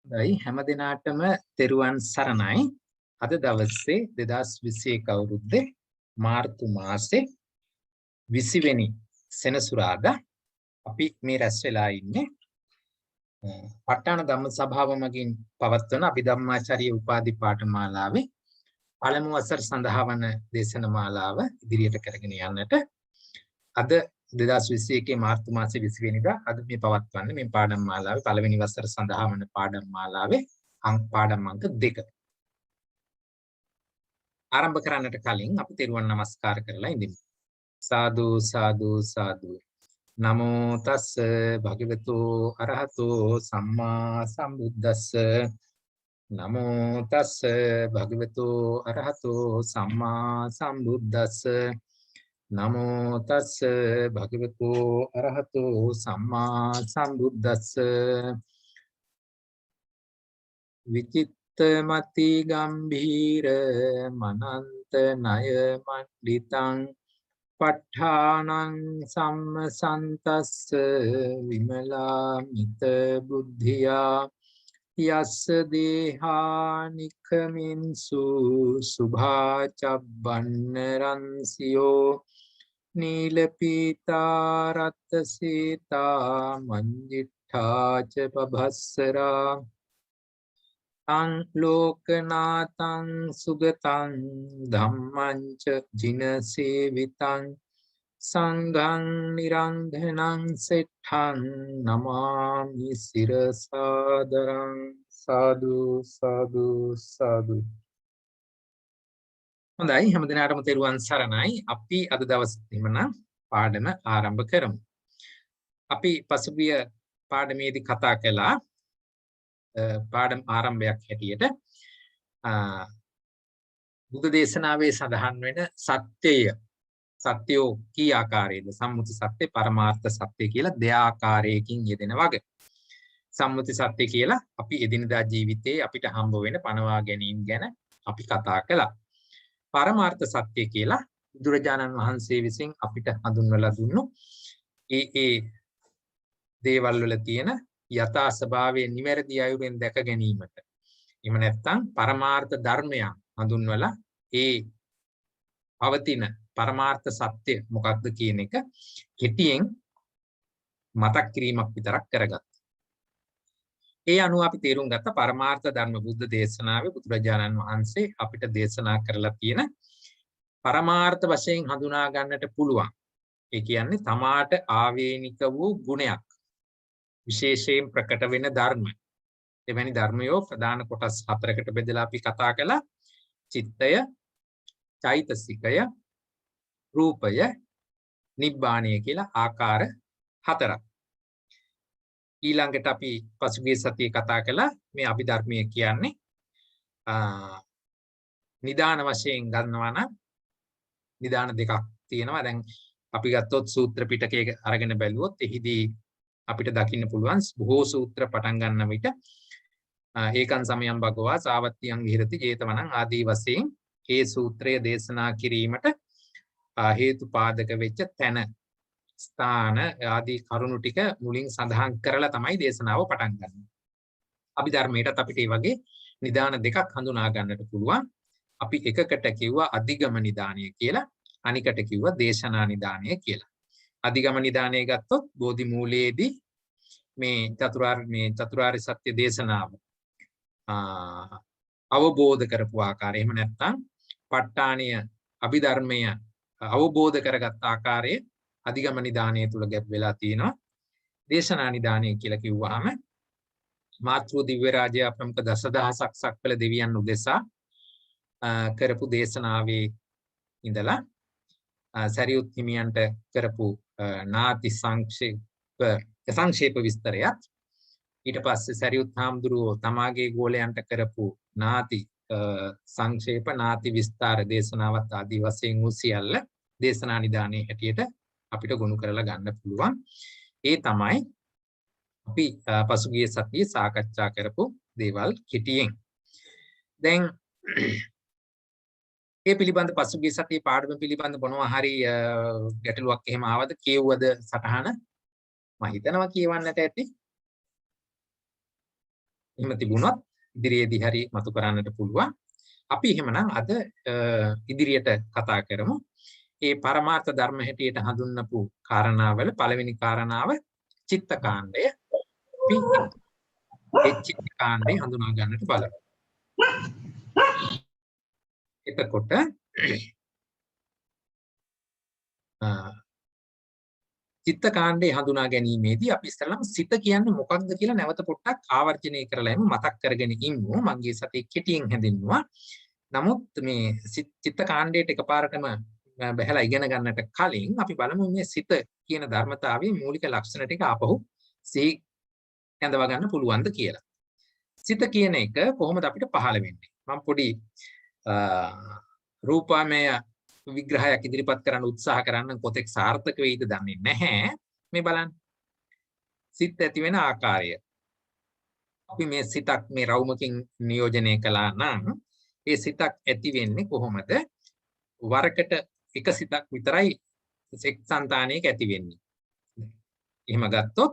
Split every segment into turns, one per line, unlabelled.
දයි හැම දිනාටම තෙරුවන් සරණයි. අද දවසේ 2021 අවුරුද්දේ මාර්තු මාසේ 20 වෙනි සෙනසුරාදා අපි මේ රැස් වෙලා ඉන්නේ ප ဋ ාණ ධම්ම සභාව මගින් පවත්වන අභිධම්මාචාර්ය උපාධි පාඨමාලාවේ පළමු වසර සඳහා වන දේශන මාලාව ඉදිරියට කරගෙන යන්නට අද 2021 මාර්තු මාසේ 20 වෙනිදා අද මේ පවත්වන්නේ මේ පාඩම් මාලාවේ පළවෙනි වසර සඳහා වන පාඩම් මාලාවේ පාඩම් අංක 2. ආරම්භ කරන්නට කලින් අපි තෙරුවන් නමස්කාර කරලා ඉඳිමු. සාදු සාදු සාදු. නමෝ තස්ස භගවතු අරහතෝ සම්මා සම්බුද්දස්ස. නමෝ තස්ස භගවතු අරහතෝ සම්මා සම්බුද්දස්ස. නමෝ තස්ස භගවතු අරහතෝ සම්මා සම්බුද්දස්ස. විචිත්තමති ගම්භීර මනන්ත ණය මණ්ඩිතං ප ဋ ාණං සම්මසන්තස්ස විමලා මිත බුද්ධියා යස්ස දේහානිකමින්සු සුභාචබ්බන්න රන්සියෝ නීලපීතා රත්ත සීතා මංජිඨාච පභස්සරා අං ලෝකනාතං සුගතං ධම්මං ච ජින සේවිතං සංඝං නිරංඝනං සෙට්ඨං නමාමි සිරසාදරං. සාදු සාදු සාදු. හොඳයි හැම දිනකටම තෙරුවන් සරණයි. අපි අද දවසේ එමනම් පාඩම ආරම්භ කරමු. අපි පසුගිය පාඩමේදී කතා කළා පාඩම් ආරම්භයක් හැටියට බුද්ධ දේශනාවේ සඳහන් වෙන සත්‍යෝ කී ආකාරයේද? සම්මුති සත්‍ය, පරමාර්ථ සත්‍ය කියලා දෙආකාරයකින් යෙදෙන වගේ. සම්මුති සත්‍ය කියලා අපි එදිනදා ජීවිතයේ අපිට හම්බ වෙන පනවා ගැනීම ගැන අපි කතා කළා. පරමාර්ථ සත්‍ය කියලා බුදුරජාණන් වහන්සේ විසින් අපිට හඳුන්වලා දුන්නු ඒ දේවල් වල තියෙන යථා ස්වභාවයේ නිවැරදි අයුරින් දැක ගැනීමට. එහෙම නැත්නම් පරමාර්ථ ධර්මයන් හඳුන්වලා ඒ පවතින පරමාර්ථ සත්‍ය මොකක්ද කියන එක කෙටියෙන් මතක් කිරීමක් විතරක් කරගත්තා. ඒ අනුව අපි තේරුම් ගත්ත පරමාර්ථ ධර්ම බුද්ධ දේශනාවේ බුදුරජාණන් වහන්සේ අපිට දේශනා කරලා තියෙන පරමාර්ථ වශයෙන් හඳුනා ගන්නට පුළුවන්. ඒ කියන්නේ තමාට ආවේනික වූ ගුණයක්. විශේෂයෙන් ප්‍රකට වෙන ධර්ම. එවැනි ධර්මයෝ ප්‍රධාන කොටස් 4කට බෙදලා අපි කතා කළා. චිත්තය, චෛතසිකය, රූපය, නිබ්බාණය කියලා ආකාර 4ක්. ඊළඟට අපි පසුගිය සතියේ කතා කළා මේ අභිධර්මයේ කියන්නේ නිදාන වශයෙන් ගන්නවා නම් නිදාන දෙකක් තියෙනවා. දැන් අපි ගත්තොත් සූත්‍ර පිටකයේ අරගෙන බැලුවොත් එහිදී අපිට දකින්න පුළුවන් බොහෝ සූත්‍ර පටන් ගන්න විට ඒකං සමයං භගවා සාවත්තියං විහෙරති 제තවනං ආදී වශයෙන් ඒ සූත්‍රය දේශනා කිරීමට හේතු පාදක වෙච්ච තැන ස්ථාන ආදී කරුණු ටික මුලින් සඳහන් කරලා තමයි දේශනාව පටන් ගන්න. අභිධර්මයටත් අපිට මේ වගේ නිදාන දෙකක් හඳුනා ගන්නට පුළුවන්. අපි එකකට කිව්වා අධිගම නිදානය කියලා, අනිකට කිව්වා දේශනා නිදානය කියලා. අධිගම නිදානය ගත්තොත් බෝධි මූලයේදී මේ චතුරාර්ය සත්‍ය දේශනාව අවබෝධ කරපු ආකාරය, එහෙම නැත්නම් ප ဋ ාණීය අභිධර්මය අවබෝධ කරගත් ආකාරයේ අධිගම නිදානය තුල ගැප් වෙලා තියෙනවා. දේශනා නිදානය කියලා කිව්වහම මාතෘ දිව්‍ය රාජ්‍ය ප්‍රමුඛ දසදහසක් සක්වල දෙවියන් උදෙසා කරපු දේශනාවේ ඉඳලා සරියුත් හිමියන්ට කරපු නාති සංක්ෂේප විස්තරයත්, ඊට පස්සේ සරියුත් හාමුදුරුවෝ තමාගේ ගෝලයන්ට කරපු නාති සංක්ෂේප නාති විස්තර දේශනාවත් ආදී වශයෙන් වූ සියල්ල දේශනා නිදානයේ හැටියට අපිට ගොනු කරලා ගන්න පුළුවන්. ඒ තමයි අපි පසුගිය සතියේ සාකච්ඡා කරපු දේවල් කෙටියෙන්. දැන් ඒ පිළිබඳ පසුගිය සතියේ පාඩම පිළිබඳ මොනවා හරි ගැටලුවක් එහෙම ආවද? කියවුවද සටහන? මම හිතනවා කියවන්නට ඇති. එහෙම තිබුණොත් ඉදිරියේදී හරි මතු කරන්නට පුළුවන්. අපි එහෙමනම් අද ඉදිරියට කතා කරමු. ඒ පරමාර්ථ ධර්ම හැටියට හඳුන්වපු කාරණාවල පළවෙනි කාරණාව චිත්තකාණ්ඩය. අපි ඒ චිත්තකාණ්ඩය හඳුනා ගන්නට බලමු. එතකොට චිත්තකාණ්ඩය හඳුනා ගැනීමේදී අපි ඉස්සෙල්ලාම සිත කියන්නේ මොකක්ද කියලා නැවත පොඩ්ඩක් ආවර්ජනය කරලා එමු, මතක් කරගෙන ඉන්නු. මගේ සතිය කෙටියෙන් හැඳින්නුවා. නමුත් මේ චිත්තකාණ්ඩයට එකපාරටම බහැලා ඉගෙන ගන්නට කලින් අපි බලමු මේ සිත කියන ධර්මතාවයේ මූලික ලක්ෂණ ටික ආපහු සිහි ඇඳව ගන්න පුළුවන්ද කියලා. සිත කියන එක කොහොමද අපිට පහළ වෙන්නේ? මම පොඩි රූපමය විග්‍රහයක් ඉදිරිපත් කරන්න උත්සාහ කරන්න කොතෙක් සාර්ථක වෙයිද දන්නේ නැහැ. මේ බලන්න. සිත් ඇති වෙන ආකාරය. අපි මේ සිතක් මේ රවුමකින් නියෝජනය කළා නම් ඒ සිතක් ඇති වෙන්නේ කොහොමද? වරකට එක සිතක් විතරයි එක් సంతානයක ඇති වෙන්නේ. එහෙම ගත්තොත්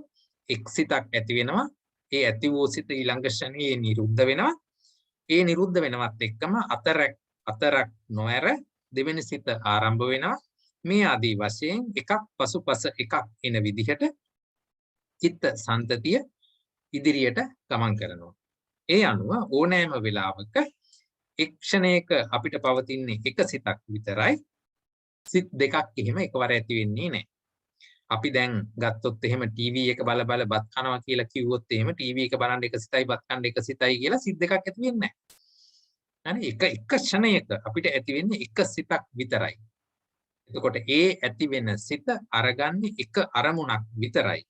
එක් සිතක් ඇති වෙනවා. ඒ ඇති වූ සිත ඊළඟ ෂණයේ නිරුද්ධ වෙනවා. ඒ නිරුද්ධ වෙනවත් එක්කම අතරක් නොඇර දෙවෙනි සිත ආරම්භ වෙනවා. මේ ආදී වශයෙන් එකක් පසුපස එකක් එන විදිහට චිත්ත සංතතිය ඉදිරියට ගමන් කරනවා. ඒ අනුව ඕනෑම වෙලාවක එක් ක්ෂණයක අපිට පවතින්නේ එක සිතක් විතරයි. සිත් දෙකක් එහෙම එකවර ඇති වෙන්නේ නැහැ. අපි දැන් ගත්තොත් එහෙම ටීවී එක බල බත් කනවා කියලා කිව්වොත් එහෙම ටීවී එක බලන් එක සිතයි බත් කන්න එක සිතයි කියලා සිත් දෙකක් ඇති වෙන්නේ නැහැ. එක ක්ෂණයක අපිට ඇති වෙන්නේ එක සිතක් විතරයි. එතකොට ඒ ඇති වෙන සිත අරගන්නේ එක අරමුණක් විතරයි.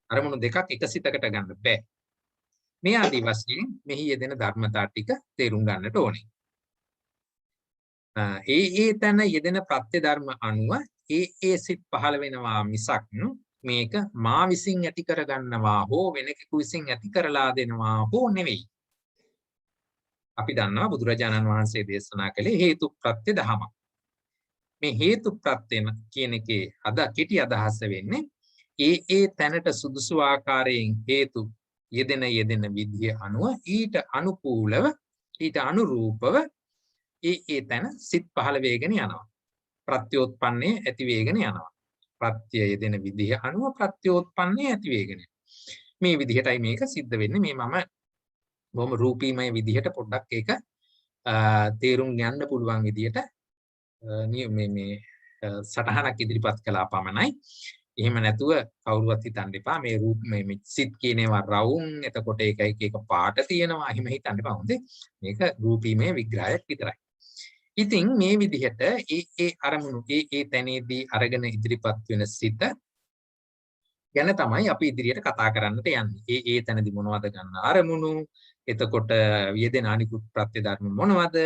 අරමුණු දෙකක් එක සිතකට ගන්න බෑ. මේ ආදී වශයෙන් මෙහි යෙදෙන ධර්මතා ටික තේරුම් ගන්නට ඕනේ. ඒ තැන යෙදෙන ප්‍රත්‍ය ධර්ම අනුව ඒ සිත් පහළ වෙනවා මිසක් මේක මා විසින් ඇති කරගන්නවා හෝ වෙන කෙනෙකු විසින් ඇති කරලා දෙනවා හෝ නෙවෙයි. අපි දන්නවා බුදුරජාණන් වහන්සේ දේශනා කළේ හේතු ප්‍රත්‍ය දහමක්. මේ හේතු ප්‍රත්‍යම කියන එකේ කෙටි අදහස වෙන්නේ ඒ තැනට සුදුසු ආකාරයෙන් හේතු යෙදෙන විදිය අනුව ඊට අනුකූලව ඊට අනුරූපව ඒ තැන සිත් පහළ වේගෙන යනවා. ප්‍රත්‍යෝත්පන්නේ ඇති වේගෙන යනවා. ප්‍රත්‍ය යෙදෙන විදිය අනුව ප්‍රත්‍යෝත්පන්නේ ඇති වේගෙන. මේ විදිහටයි මේක සිද්ධ වෙන්නේ. මේ මම බොහොම රූපීමය විදිහට පොඩ්ඩක් ඒක තේරුම් ගන්න පුළුවන් විදිහට මේ සටහනක් ඉදිරිපත් කළා පමණයි. එහෙම නැතුව කවුරුවත් හිතන්න එපා මේ රූප මේ සිත් කියන ඒවා රවුම් එතකොට ඒක එක පාට තියෙනවා එහෙම හිතන්න එපා. හොඳේ මේක රූපීමය විග්‍රහයක් විතරයි. ඉතින් මේ විදිහට ඒ අරමුණු ඒ තැනේදී අරගෙන ඉදිරිපත් වෙන සිත ගැන තමයි අපි ඉදිරියට කතා කරන්නට යන්නේ. ඒ තැනදී මොනවද ගන්න අරමුණු, එතකොට යෙදෙන අනිකුත් ප්‍රත්‍ය ධර්ම මොනවද,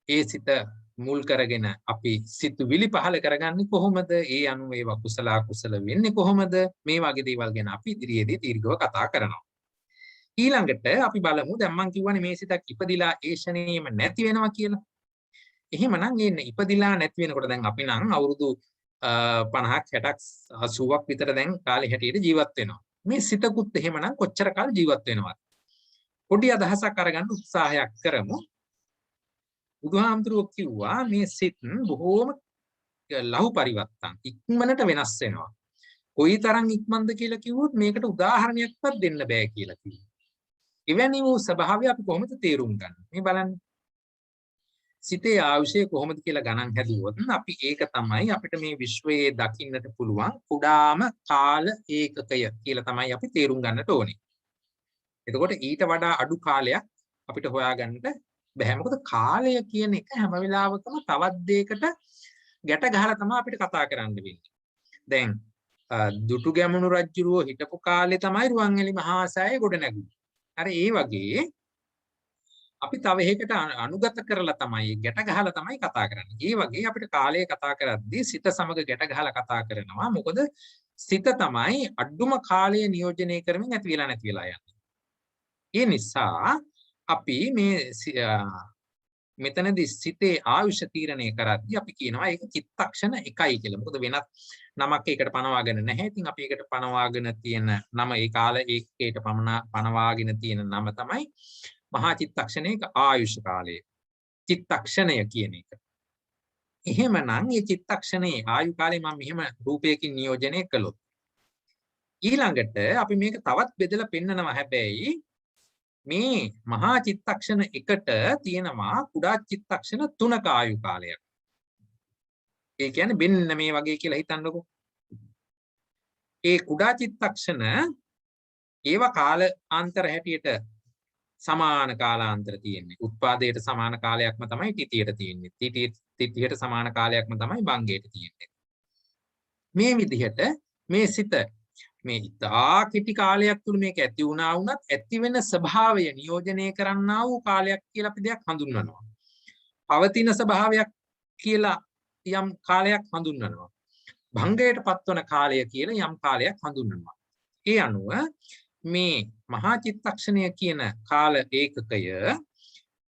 ඒ සිත මුල් කරගෙන අපි සිතුවිලි පහල කරගන්නේ කොහොමද, ඒ අනුව ඒවා කුසල අකුසල වෙන්නේ කොහොමද, මේ වගේ දේවල් ගැන අපි ඉදිරියේදී දීර්ඝව කතා කරනවා. ඊළඟට අපි බලමු දැන් මම කියවනේ මේ සිතක් ඉපදිලා ඒ ෂණේම නැති වෙනවා කියලා. එහෙමනම් මේ ඉපදිලා නැති වෙනකොට දැන් අපි නම් අවුරුදු 50ක් 60ක් 80ක් විතර දැන් කාලේ හැටියට ජීවත් වෙනවා. මේ සිතකුත් එහෙමනම් කොච්චර කාල ජීවත් වෙනවද? පොඩි අදහසක් අරගන්න උත්සාහයක් කරමු. බුදුහාමුදුරුවෝ කිව්වා මේ සිත් බොහෝම ලහු පරිවර්තන ඉක්මනට වෙනස් වෙනවා. කොයිතරම් ඉක්මනද කියලා කිව්වොත් මේකට උදාහරණයක්වත් දෙන්න බෑ කියලා කිව්වා. එවැනි වූ ස්වභාවය අපි කොහොමද තේරුම් ගන්න? මේ බලන්න. සිතේ ආයුෂය කොහොමද කියලා ගණන් හැදුවොත් අපි ඒක තමයි අපිට මේ විශ්වයේ දකින්නට පුළුවන් කුඩාම කාල ඒකකය කියලා තමයි අපි තේරුම් ගන්නට ඕනේ. එතකොට ඊට වඩා අඩු කාලයක් අපිට හොයාගන්නට බැහැ. මොකද කාලය කියන එක හැම වෙලාවකම තවත් දෙයකට ගැට ගහලා තමයි අපිට කතා කරන්න වෙන්නේ. දැන් දුටු ගැමුණු රජුරෝ හිටපු කාලේ තමයි රුවන්වැලි මහා සෑය ගොඩ නැගුණේ. අර ඒ වගේ අපි තව එකකට අනුගත කරලා තමයි ගැට ගහලා තමයි කතා කරන්නේ. ඒ වගේ අපිට කාලය කතා කරද්දී සිත සමග ගැට ගහලා කතා කරනවා. මොකද සිත තමයි අඩුම කාලය නියෝජනය කරමින් ඇති වෙලා නැති වෙලා යන්නේ. ඒ නිසා අපි මේ මෙතනදී සිතේ ආයුෂ තීරණය කරද්දී අපි කියනවා ඒක චිත්තක්ෂණ 1යි කියලා. මොකද වෙනත් නමක් ඒකට පනවාගෙන නැහැ. ඉතින් අපි ඒකට පනවාගෙන තියෙන නම ඒ කාල ඒකේට පනවාගෙන තියෙන නම තමයි මහා චිත්තක්ෂණයක ආයුෂ කාලය. චිත්තක්ෂණය කියන එක. එහෙමනම් මේ චිත්තක්ෂණයේ ආයු කාලය මම මෙහෙම රූපයකින් නියෝජනය කළොත් ඊළඟට අපි මේක තවත් බෙදලා පෙන්නනවා. හැබැයි මේ මහා චිත්තක්ෂණ එකට තියෙනවා කුඩා චිත්තක්ෂණ 3ක ආයු කාලයක්. ඒ කියන්නේ මෙන්න මේ වගේ කියලා හිතන්නකෝ. ඒ කුඩා චිත්තක්ෂණ ඒවා කාලාන්තර හැටියට සමාන කාලාන්තර තියෙන්නේ. උත්පාදයට සමාන කාලයක්ම තමයි තිතියට තියෙන්නේ. තිතියට සමාන කාලයක්ම තමයි භංගයට තියෙන්නේ. මේ විදිහට මේ සිත මේ ඉතා කෙටි කාලයක් තුල මේක ඇති වුණා වුණත් ඇති වෙන ස්වභාවය නියෝජනය කරන්නා වූ කාලයක් කියලා අපි දෙයක් හඳුන්වනවා. පවතින ස්වභාවයක් කියලා යම් කාලයක් හඳුන්වනවා. භංගයට පත්වන කාලය කියලා යම් කාලයක් හඳුන්වනවා. ඒ අනුව මේ මහා චිත්තක්ෂණය කියන කාල ඒකකය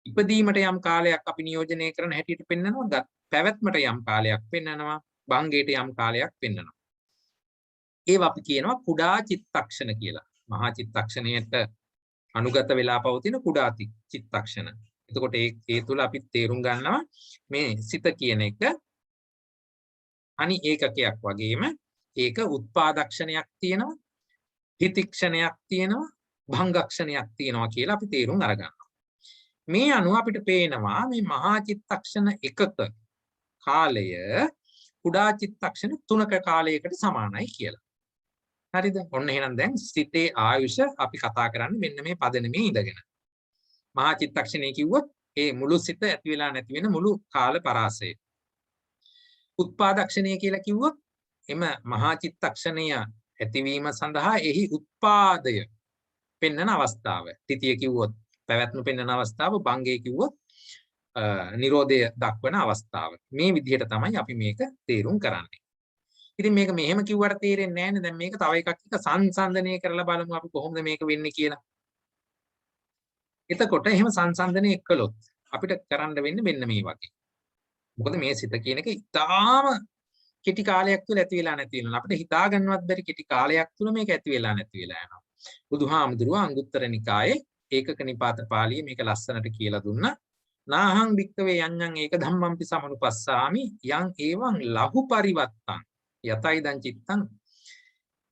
ඉපදීමට යම් කාලයක් අපි නියෝජනය කරන හැටියට පෙන්නනවා. පැවැත්මට යම් කාලයක් පෙන්නනවා. භංගයට යම් කාලයක් පෙන්නනවා. ඒව අපි කියනවා කුඩා චිත්තක්ෂණ කියලා. මහා චිත්තක්ෂණයට අනුගත වෙලා පවතින කුඩා චිත්තක්ෂණ. එතකොට ඒ තුල අපි තේරුම් ගන්නවා මේ සිත කියන එක අනි ඒකකයක් වගේම ඒක උත්පාදක්ෂණයක් තියෙනවා, හිතික්ෂණයක් තියෙනවා, භංගක්ෂණයක් තියෙනවා කියලා අපි තේරුම් අරගන්නවා. මේ අනුව අපිට පේනවා මේ මහා චිත්තක්ෂණ එකක කාලය කුඩා චිත්තක්ෂණ 3ක කාලයකට සමානයි කියලා. හරිද? ඔන්න එහෙනම් දැන් සිතේ ආයුෂ අපි කතා කරන්නේ මෙන්න මේ පදනමේ ඉඳගෙන. මහා චිත්තක්ෂණය කිව්වොත් ඒ මුළු සිත ඇති වෙලා නැති වෙන මුළු කාල පරාසය. උත්පාදක්ෂණය කියලා කිව්වොත් එම මහා චිත්තක්ෂණය ඇතිවීම සඳහා එහි උත්පාදය පෙන්වන අවස්ථාව. තිතිය කිව්වොත් පැවැත්ම පෙන්වන අවස්ථාව, භංගය කිව්වොත් නිරෝධය දක්වන අවස්ථාව. මේ විදිහට තමයි අපි මේක තේරුම් කරන්නේ. ඉතින් මේක මෙහෙම කිව්වට තේරෙන්නේ නැහැනේ. දැන් මේක තව එකක් එක සංසන්දනය කරලා බලමු අපි කොහොමද මේක වෙන්නේ කියලා. එතකොට එහෙම සංසන්දනය කළොත් අපිට කරන්න වෙන්නේ මෙන්න මේ වගේ. මොකද මේ සිත කියන එක ඉතාම කෙටි කාලයක් තුළ ඇති වෙලා නැති වෙනවා. අපිට හිතා ගන්නවත් බැරි කෙටි කාලයක් තුළ මේක ඇති වෙලා නැති වෙලා යනවා. බුදුහාමුදුරුවෝ අංගුත්තර නිකායේ ඒකක නිපාත පාළියේ මේක ලස්සනට කියලා දුන්නා. නාහං භික්කවේ යඤ්ඤං ඒක ධම්මම්පි සමනුපස්සාමි යං ඒවං ලහු පරිවත්තං යතයිදං චිත්තං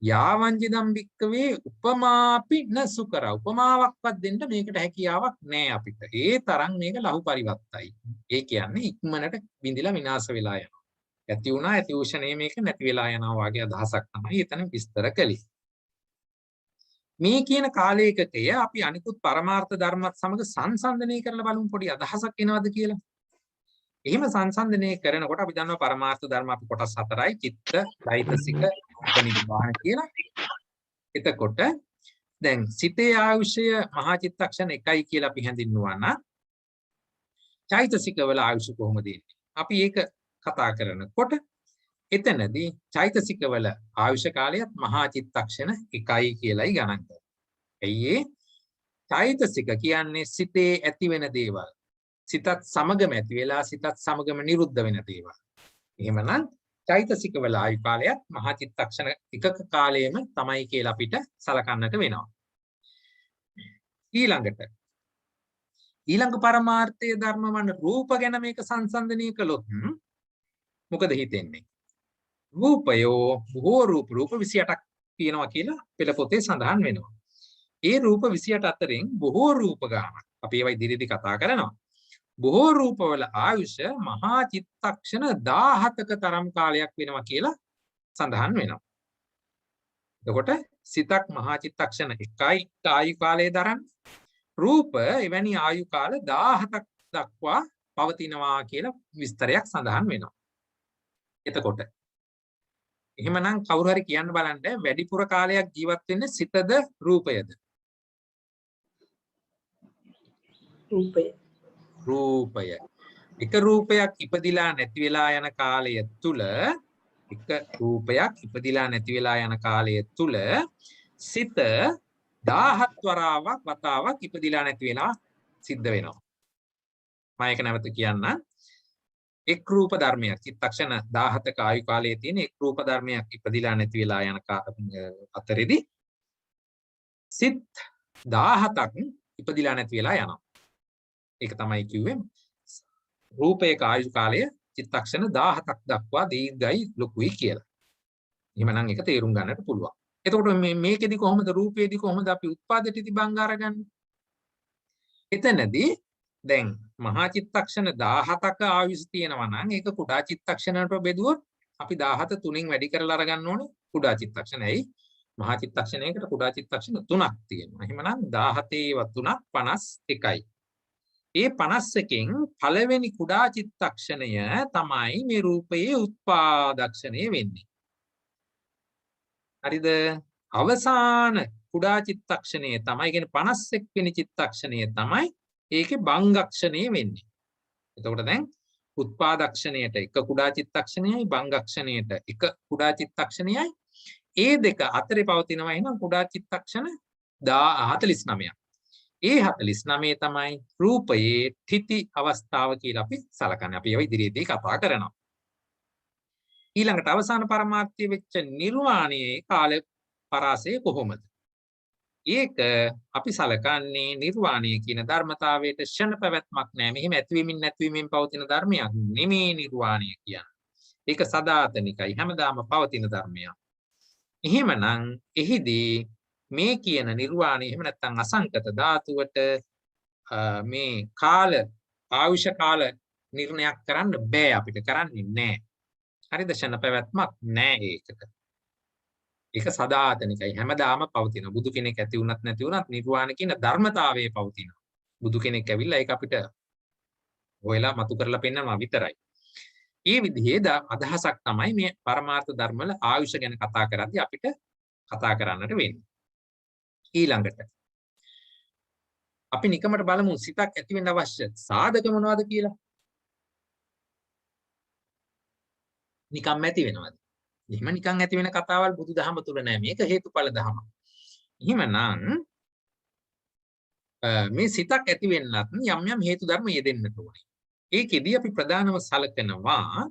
යාවංජිදම් භික්කවේ උපමාපි න සුකර. උපමාවක්වත් දෙන්න මේකට හැකියාවක් නැහැ අපිට. ඒ තරම් මේක ලහු පරිවත්තයි. ඒ කියන්නේ ඉක්මනට විඳිලා විනාශ වෙලා යනවා. ඇති වුණා ඇති උෂණේ මේක නැති වෙලා යනවා වගේ අදහසක් තමයි එතන විස්තර කළේ. මේ කියන කාලයකතය අපි අනිකුත් පරමාර්ථ ධර්මات සමග සංසන්දනය කරලා බලමු පොඩි අදහසක් එනවද කියලා. එහෙම සංසන්දනය කරනකොට අපි දන්නවා පරමාර්ථ ධර්ම අපි කොටස් 4යි චිත්ත, චෛතසික, උපනිර්වාණ කියලා. එතකොට දැන් සිතේ ආයුෂය මහා චිත්තක්ෂණ 1යි කියලා අපි හැඳින්වුවා නම් චෛතසික වල ආයුෂ කොහොමද එන්නේ? අපි ඒක කතා කරනකොට එතනදී චෛතසික වල ආයුෂ කාලයත් මහා චිත්තක්ෂණ 1යි කියලායි ගණන් කරන්නේ. එයි චෛතසික කියන්නේ සිතේ ඇති වෙන දේවල්. සිතත් සමගම ඇති වෙලා සිතත් සමගම නිරුද්ධ වෙන දේවල්. එහෙමනම් චෛතසික වල ආයු කාලයත් මහා චිත්තක්ෂණ 1ක කාලයේම තමයි කියලා අපිට සලකන්නට වෙනවා. ඊළඟ පරමාර්ථයේ ධර්ම වන රූප ගැන මේක සංසන්දනය කළොත් මොකද හිතෙන්නේ? රූපයෝ බොහෝ රූප 28ක් තියෙනවා කියලා පෙළ පොතේ සඳහන් වෙනවා. ඒ රූප 28 අතරින් බොහෝ රූප ගානක් අපි ඒවා ඉදිරියේදී කතා කරනවා. බොහෝ රූපවල ආයුෂ මහා චිත්තක්ෂණ 17ක තරම් කාලයක් වෙනවා කියලා සඳහන් වෙනවා. එතකොට සිතක් මහා චිත්තක්ෂණ 1යි ආයු කාලය දරන්නේ. රූප එවැනි ආයු කාල 17ක් දක්වා පවතිනවා කියලා විස්තරයක් සඳහන් වෙනවා. එතකොට එහෙමනම් කවුරු හරි කියන්න බලන්න වැඩිපුර කාලයක් ජීවත් වෙන්නේ සිතද රූපයද? රූපය. එක රූපයක් ඉපදිලා නැති වෙලා යන කාලය තුල සිත 17 වතාවක් ඉපදිලා නැති වෙලා සිද්ධ වෙනවා. මම ඒක නැවත කියන්නම්. එක් රූප ධර්මයක් චිත්තක්ෂණ 17ක ආයු කාලයේ තියෙන එක් රූප ධර්මයක් ඉපදිලා නැති වෙලා යන අතරේදී සිත් 17ක් ඉපදිලා නැති වෙලා යනවා. ඒක තමයි කිව්වේ රූපයක ආයු කාලය චිත්තක්ෂණ 17ක් දක්වා දීර්ඝයි ලොකුයි කියලා. එහෙමනම් ඒක තේරුම් ගන්නට පුළුවන්. එතකොට මේකෙදි කොහොමද රූපයේදි කොහොමද අපි උත්පාදිත තිබංග අරගන්නේ? එතනදී දැන් මහා චිත්තක්ෂණ 17ක ආයුෂ තියෙනවා නම් ඒක කුඩා චිත්තක්ෂණයට බෙදුවොත් අපි 17 තුنين වැඩි කරලා අරගන්න ඕනේ කුඩා චිත්තක්ෂණයි. මහා චිත්තක්ෂණයකට කුඩා චිත්තක්ෂණ 3ක් තියෙනවා. එහෙමනම් 17 3ක් 51යි. ඒ 51කින් පළවෙනි කුඩා චිත්තක්ෂණය තමයි මේ රූපයේ උත්පාදක්ෂණය වෙන්නේ. හරිද? අවසාන කුඩා චිත්තක්ෂණය තමයි කියන්නේ 51 වෙනි චිත්තක්ෂණය තමයි ඒකේ භංගක්ෂණය වෙන්නේ. එතකොට දැන් උත්පාදක්ෂණයට එක කුඩා චිත්තක්ෂණයයි භංගක්ෂණයට එක කුඩා චිත්තක්ෂණයයි ඒ දෙක අතරේ පවතිනවා එහෙනම් කුඩා චිත්තක්ෂණ 49ක්. ඒ 49 තමයි රූපයේ තිති අවස්ථාව කියලා අපි සලකන්නේ. අපි ඒව ඉදිරියේදී කතා කරනවා. ඊළඟට අවසාන පරමාර්ථය වෙච්ච නිර්වාණයේ කාල පරාසය කොහොමද? ඒක අපි සලකන්නේ නිර්වාණය කියන ධර්මතාවයට ෂණ පැවැත්මක් නෑ. මෙහිම ඇතිවීමින් නැතිවීමෙන් පවතින ධර්මයක් නෙමේ නිර්වාණය කියන්නේ. ඒක සදාතනිකයි. හැමදාම පවතින ධර්මයක්. එහෙමනම් එහිදී මේ කියන නිර්වාණය එහෙම නැත්නම් අසංකත ධාතුවට මේ කාල ආයුෂ කාල නිර්ණයක් කරන්න බෑ අපිට කරන්නේ නෑ. හරිද? ෂණ පැවැත්මක් නෑ ඒකට. ඒක සදාතනිකයි. හැමදාම පවතින. බුදු කෙනෙක් ඇති වුණත් නැති වුණත් නිර්වාණ කියන ධර්මතාවයේ පවතින. බුදු කෙනෙක් ඇවිල්ලා ඒක අපිට හොයලා මතු කරලා පෙන්නනවා විතරයි. මේ විදිහේ අදහසක් තමයි මේ පරමාර්ථ ධර්ම වල ආයුෂ ගැන කතා කරද්දී අපිට කතා කරන්නට වෙන්නේ. ඊළඟට අපි නිකමට බලමු සිතක් ඇති වෙන්න අවශ්‍ය සාධක මොනවද කියලා. නිකම් ඇති වෙනවද? එහෙම නිකන් ඇති වෙන කතාවල් බුදුදහම තුල නෑ. මේක හේතුඵල ධමයක්. එහෙමනම් මේ සිතක් ඇති වෙන්නත් යම් යම් හේතු ධර්ම යෙදෙන්නට ඕනේ. ඒකෙදී අපි ප්‍රධානව සලකනවා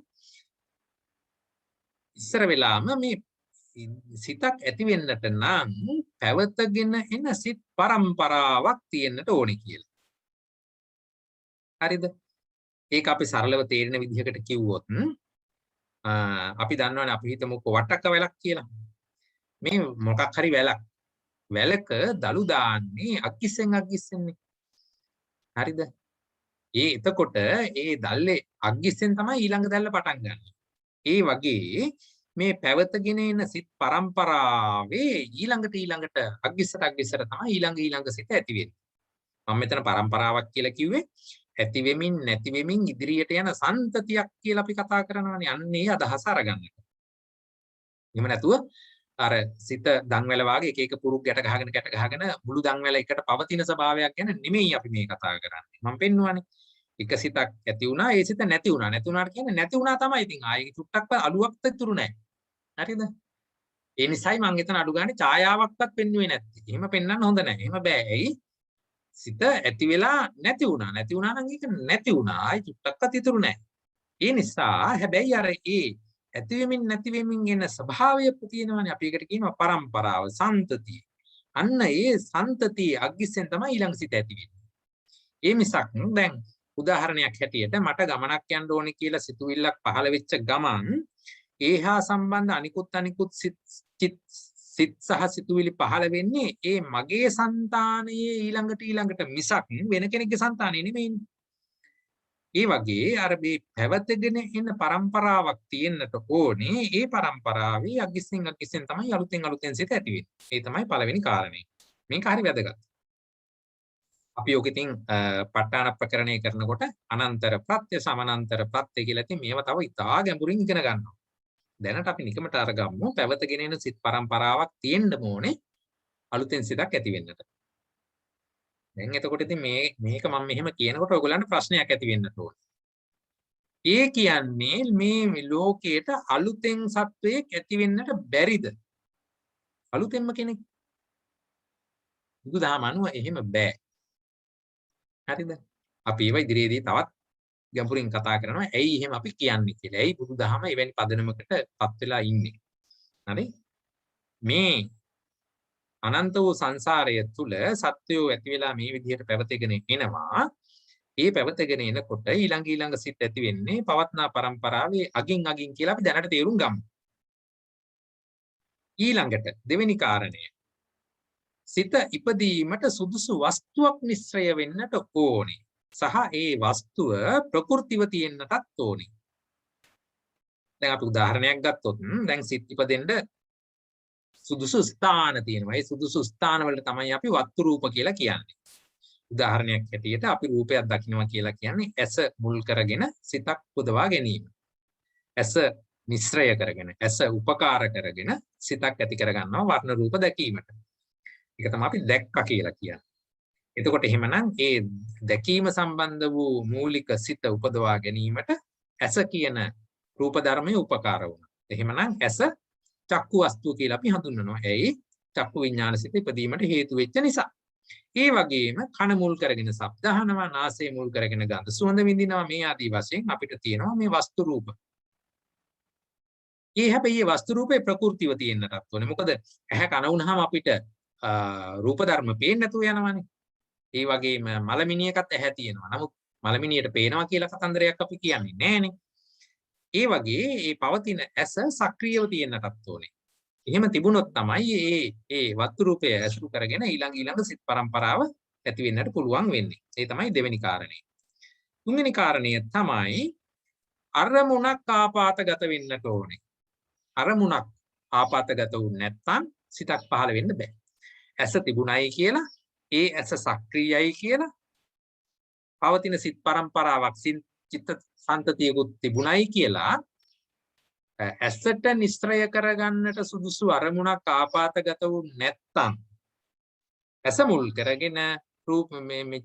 ඉස්සර වෙලාම මේ සිතක් ඇති වෙන්නට නම් පැවතගෙන එන සිත් පරම්පරාවක් තියෙන්නට ඕනේ කියලා. හරිද? ඒක අපි සරලව තේරෙන විදිහකට කිව්වොත් අපි දන්නවනේ අපි හිතමුකෝ වටක වැලක් කියලා. මේ මොකක් හරි වැලක්. වැලක දලු දාන්නේ අග්ගිස්සෙන්නේ. හරිද? එතකොට ඒ දැල්ලේ අග්ගිස්සෙන් තමයි ඊළඟ දැල්ල පටන් ගන්න. ඒ වගේ මේ පැවතගෙන එන සිත් පරම්පරාවේ ඊළඟට අග්ගිස්සට තමයි ඊළඟ සිත ඇති වෙන්නේ. මම මෙතන පරම්පරාවක් කියලා කිව්වේ ඇති වෙමින් නැති වෙමින් ඉදිරියට යන සන්තතියක් කියලා අපි කතා කරනවානේ. අන්න ඒ අදහස අරගන්න. එහෙම නැතුව අර සිත දන්වැල වාගේ එක එක පුරුක් ගැට ගහගෙන මුළු දන්වැල එකට පවතින ස්වභාවයක් ගැන නෙමෙයි අපි මේ කතා කරන්නේ. මම පෙන්නුවානේ. එක සිතක් ඇති වුණා, ඒ සිත නැති වුණා. නැති වුණාට කියන්නේ නැති වුණා තමයි. ඉතින් ආයේ චුට්ටක්වත් අලුවක් ඉතුරු නැහැ. හරිද? ඒ නිසායි මම එතන අඩු ගානේ ඡායාවක්වත් පෙන්වුවේ නැත්තේ. එහෙම පෙන්වන්න හොඳ නැහැ. එහෙම බෑ. ඇයි? සිත ඇති වෙලා නැති වුණා. නැති වුණා නම් ඒක නැති වුණා. ආයි චුට්ටක්වත් ඉතුරු නැහැ. ඒ නිසා හැබැයි අර ඒ ඇති වෙමින් නැති වෙමින් එන ස්වභාවය තියෙනවානේ. අපි ඒකට කියනවා පරම්පරාව, සන්තතිය. අන්න ඒ සන්තතිය අග්ගිස්සෙන් තමයි ඊළඟ සිත ඇති වෙන්නේ. ඒ මිසක් දැන් උදාහරණයක් හැටියට මට ගමනක් යන්න ඕනේ කියලා සිතුවිල්ලක් පහළ වෙච්ච ගමන් ඒහා සම්බන්ධ අනිකුත් සිත් සහ සිතුවිලි පහළ වෙන්නේ ඒ මගේ సంతානයේ ඊළඟට මිසක් වෙන කෙනෙක්ගේ సంతානෙ නෙමෙයිනේ. ඒ වගේ අර මේ පැවතගෙන එන පරම්පරාවක් තියෙන්නට ඕනේ. ඒ පරම්පරාවේ අග්ගිස්සෙන් තමයි අලුතෙන් සිත ඇති වෙන්නේ. ඒ තමයි පළවෙනි කාරණේ. මේක හරි වැදගත්. අපි ඔක ඉතින් ප ဋ ාණ ප්‍රකරණය කරනකොට අනන්තර ප්‍රත්‍ය සමානන්තර ප්‍රත්‍ය කියලා ඉතින් මේව තව ඉතා ගැඹුරින් ඉගෙන ගන්නවා. දැනට අපි නිකමට අරගමු පැවතගෙන එන සිත් පරම්පරාවක් තියෙන්න ඕනේ අලුතෙන් සිතක් ඇති වෙන්නට. දැන් එතකොට ඉතින් මේක මම මෙහෙම කියනකොට ඔයගොල්ලන්ට ප්‍රශ්නයක් ඇති වෙන්නට ඕනේ. ඒ කියන්නේ මේ ලෝකයට අලුතෙන් සත්වයක් ඇති වෙන්නට බැරිද? අලුතෙන්ම කෙනෙක්. බුදුදහම අනුව එහෙම බෑ. හරිද? අපි ඒව ඉදිරියේදී තවත් ගැඹුරින් කතා කරනවා ඇයි එහෙම අපි කියන්නේ කියලා. ඇයි බුදුදහම එවැනි පදනමකටපත් වෙලා ඉන්නේ. හරි? මේ අනන්ත වූ සංසාරය තුල සත්‍යෝ ඇති වෙලා මේ විදිහට පැවතගෙන එනවා. ඒ පැවතගෙන එනකොට ඊළඟ සිත් ඇති වෙන්නේ පවත්නා પરම්පරාවේ අගින් කියලා අපි දැනට තේරුම් ගමු. ඊළඟට දෙවෙනි කාරණය. සිත ඉපදීමට සුදුසු වස්තුවක් නිස්සය වෙන්නට ඕනේ. සහ ඒ වස්තුව ප්‍රකෘතිව තියෙන්නටත් ඕනේ. දැන් අපි උදාහරණයක් ගත්තොත් දැන් සිත් ඉපදෙන්න සුදුසු ස්ථාන තියෙනවා. ඒ සුදුසු ස්ථාන වලට තමයි අපි වස්තු රූප කියලා කියන්නේ. උදාහරණයක් හැටියට අපි රූපයක් දකිනවා කියලා කියන්නේ ඇස මුල් කරගෙන සිතක් පුදවා ගැනීම. ඇස මිශ්‍රය කරගෙන, ඇස උපකාර කරගෙන සිතක් ඇති කරගන්නවා වර්ණ රූප දැකීමට. ඒක තමයි අපි දැක්කා කියලා කියන්නේ. එතකොට එහෙමනම් ඒ දැකීම සම්බන්ධ වූ මූලික සිත උපදවා ගැනීමට ඇස කියන රූප ධර්මයේ උපකාර වුණා. එහෙමනම් ඇස චක්කු වස්තුව කියලා අපි හඳුන්වනවා. ඇයි? චක්කු විඥාන සිත ඉපදීමට හේතු වෙච්ච නිසා. ඒ වගේම කන මුල් කරගෙන ශබ්ද අහනවා, නාසය මුල් කරගෙන ගඳ සුවඳ විඳිනවා, මේ ආදී වශයෙන් අපිට තියෙනවා මේ වස්තු රූප. ඒ හැබැයි මේ වස්තු රූපේ ප්‍රകൃතිව තියෙන්නටත් ඕනේ. මොකද ඇහැ කන වුණාම අපිට රූප ධර්ම පේන්නේ නැතුව යනවානේ. ඒ වගේම මලමිනියකත් ඇහැ තියෙනවා. නමුත් මලමිනියට පේනවා කියලා කතන්දරයක් අපි කියන්නේ නැහනේ. ඒ වගේ මේ පවතින ඇස සක්‍රියව තියෙන්නටත් ඕනේ. එහෙම තිබුණොත් තමයි ඒ වස්තු රූපය ඇසුරු කරගෙන ඊළඟ සිත් පරම්පරාව ඇති වෙන්නට පුළුවන් වෙන්නේ. ඒ තමයි දෙවෙනි කාරණේ. තුන්වෙනි කාරණය තමයි අරමුණක් ආපాతගත වෙන්නට ඕනේ. අරමුණක් ආපాతගත වුනේ නැත්නම් සිතක් පහළ වෙන්න බෑ. ඇස තිබුණයි කියලා ඒ ඇස සක්‍රියයි කියලා පවතින සිත් පරම්පරාවක් චිත්ත සන්තතියකුත් තිබුණයි කියලා ඇසට නිස්ත්‍රය කරගන්නට සුදුසු අරමුණක් ආපాతගත වුනේ නැත්නම් ඇස මුල් කරගෙන රූප මේ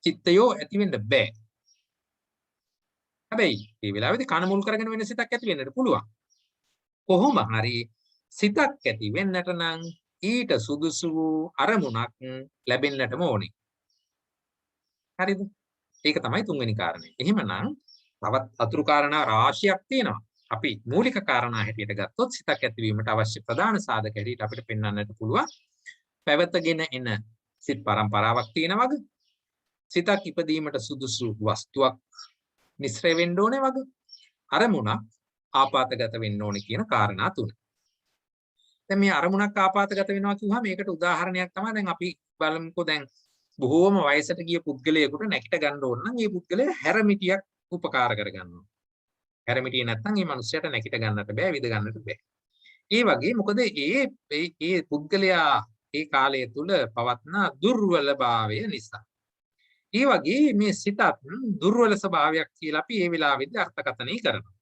චිත්තයෝ ඇති වෙන්න බෑ. හැබැයි මේ වෙලාවේදී කන මුල් කරගෙන වෙන සිතක් ඇති වෙන්නට පුළුවන්. කොහොම හරි සිතක් ඇති වෙන්නට නම් ඊට සුදුසු අරමුණක් ලැබෙන්නටම ඕනේ. හරිද? ඒක තමයි තුන්වෙනි කාරණය. එහෙමනම් තවත් අතුරු කාරණා රාශියක් තියෙනවා. අපි මූලික කාරණා හැටියට ගත්තොත් සිතක් ඇතිවීමට අවශ්‍ය ප්‍රධාන සාධක හැටියට අපිට පෙන්වන්නට පුළුවන් පැවතගෙන එන සිත් පරම්පරාවක් තියෙන වගේ, සිතක් ඉපදීමට සුදුසු වස්තුවක් මිශ්‍ර වෙන්න ඕනේ වගේ, අරමුණක් ආපాతගත වෙන්න ඕනේ කියන කාරණා තුන. දැන් මේ අරමුණක් ආපాతගත වෙනවා කිව්වහම මේකට උදාහරණයක් තමයි දැන් අපි බලමුකෝ. දැන් බොහෝම වයසට ගිය පුද්ගලයෙකුට නැගිට ගන්න ඕන නම් ඒ පුද්ගලයා හැරමිටියක් උපකාර කරගන්නවා. හැරමිටිය නැත්නම් මේ මිනිස්සයාට නැගිට ගන්නට බෑ, විද ගන්නට බෑ. ඒ වගේ මොකද ඒ පුද්ගලයා ඒ කාලය තුල පවත්න දුර්වලභාවය නිසා. ඒ වගේ මේ සිතත් දුර්වල ස්වභාවයක් කියලා අපි මේ වෙලාවේදී අර්ථකථනය කරනවා.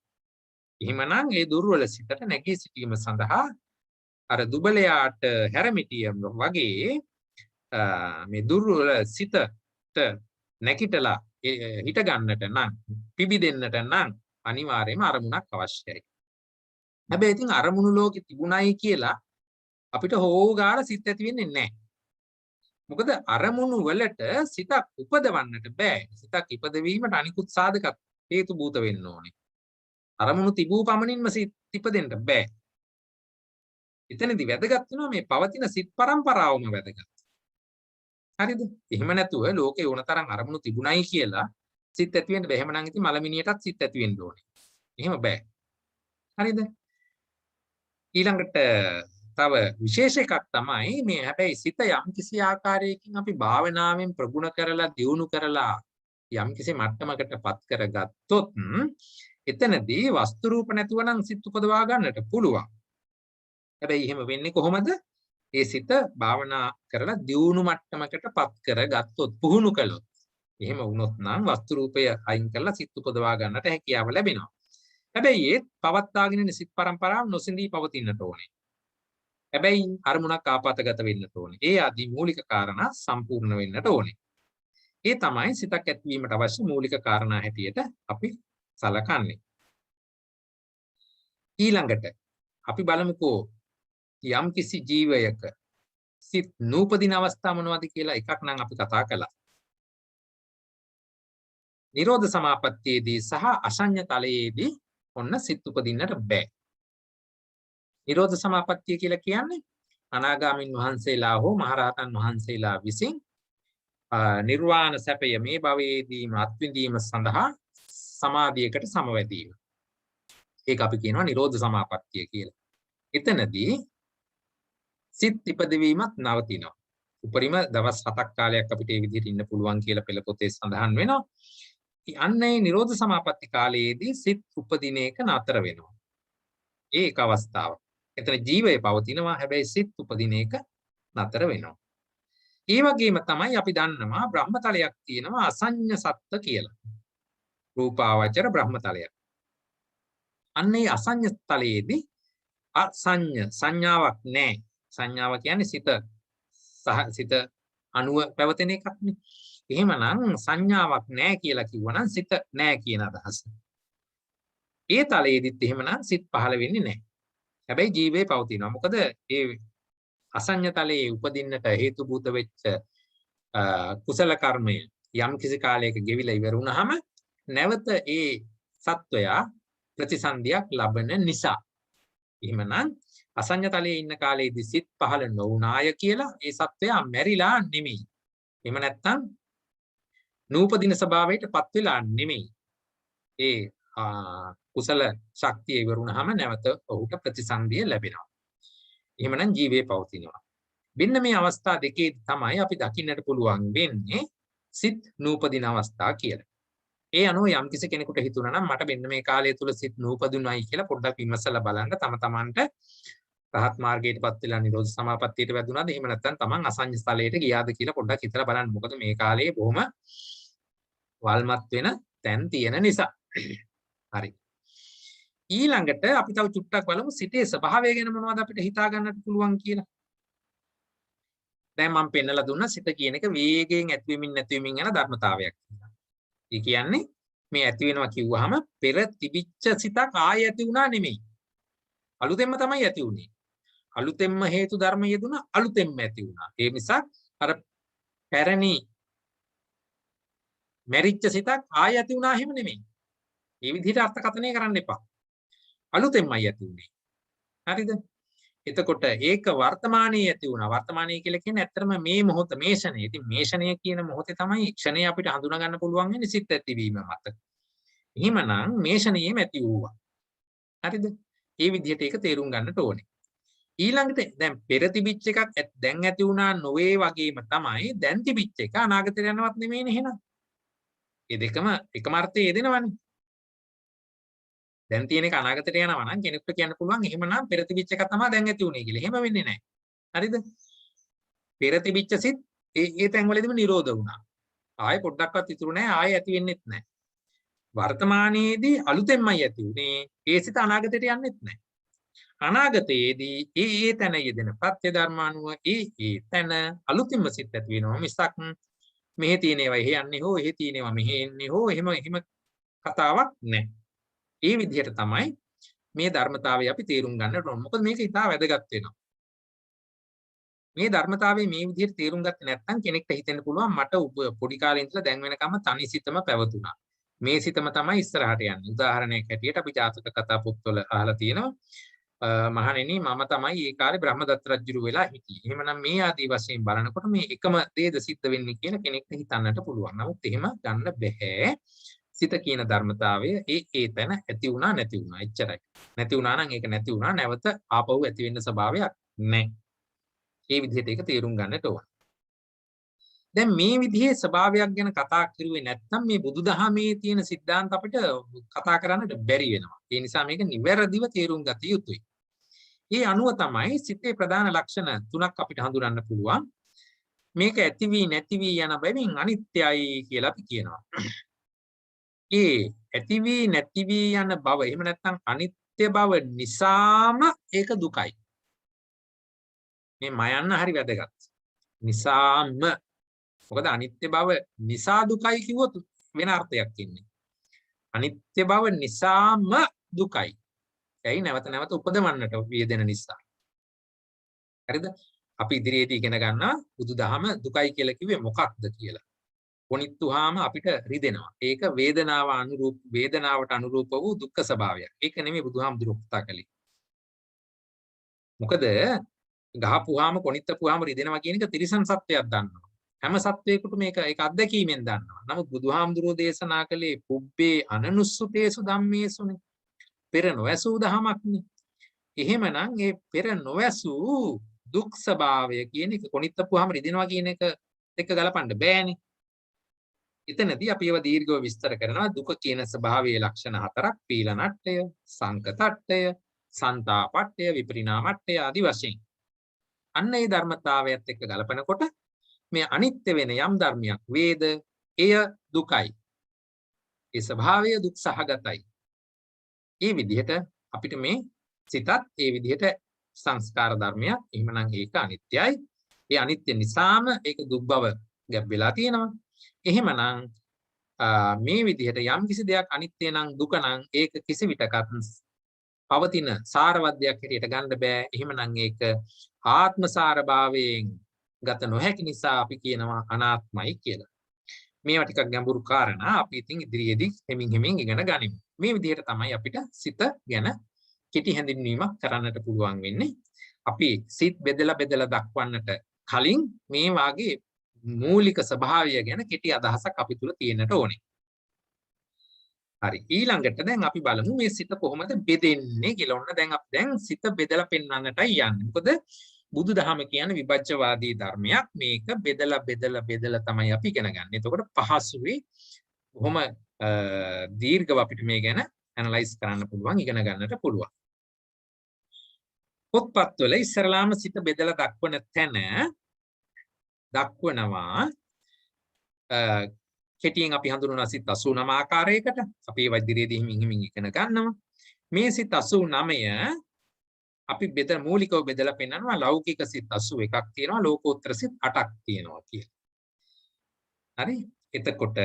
එහෙමනම් ඒ දුර්වල සිතට නැගී සිටීම සඳහා අර දුබලයාට හැරමිටිය වගේ මේ දුර්වල සිතට නැකිටලා හිට ගන්නට නම් පිබිදෙන්නට නම් අනිවාර්යයෙන්ම අරමුණක් අවශ්‍යයි. හැබැයි ඉතින් අරමුණු ලෝකෙ තිබුණයි කියලා අපිට හොෝගාලා සිත් ඇති වෙන්නේ නැහැ. මොකද අරමුණු වලට සිතක් උපදවන්නට බෑ. සිතක් ඉපදවීමට අනිකුත් සාධක හේතු භූත වෙන්න ඕනේ. අරමුණු තිබූ පමණින්ම සිත් ඉපදෙන්න බෑ. එතනදී වැදගත් වෙනවා මේ පවතින සිත් පරම්පරාවම වැදගත්. හරිද? එහෙම නැතුව ලෝකේ ඕන තරම් අරමුණු තිබුණයි කියලා සිත් ඇති වෙන්න බෑ. එහෙමනම් ඉතින් මලමිනියටත් සිත් ඇති වෙන්න ඕනේ. එහෙම බෑ. හරිද? ඊළඟට තව විශේෂ එකක් තමයි මේ හැබැයි සිත යම් කිසි ආකාරයකින් අපි භාවනාවෙන් ප්‍රගුණ කරලා දියුණු කරලා යම් කිසි මට්ටමකටපත් කරගත්තොත් එතනදී වස්තු රූප නැතුව නම් සිත් උපදවා ගන්නට පුළුවන්. හැබැයි එහෙම වෙන්නේ කොහොමද? ඒ සිත භාවනා කරලා දියුණු මට්ටමකටපත් කරගත්තොත්, පුහුණු කළොත්. එහෙම වුණොත් නම් වස්තු රූපය අයින් කරලා සිත් උපදවා ගන්නට හැකියාව ලැබෙනවා. හැබැයි ඒ පවත්වාගෙන ඉන්න සිත් පරම්පරාව නොසිඳී පවතින්නට ඕනේ. හැබැයි අරමුණක් ආපాతගත වෙන්නට ඕනේ. ඒ ආදී මූලික කාරණා සම්පූර්ණ වෙන්නට ඕනේ. ඒ තමයි සිතක් ඇතිවීමට අවශ්‍ය මූලික කාරණා හැටියට අපි සලකන්නේ. ඊළඟට අපි බලමුකෝ යම් කිසි ජීවයක සිත් නූපදින අවස්ථා මොනවද කියලා එකක් නම් අපි කතා කළා. නිරෝධ සමාපත්තියේදී සහ අසඤ්ඤ තලයේදී ඔන්න සිත් උපදින්නට බෑ. නිරෝධ සමාපත්තිය කියලා කියන්නේ අනාගාමින් වහන්සේලා හෝ මහරහතන් වහන්සේලා විසින් නිර්වාණ සැපය මේ භවයේදීම අත්විඳීම සඳහා සමාධියකට සමවැදීම. ඒක අපි කියනවා නිරෝධ සමාපත්තිය කියලා. එතනදී සිත් ඉපදවීමත් නවතිනවා. උපරිම දවස් 7ක් කාලයක් අපිට මේ විදිහට ඉන්න පුළුවන් කියලා පෙළ පොතේ සඳහන් වෙනවා. අන්නේ නිරෝධ සමාපatti කාලයේදී සිත් උපදින එක නතර වෙනවා. ඒක අවස්ථාවක්. එතන ජීවය පවතිනවා, හැබැයි සිත් උපදින එක නතර වෙනවා. ඒ වගේම තමයි අපි දන්නවා බ්‍රහ්මතලයක් තියෙනවා අසඤ්ඤ සත්ත්ව කියලා. රූපාවචර බ්‍රහ්මතලයක්. අන්නේ අසඤ්ඤ තලයේදී අසඤ්ඤ සංඥාවක් නැහැ. සංඥාව කියන්නේ සිත අණුව පැවතෙන එකක් නේ. එහෙමනම් සංඥාවක් නැහැ කියලා කිව්වනම් සිත නැහැ කියන අදහස. ඒ තලයේදීත් එහෙමනම් සිත් පහළ වෙන්නේ නැහැ. හැබැයි ජීවේ පවතිනවා. මොකද ඒ අසඤ්ඤ තලයේ උපදින්නට හේතුභූත වෙච්ච කුසල කර්මය යම් කිසි කාලයක ගෙවිලා ඉවර වුණාම නැවත ඒ සත්වයා ප්‍රතිසන්දියක් ලබන නිසා. එහෙමනම් අසඤ්ඤ තලයේ ඉන්න කාලයේදී සිත් පහළ නොවුනාය කියලා ඒ සත්වයා මැරිලා නෙමෙයි. එහෙම නැත්නම් නූපදින ස්වභාවයටපත් වෙලා නෙමෙයි. ඒ කුසල ශක්තිය ඉවර වුණාම නැවත ඔහුට ප්‍රතිසන්දිය ලැබෙනවා. එහෙමනම් ජීවේ පවතිනවා. මෙන්න මේ අවස්ථා දෙකේදී තමයි අපි දකින්නට පුළුවන් වෙන්නේ සිත් නූපදින අවස්ථා කියලා. ඒ අනුව යම් කිසි කෙනෙකුට හිතුණා නම් මට මෙන්න මේ කාලය තුල සිත් නූපදුණයි කියලා පොඩ්ඩක් විමසලා බලන්න තම තමන්ට රහත් මාර්ගයටපත් වෙලා නිරෝධ සමාපත්තියට වැදුනාද එහෙම නැත්නම් තමන් අසඤ්ඤ ස්ථලයට ගියාද කියලා පොඩ්ඩක් හිතලා බලන්න. මොකද මේ කාලයේ බොහොම වල්මත් වෙන තැන් තියෙන නිසා. හරි. ඊළඟට අපි තව චුට්ටක් බලමු සිතේ ස්වභාවය ගැන මොනවද අපිට හිතා ගන්නට පුළුවන් කියලා. දැන් මම පෙන්නලා දුන්නා සිත කියන එක වේගයෙන් ඇතිවෙමින් නැතිවෙමින් යන ධර්මතාවයක් කියලා. ඒ කියන්නේ මේ ඇති වෙනවා කිව්වහම පෙර තිබිච්ච සිතක් ආයෙ ඇති වුණා නෙමෙයි. අලුතෙන්ම තමයි ඇති වුනේ. අලුතෙන්ම හේතු ධර්ම යෙදුණා අලුතෙන්ම ඇති වුණා. ඒ නිසා අර පැරණි මැරිච්ච සිතක් ආයෙ ඇති වුණා එහෙම නෙමෙයි. මේ විදිහට අර්ථකථනය කරන්න එපා. අලුතෙන්මයි ඇති වුනේ. හරිද? එතකොට ඒක වර්තමානයේ ඇති වුණා. වර්තමානයේ කියලා කියන්නේ ඇත්තටම මේ මොහොත මේ ෂණය. ඉතින් මේ ෂණය කියන මොහොතේ තමයි ක්ෂණය අපිට හඳුනා ගන්න පුළුවන් වෙන්නේ සිත් ඇතිවීම මත. එහෙමනම් මේ ෂණයෙම ඇති වූවා. හරිද? මේ විදිහට ඒක තේරුම් ගන්නට ඕනේ. ඊළඟට දැන් පෙර තිබිච්ච එකක් දැන් ඇති වුණා නොවේ වගේම තමයි දැන් තිබිච්ච එක අනාගතයට යනවත් නෙමෙයිනේ එහෙනම්. මේ දෙකම එකම අර්ථයේ යෙදෙනවනේ. දැන් තියෙන එක අනාගතයට යනවා නම් කෙනෙකුට කියන්න පුළුවන් එහෙමනම් පෙර තිබිච්ච එක තමයි දැන් ඇති වුනේ කියලා. එහෙම වෙන්නේ නැහැ. හරිද? පෙර තිබිච්ච සිත් ඒ තැන්වලදීම නිරෝධ වුණා. ආයෙ පොඩ්ඩක්වත් ඉතුරු නැහැ. ආයෙ ඇති වෙන්නෙත් නැහැ. වර්තමානයේදී අලුතෙන්මයි ඇති වුනේ. ඒ සිත අනාගතයට යන්නෙත් නැහැ. අනාගතයේදී ඒ තැන යෙදෙන ප්‍රත්‍ය ධර්මානුව ඒ තැන අලුතින්ම සිත් ඇති වෙනවා. මිසක් මෙහි තියෙන ඒවා එහෙ යන්නේ හෝ එහෙ තියෙන ඒවා මෙහෙ එන්නේ හෝ එහෙම කතාවක් නැහැ. ඒ විදිහට තමයි මේ ධර්මතාවය අපි තේරුම් ගන්නට ඕන. මොකද මේක ඉතාල වැදගත් වෙනවා. මේ ධර්මතාවය මේ විදිහට තේරුම් ගත්තේ නැත්නම් කෙනෙක්ට හිතෙන්න පුළුවන් මට පොඩි කාලේ ඉඳලා දැන් වෙනකම් තනි සිතම පැවතුණා. මේ සිතම තමයි ඉස්සරහට යන්නේ. උදාහරණයක් හැටියට අපි ජාතක කතා පොත්වල අහලා තියෙනවා. මහණෙනි මම තමයි ඒ කාලේ බ්‍රහ්මදත්ත රජුරු වෙලා හිටියේ. එහෙමනම් මේ ආදී වශයෙන් බලනකොට මේ එකම දේද සිද්ධ වෙන්නේ කියලා කෙනෙක්ට හිතන්නට පුළුවන්. නමුත් එහෙම ගන්න බෑ. සිත කියන ධර්මතාවය ඒ තැන ඇති වුණා නැති වුණා එච්චරයි. නැති වුණා නම් ඒක නැති වුණා නැවත ආපහු ඇති වෙන්න ස්වභාවයක් නැහැ. ඒ විදිහට ඒක තේරුම් ගන්නට ඕන. දැන් මේ විදිහේ ස්වභාවයක් ගැන කතා කරුවේ නැත්නම් මේ බුදුදහමේ තියෙන સિદ્ધාන්ත අපිට කතා කරන්නට බැරි වෙනවා. ඒ නිසා මේක නිවැරදිව තේරුම් ගත යුතුයි. ඒ අනුව තමයි සිතේ ප්‍රධාන ලක්ෂණ තුනක් අපිට හඳුනන්න පුළුවන්. මේක ඇති වී නැති වී යන බැවින් අනිත්‍යයි කියලා අපි කියනවා. ඒ ඇති වී නැති වී යන බව එහෙම නැත්නම් අනිත්‍ය බව නිසාම ඒක දුකයි. මේ මයන්න හරි වැදගත්. නිසාම මොකද අනිත්‍ය බව නිසා දුකයි කිව්වොත් වෙන අර්ථයක් ඉන්නේ. අනිත්‍ය බව නිසාම දුකයි. ඒයි නැවත නැවත උපදවන්නට වේදෙන නිසා. හරිද? අපි ඉදිරියේදී ඉගෙන ගන්නවා බුදුදහම දුකයි කියලා කිව්වේ මොකක්ද කියලා. කොනිත්තුහාම අපිට රිදෙනවා. ඒක වේදනාවට අනුරූප වූ දුක්ඛ ස්වභාවයක්. ඒක නෙමෙයි බුදුහාමුදුරුවෝ කතා කළේ. මොකද ගහපුවාම කොනිත්තපුවාම රිදෙනවා කියන එක තිරිසන් සත්වයක් දන්නවා. හැම සත්වයකටම ඒක අත්දැකීමෙන් දන්නවා. නමුත් බුදුහාමුදුරුවෝ දේශනා කළේ පුබ්බේ අනනුස්සුතේසු ධම්මේසුනේ. පෙර නොඇසූ දහමක්නේ. එහෙමනම් ඒ පෙර නොඇසූ දුක් ස්වභාවය කියන එක කොනිත්තපුවාම රිදෙනවා කියන එක ගලපන්න බෑනේ. එතනදී අපි ඒවා දීර්ඝව විස්තර කරනවා. දුක කියන ස්වභාවයේ ලක්ෂණ හතරක්: පීලනට්ඨය, සංකතට්ඨය, සන්තාපට්ඨය, විපරිණාමට්ඨය ආදී වශයෙන්. අන්න ඒ ධර්මතාවයත් එක්ක ගලපනකොට මේ අනිත්‍ය වෙන යම් ධර්මයක් වේද, එය දුකයි. ඒ ස්වභාවය දුක් සහගතයි. ඒ විදිහට අපිට මේ සිතත් ඒ විදිහට සංස්කාර ධර්මයක්. එහෙමනම් ඒක අනිත්‍යයි. ඒ අනිත්‍ය නිසාම ඒක දුක් බව ගැබ් වෙලා තියෙනවා. එහෙමනම් මේ විදිහට යම් කිසි දෙයක් අනිත්‍ය නම් දුක නම් ඒක කිසි විටකත් පවතින සාරවත් දෙයක් හැටියට ගන්න බෑ. එහෙමනම් ඒක ආත්ම සාරභාවයෙන් ගත නොහැකි නිසා අපි කියනවා අනාත්මයි කියලා. මේවා ටිකක් ගැඹුරු කාරණා. අපි ඉතින් ඉදිරියේදී හිමින් ඉගෙන ගනිමු. මේ විදිහට තමයි අපිට සිත ගැන කෙටි හැඳින්වීමක් කරන්නට පුළුවන් වෙන්නේ. අපි සිත් බෙදලා දක්වන්නට කලින් මේ වාගේ මූලික ස්වභාවය ගැන කෙටි අදහසක් අපි තුල තියෙන්නට ඕනේ. හරි, ඊළඟට දැන් අපි බලමු මේ සිත කොහොමද බෙදෙන්නේ කියලා. ඔන්න දැන් සිත බෙදලා පෙන්වන්නටයි යන්නේ. මොකද බුදුදහම කියන්නේ විභජ්‍යවාදී ධර්මයක්. මේක බෙදලා තමයි අපි ඉගෙන ගන්න. එතකොට පහසුවේ කොහොම දීර්ඝව අපිට මේ ගැන ඇනලයිස් කරන්න පුළුවන්, ඉගෙන ගන්නට පුළුවන්. පොත්පත්වල ඉස්සරලාම සිත බෙදලා දක්වන තැන දක්වනවා කෙටියෙන් අපි හඳුන්වන සිත් 89 ආකාරයකට. අපි ඒ ඉදිරියේදී හිමින් ඉගෙන ගන්නවා. මේ සිත් 89 අපි මූලිකව බෙදලා පෙන්නනවා. ලෞකික සිත් 81ක් තියෙනවා, ලෝකෝත්තර සිත් 8ක් තියෙනවා කියලා. හරි, එතකොට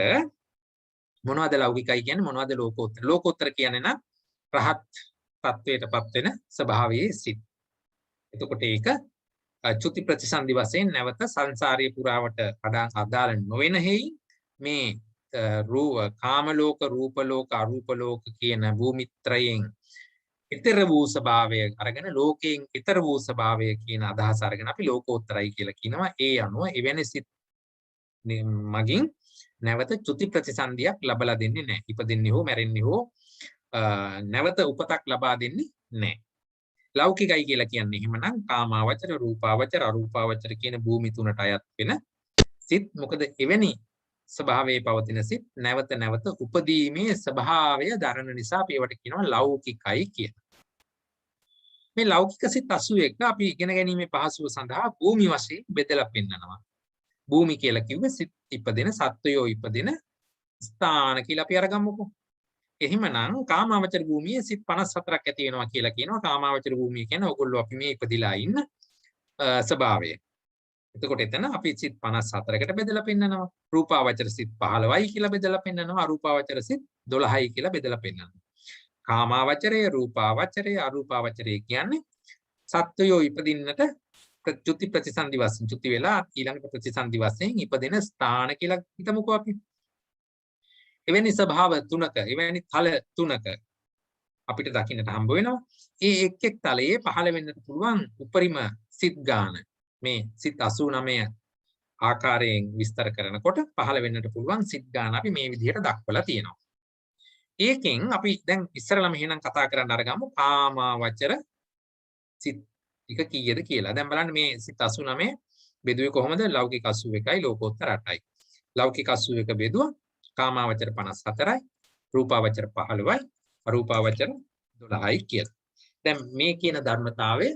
මොනවද ලෞකිකයි කියන්නේ, මොනවද ලෝකෝත්තර? ලෝකෝත්තර කියන්නේ නම් රහත් තත්වයටපත් වෙන ස්වභාවයේ සිත්. එතකොට ඒක චුති ප්‍රතිසන්දි වශයෙන් නැවත සංසාරයේ පුරාවට අදාළ නොවන හේයි මේ කාම ලෝක, රූප ලෝක, අරූප ලෝක කියන භූමිත්‍රයෙන් ඊතර වූ ස්වභාවය අරගෙන ලෝකයෙන් ඊතර වූ ස්වභාවය කියන අදහස අරගෙන අපි ලෝකෝත්තරයි කියලා කියනවා. ඒ අනුව එවැනි සිත් මගින් නැවත චුති ප්‍රතිසන්දියක් ලබලා දෙන්නේ නැහැ. ඉපදින්නේ හෝ මැරෙන්නේ හෝ නැවත උපතක් ලබා දෙන්නේ නැහැ. ලෞකිකයි කියලා කියන්නේ එහෙමනම් කාමාවචර, රූපාවචර, අරූපාවචර කියන භූමි තුනට අයත් වෙන සිත්. මොකද එවැනි ස්වභාවයේ පවතින සිත් නැවත උපදීමේ ස්වභාවය දරන නිසා අපි ඒවට කියනවා ලෞකිකයි කියලා. මේ ලෞකික සිත් 81 අපි ඉගෙන ගැනීමේ පහසුව සඳහා භූමි වශයෙන් බෙදලා පෙන්නනවා. භූමි කියලා කිව්වේ සිත් ඉපදෙන, සත්වයෝ ඉපදෙන ස්ථාන කියලා අපි අරගමුකෝ. එහෙමනම් කාමාවචර භූමියේ සිත් 54ක් ඇති වෙනවා කියලා කියනවා. කාමාවචර භූමිය කියන්නේ ඔයගොල්ලෝ අපි මේ ඉපදිලා ඉන්න ස්වභාවය. එතකොට එතන අපි සිත් 54කට බෙදලා පෙන්නනවා. රූපාවචර සිත් 15යි කියලා බෙදලා පෙන්නනවා. අරූපාවචර සිත් 12යි කියලා බෙදලා පෙන්නනවා. කාමාවචරය, රූපාවචරය, අරූපාවචරය කියන්නේ සත්වයෝ ඉපදින්නට චුති ප්‍රතිසන්දි වශයෙන් චුති වෙලා ඊළඟට ප්‍රතිසන්දි වශයෙන් ඉපදෙන ස්ථාන කියලා හිතමුකෝ අපි. එවැනි ස්වභාව තුනක, එවැනි තල තුනක අපිට දකින්නට හම්බ වෙනවා. ඒ එක් තලයේ පහළ වෙන්නට පුළුවන් උපරිම සිත් ගාන. මේ සිත් 89 ආකාරයෙන් විස්තර කරනකොට පහළ වෙන්නට පුළුවන් සිත් ගාන අපි මේ විදිහට දක්වලා තියෙනවා. ඒකෙන් අපි දැන් ඉස්සරළම එහෙනම් කතා කරන්න අරගමු කාමාවචර සිත් ටික කීයද කියලා. දැන් බලන්න මේ සිත් 89 බෙදුවේ කොහොමද? ලෞකික 81යි, ලෝකෝත්තර 8යි. ලෞකික 81 බෙදුවා කාමාවචර 54යි, රූපාවචර 15යි, අරූපාවචර 12යි කියලා. දැන් මේ කියන ධර්මතාවය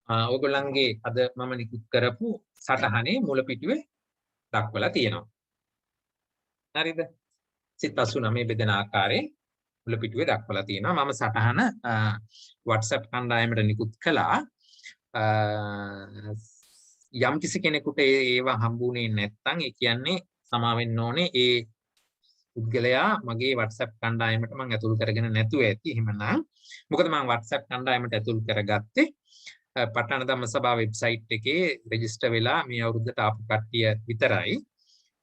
ඔයගොල්ලන්ගේ අද මම නිකුත් කරපු සටහනේ මුල පිටුවේ දක්වලා තියෙනවා. හරිද? සිත් 89 බෙදෙන ආකාරයේ මුල පිටුවේ දක්වලා තියෙනවා. මම සටහන WhatsApp කණ්ඩායමට නිකුත් කළා. යම් කිසි කෙනෙකුට ඒවා හම්බුනේ නැත්නම් ඒ කියන්නේ සමා වෙන්න ඕනේ. ඒ පුද්ගලයා මගේ WhatsApp කණ්ඩායමට මම ඇතුල් කරගෙන නැතුව ඇති. එහෙමනම් මොකද මම WhatsApp කණ්ඩායමට ඇතුල් කරගත්තේ පට්ටන ධම්ම සභාව වෙබ්සයිට් එකේ රෙජිස්ටර් වෙලා මේ අවුරුද්දට ආපු කට්ටිය විතරයි.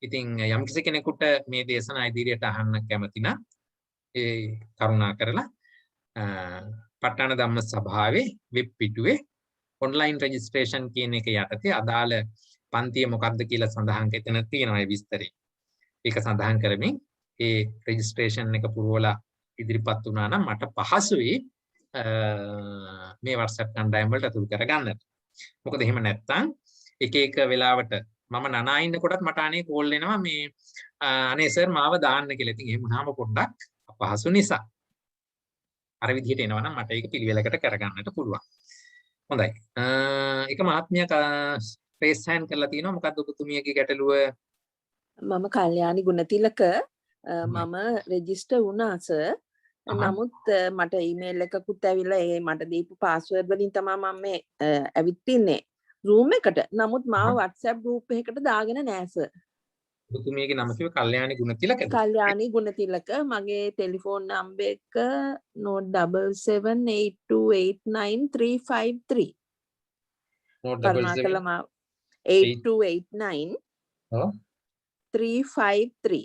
ඉතින් යම්කිසි කෙනෙකුට මේ දේශනා ඉදිරියට අහන්න කැමති නම් ඒ කරුණා කරලා ප ဋ ාණ ධම්ම සභාවේ වෙබ් පිටුවේ ඔන්ලයින් රෙජිස්ට්‍රේෂන් කියන එක යටතේ අදාළ පන්තිය මොකක්ද කියලා සඳහන් කරගෙන තියෙනවා ඒ විස්තරේ. ඒක සඳහන් කරමින් ඒ රෙජිස්ට්‍රේෂන් එක පුරවලා ඉදිරිපත් වුණා නම් මට පහසුයි මේ WhatsApp කණ්ඩායම වලට අතුල් කරගන්නට. මොකද එහෙම නැත්නම් එක එක වෙලාවට මම නනා ඉන්න කොටත් මට අනේ කෝල් එනවා මේ අනේ සර් මාව දාන්න කියලා. ඉතින් එහෙම වුණාම පොඩ්ඩක් අපහසු නිසා අර විදිහට එනවා නම් මට ඒක පිළිවෙලකට කරගන්නට පුළුවන්. හොඳයි. එක මහත්මියක් රේස් හෑන්ඩ් කරලා තිනවා. මොකද්ද ඔබතුමියගේ ගැටලුව?
මම කල්යාණි ගුණතිලක මම රෙජිස්ටර් වුණා සර්. නමුත් මට ඊමේල් එකකුත් ඇවිල්ලා ඒ මට දීපු පාස්වර්ඩ් වලින් තමයි මම මේ ඇවිත් ඉන්නේ රූම් එකට. නමුත් මාව WhatsApp group එකකට දාගෙන නැහැ සර්.
ඔබතුමියගේ නම කිව්ව කල්යාණි ගුණතිලකද?
කල්යාණි ගුණතිලක. මගේ ටෙලිෆෝන් නම්බර් එක 0778289 කරුණාකරලා මා 8289 353.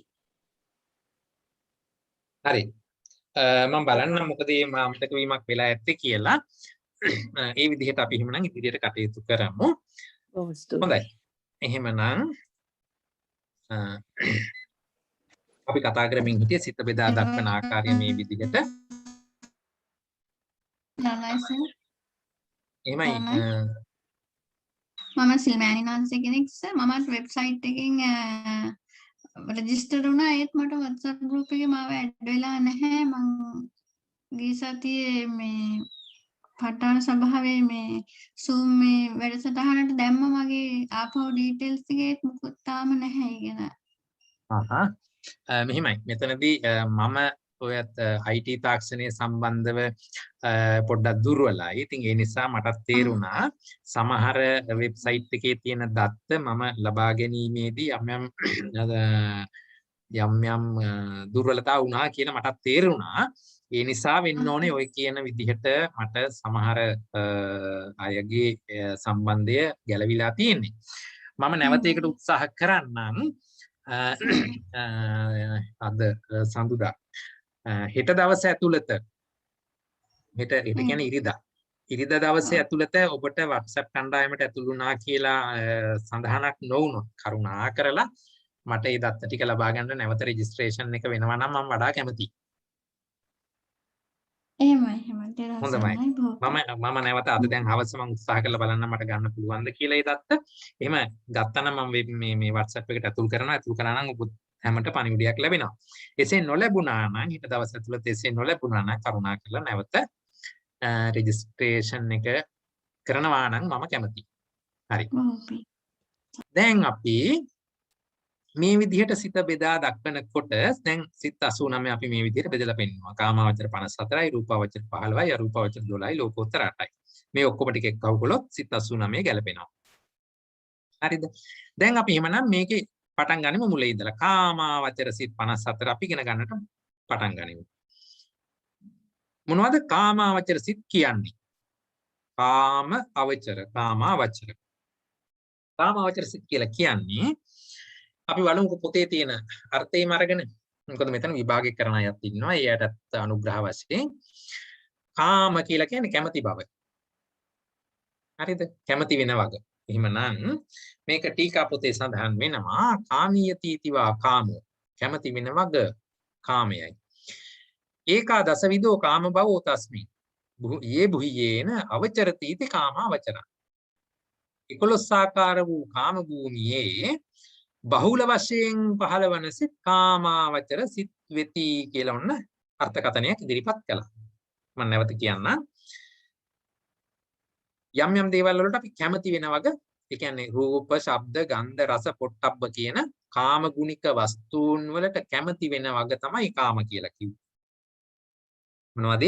හරි. මම බලන්න මොකද මේ අමතක වීමක් වෙලා ඇත්තේ කියලා. ඒ විදිහට අපි එහෙමනම් ඉදිරියට කටයුතු කරමු. හොඳයි. එහෙමනම් අපි කතා කරමින් හිටියේ සිත බෙදා දක්වන ආකාරය මේ විදිහට. එහෙමයි.
මම සිල්මෑනි නාන්සේ කෙනෙක් සර්. මමත් වෙබ්සයිට් එකකින් රෙජිස්ටර් වුණා. ඒත් මට WhatsApp group එකේ මාව ඇඩ් වෙලා නැහැ. මං ගිය සතියේ මේ ප ဋ ාණ සභාවේ මේ Zoom මේ වැඩසටහනට දැම්ම මගේ ආපහු ඩීටේල්ස් ටිකේ මුකුත් තාම නැහැ ඉගෙන.
මෙහිමයි. මෙතනදී මම ඔයත් IT තාක්ෂණය සම්බන්ධව පොඩ්ඩක් දුර්වලයි. ඉතින් ඒ නිසා මටත් තේරුණා සමහර වෙබ්සයිට් එකේ තියෙන දත්ත මම ලබා ගැනීමේදී යම් දුර්වලතා වුණා කියලා මටත් තේරුණා. ඒ නිසා වෙන්න ඕනේ ඔය කියන විදිහට මට සමහර අයගේ සම්බන්ධය ගැලවිලා තියෙන්නේ. මම නැවත ඒකට උත්සාහ කරන්නම්. අද සඳුදා හෙට දවස ඇතුළත හෙට කියන්නේ ඉරිදා දවසේ ඇතුළත ඔබට WhatsApp කණ්ඩායමට ඇතුළු වුණා කියලා සඳහනක් නොවුනොත් කරුණා කරලා මට ඒ දත්ත ටික ලබා ගන්න නැවත රෙජිස්ට්‍රේෂන් එක වෙනවා නම් මම වඩා කැමතියි.
එහෙමයි.
හොඳයි. මම නැවත අද දැන් හවස මම උත්සාහ කරලා බලන්න මට ගන්න පුළුවන්ද කියලා ඒ දත්ත. එහෙම ගත්තා නම් මම මේ WhatsApp එකට ඇතුල් කරනවා. ඇතුල් කරා නම් ඔබ හැමට පණිවිඩයක් ලැබෙනවා. එසේ නොලැබුණා නම් ඊට දවස් ඇතුළත එසේ නොලැබුණා නම් කරුණා කරලා නැවත රෙජිස්ට්‍රේෂන් එක කරනවා නම් මම කැමතියි. හරි. දැන් අපි මේ විදිහට සිත බෙදා දක්වනකොට දැන් සිත 89 අපි මේ විදිහට බෙදලා පෙන්නනවා. කාමාවචර 54යි, රූපාවචර 15යි, අරූපාවචර 12යි, ලෝකෝත්තර 8යි. මේ ඔක්කොම ටික එක්කව කළොත් සිත 89 ගැලපෙනවා. හරිද? දැන් අපි එහෙමනම් මේකේ පටන් ගනිමු මුල ඉඳලා. කාමාවචර සිත 54 අපි ඉගෙන ගන්නට පටන් ගනිමු. මොනවද කාමාවචර සිත කියන්නේ? කාමාවචර සිත කියලා කියන්නේ අපි බලමු පොතේ තියෙන අර්ථයම අරගෙන. මොකද මෙතන විභාගයක් කරන අයත් ඉන්නවා. එයාටත් අනුග්‍රහ වශයෙන් කාම කියලා කියන්නේ කැමැති බව. හරිද? කැමැති වෙන වග. එහෙමනම් මේක ටීකා පොතේ සඳහන් වෙනවා කාමීයතිතිවා කාමෝ. කැමැති වෙන වග කාමයයි. ඒකා දසවිදෝ කාම භවෝ තස්මි. යේ බුහියේන අවචරතිති කාමාවචර. 11 ආකාර වූ කාම භූමියේ බහුල වශයෙන් පහළවන සිත් කාමාවචර සිත් වෙති කියලා ඔන්න අර්ථකථනයක් ඉදිරිපත් කළා. මම නැවත කියන්නම්. යම් දේවල් වලට අපි කැමති වෙන වග, ඒ කියන්නේ රූප, ශබ්ද, ගන්ධ, රස, පොට්ටබ්බ කියන කාම ගුණික වස්තුන් වලට කැමති වෙන වග තමයි කාම කියලා කිව්වේ. මොනවද?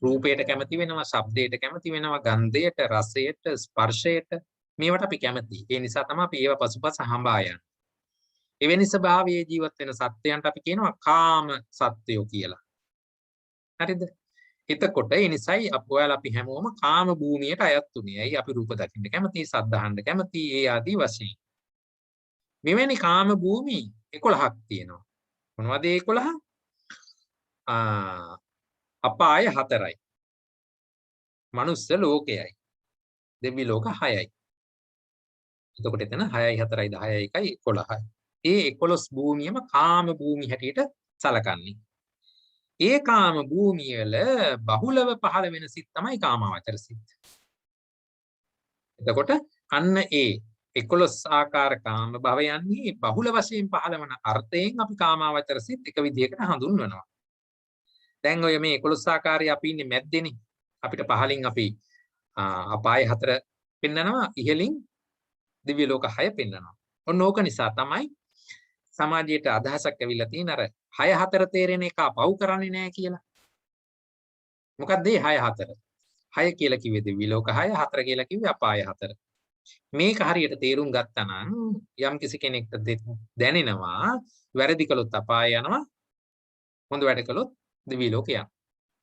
රූපයට කැමති වෙනවා, ශබ්දයට කැමති වෙනවා, ගන්ධයට, රසයට, ස්පර්ශයට මේවට අපි කැමති. ඒ නිසා තමයි අපි ඒව පසුපස හඹා යන්නේ. එවැනි ස්වභාවයේ ජීවත් වෙන සත්වයන්ට අපි කියනවා කාම සත්වයෝ කියලා. හරිද? එතකොට ඒ නිසායි ඔයාලා අපි හැමෝම කාම භූමියට අයත් උනේ. ඇයි අපි රූප දකින්න කැමති, ශබ්ද අහන්න කැමති, ඒ ආදී වශයෙන්. මෙවැනි කාම භූමි 11ක් තියෙනවා. මොනවද ඒ 11? අපාය 4යි. මනුස්ස ලෝකයයි. දෙවි ලෝක 6යි. එතකොට එතන 6යි 4යි 10යි 1යි 11යි. ඒ 11 භූමියම කාම භූමි හැටියට සලකන්නේ. ඒ කාම භූමිය වල බහුලව පහළ වෙන සිත් තමයි කාමාවචර සිත්. එතකොට අන්න ඒ 11 ආකාර කාම භවයන්හි බහුල වශයෙන් පහළ වන අර්ථයෙන් අපි කාමාවචර සිත් එක විදිහකට හඳුන්වනවා. දැන් ඔය මේ 11 ආකාරය අපි ඉන්නේ මැද්දේනේ. අපිට පහලින් අපි අපාය 4 පෙන්නනවා, ඉහළින් දිව්‍ය ලෝක 6 පෙන්නනවා. ඔන්න ඕක නිසා තමයි සමාජයට අදහසක් ඇවිල්ලා තියෙන අර 6 4 තේරෙන එක පව් කරන්නේ නැහැ කියලා. මොකක්ද මේ 6 4? 6 කියලා කිව්වේ දිව්‍ය ලෝක 6, 4 කියලා කිව්වේ අපාය 4. මේක හරියට තේරුම් ගත්තා නම් යම් කිසි කෙනෙක්ට දැනෙනවා වැරදි කළොත් අපාය යනවා, හොඳ වැඩ කළොත් දිව්‍ය ලෝක යනවා.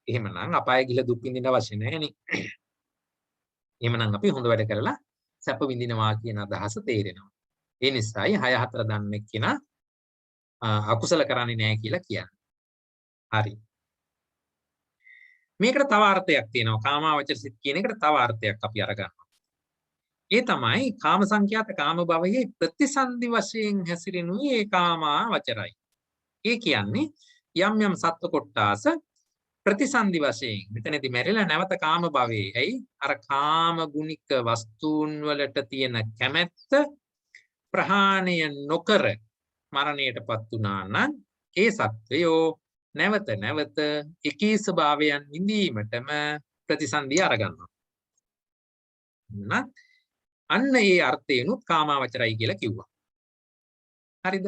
එහෙමනම් අපාය ගිහලා දුක් විඳින්න අවශ්‍ය නැහැ නේ. එහෙමනම් අපි හොඳ වැඩ කරලා සැප විඳිනවා කියන අදහස තේරෙනවා. ඒ නිසායි 6 4 දන්නේ කෙනා අකුසල කරන්නේ නැහැ කියලා කියන්නේ. හරි. මේකට තව අර්ථයක් තියෙනවා. කාමාවචර සිත් කියන එකට තව අර්ථයක් අපි අරගන්නවා. ඒ තමයි කාම සංඛ්‍යාත කාම භවයේ ප්‍රතිසන්දි වශයෙන් හැසිරෙනුයේ කාමාවචරයි. ඒ කියන්නේ යම් යම් සත්ව කොට්ටාස ප්‍රතිසන්දි වශයෙන් මෙතනදී මැරිලා නැවත කාම භවයේ ඇයි අර කාම ගුණික වස්තුන් වලට තියෙන කැමැත්ත ප්‍රහාණය නොකර මරණයටපත් වුණා නම් ඒ සත්වයෝ නැවත නැවත එකී ස්වභාවයන් විඳීමටම ප්‍රතිසන්දිය අරගන්නවා. අන්න ඒ අර්ථයෙන්ුත් කාමාවචරයි කියලා කිව්වා. හරිද?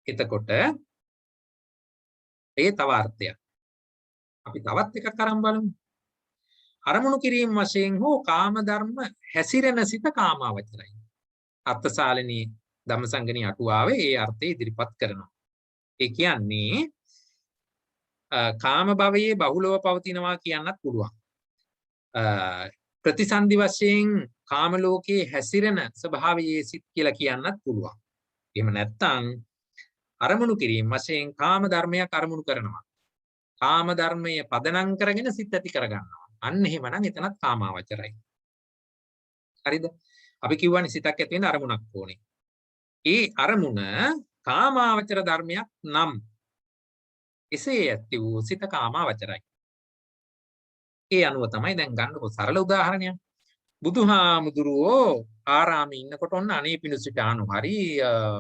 එතකොට ඒ තව අර්ථයක්. අපි තවත් එකක් අරන් බලමු. අරමුණු කිරීම වශයෙන් හෝ කාම ධර්ම හැසිරෙන සිත කාමාවචරයි. අර්ථශාලිනී ධම්මසංගණී අටුවාවේ ඒ අර්ථය ඉදිරිපත් කරනවා. ඒ කියන්නේ කාම භවයේ බහුලව පවතිනවා කියන්නත් පුළුවන්. ප්‍රතිසන්දි වශයෙන් කාම ලෝකයේ හැසිරෙන ස්වභාවයේ සිත් කියලා කියන්නත් පුළුවන්. එහෙම නැත්නම් අරමුණු කිරීම වශයෙන් කාම ධර්මයක් අරමුණු කරනවා. කාම ධර්මයේ පදනම් කරගෙන සිත් ඇති කරගන්නවා. අන්න එහෙමනම් එතනත් කාමාවචරයි. හරිද? අපි කියවනේ සිතක් ඇති වෙන අරමුණක් ඕනේ. ඒ අරමුණ කාමාවචර ධර්මයක් නම් එසේ ඇති වූ සිත කාමාවචරයි. ඒ අනුව තමයි දැන් ගන්නකො සරල උදාහරණයක්. බුදුහාමුදුරුවෝ ආරාමේ ඉන්නකොට ඔන්න අනේ පිණුසිතාණු හරි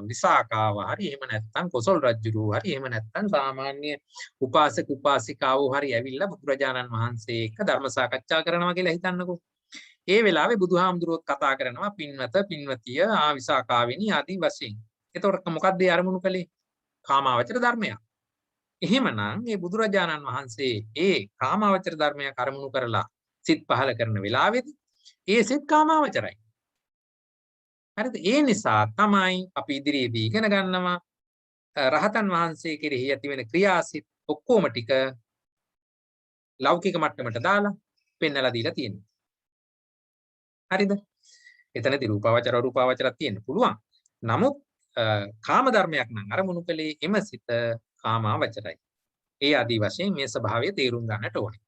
විසාකාව හරි එහෙම නැත්නම් කොසල් රජුරුව හරි එහෙම නැත්නම් සාමාන්‍ය උපාසක උපාසිකාවෝ හරි ඇවිල්ලා බුදුරජාණන් වහන්සේ එක්ක ධර්ම සාකච්ඡා කරනවා කියලා හිතන්නකෝ. ඒ වෙලාවේ බුදුහාමුදුරුවෝ කතා කරනවා පින්වත පින්වතිය විසාකාවෙනි ආදී වශයෙන්. එතකොට මොකක්ද ඒ අරමුණු කලේ? කාමාවචර ධර්මයක්. එහෙමනම් මේ බුදුරජාණන් වහන්සේ ඒ කාමාවචර ධර්මයක් අරමුණු කරලා සිත් පහල කරන වෙලාවේදී ඒ සිත් කාමාවචරයි. හරිද? ඒ නිසා තමයි අපි ඉදිරියේදී ඉගෙන ගන්නවා රහතන් වහන්සේ කෙරෙහි ඇති වෙන ක්‍රියාසිත ඔක්කොම ටික ලෞකික මට්ටමට දාලා පෙන්වලා දීලා තියෙනවා. හරිද? එතනදී රූපාවචර අරූපාවචරක් තියෙන්න පුළුවන්. නමුත් කාම ධර්මයක් නම් අරමුණු කලේ එම සිත කාමාවචරයි. ඒ ආදී වශයෙන් මේ ස්වභාවය තේරුම් ගන්නට ඕනේ.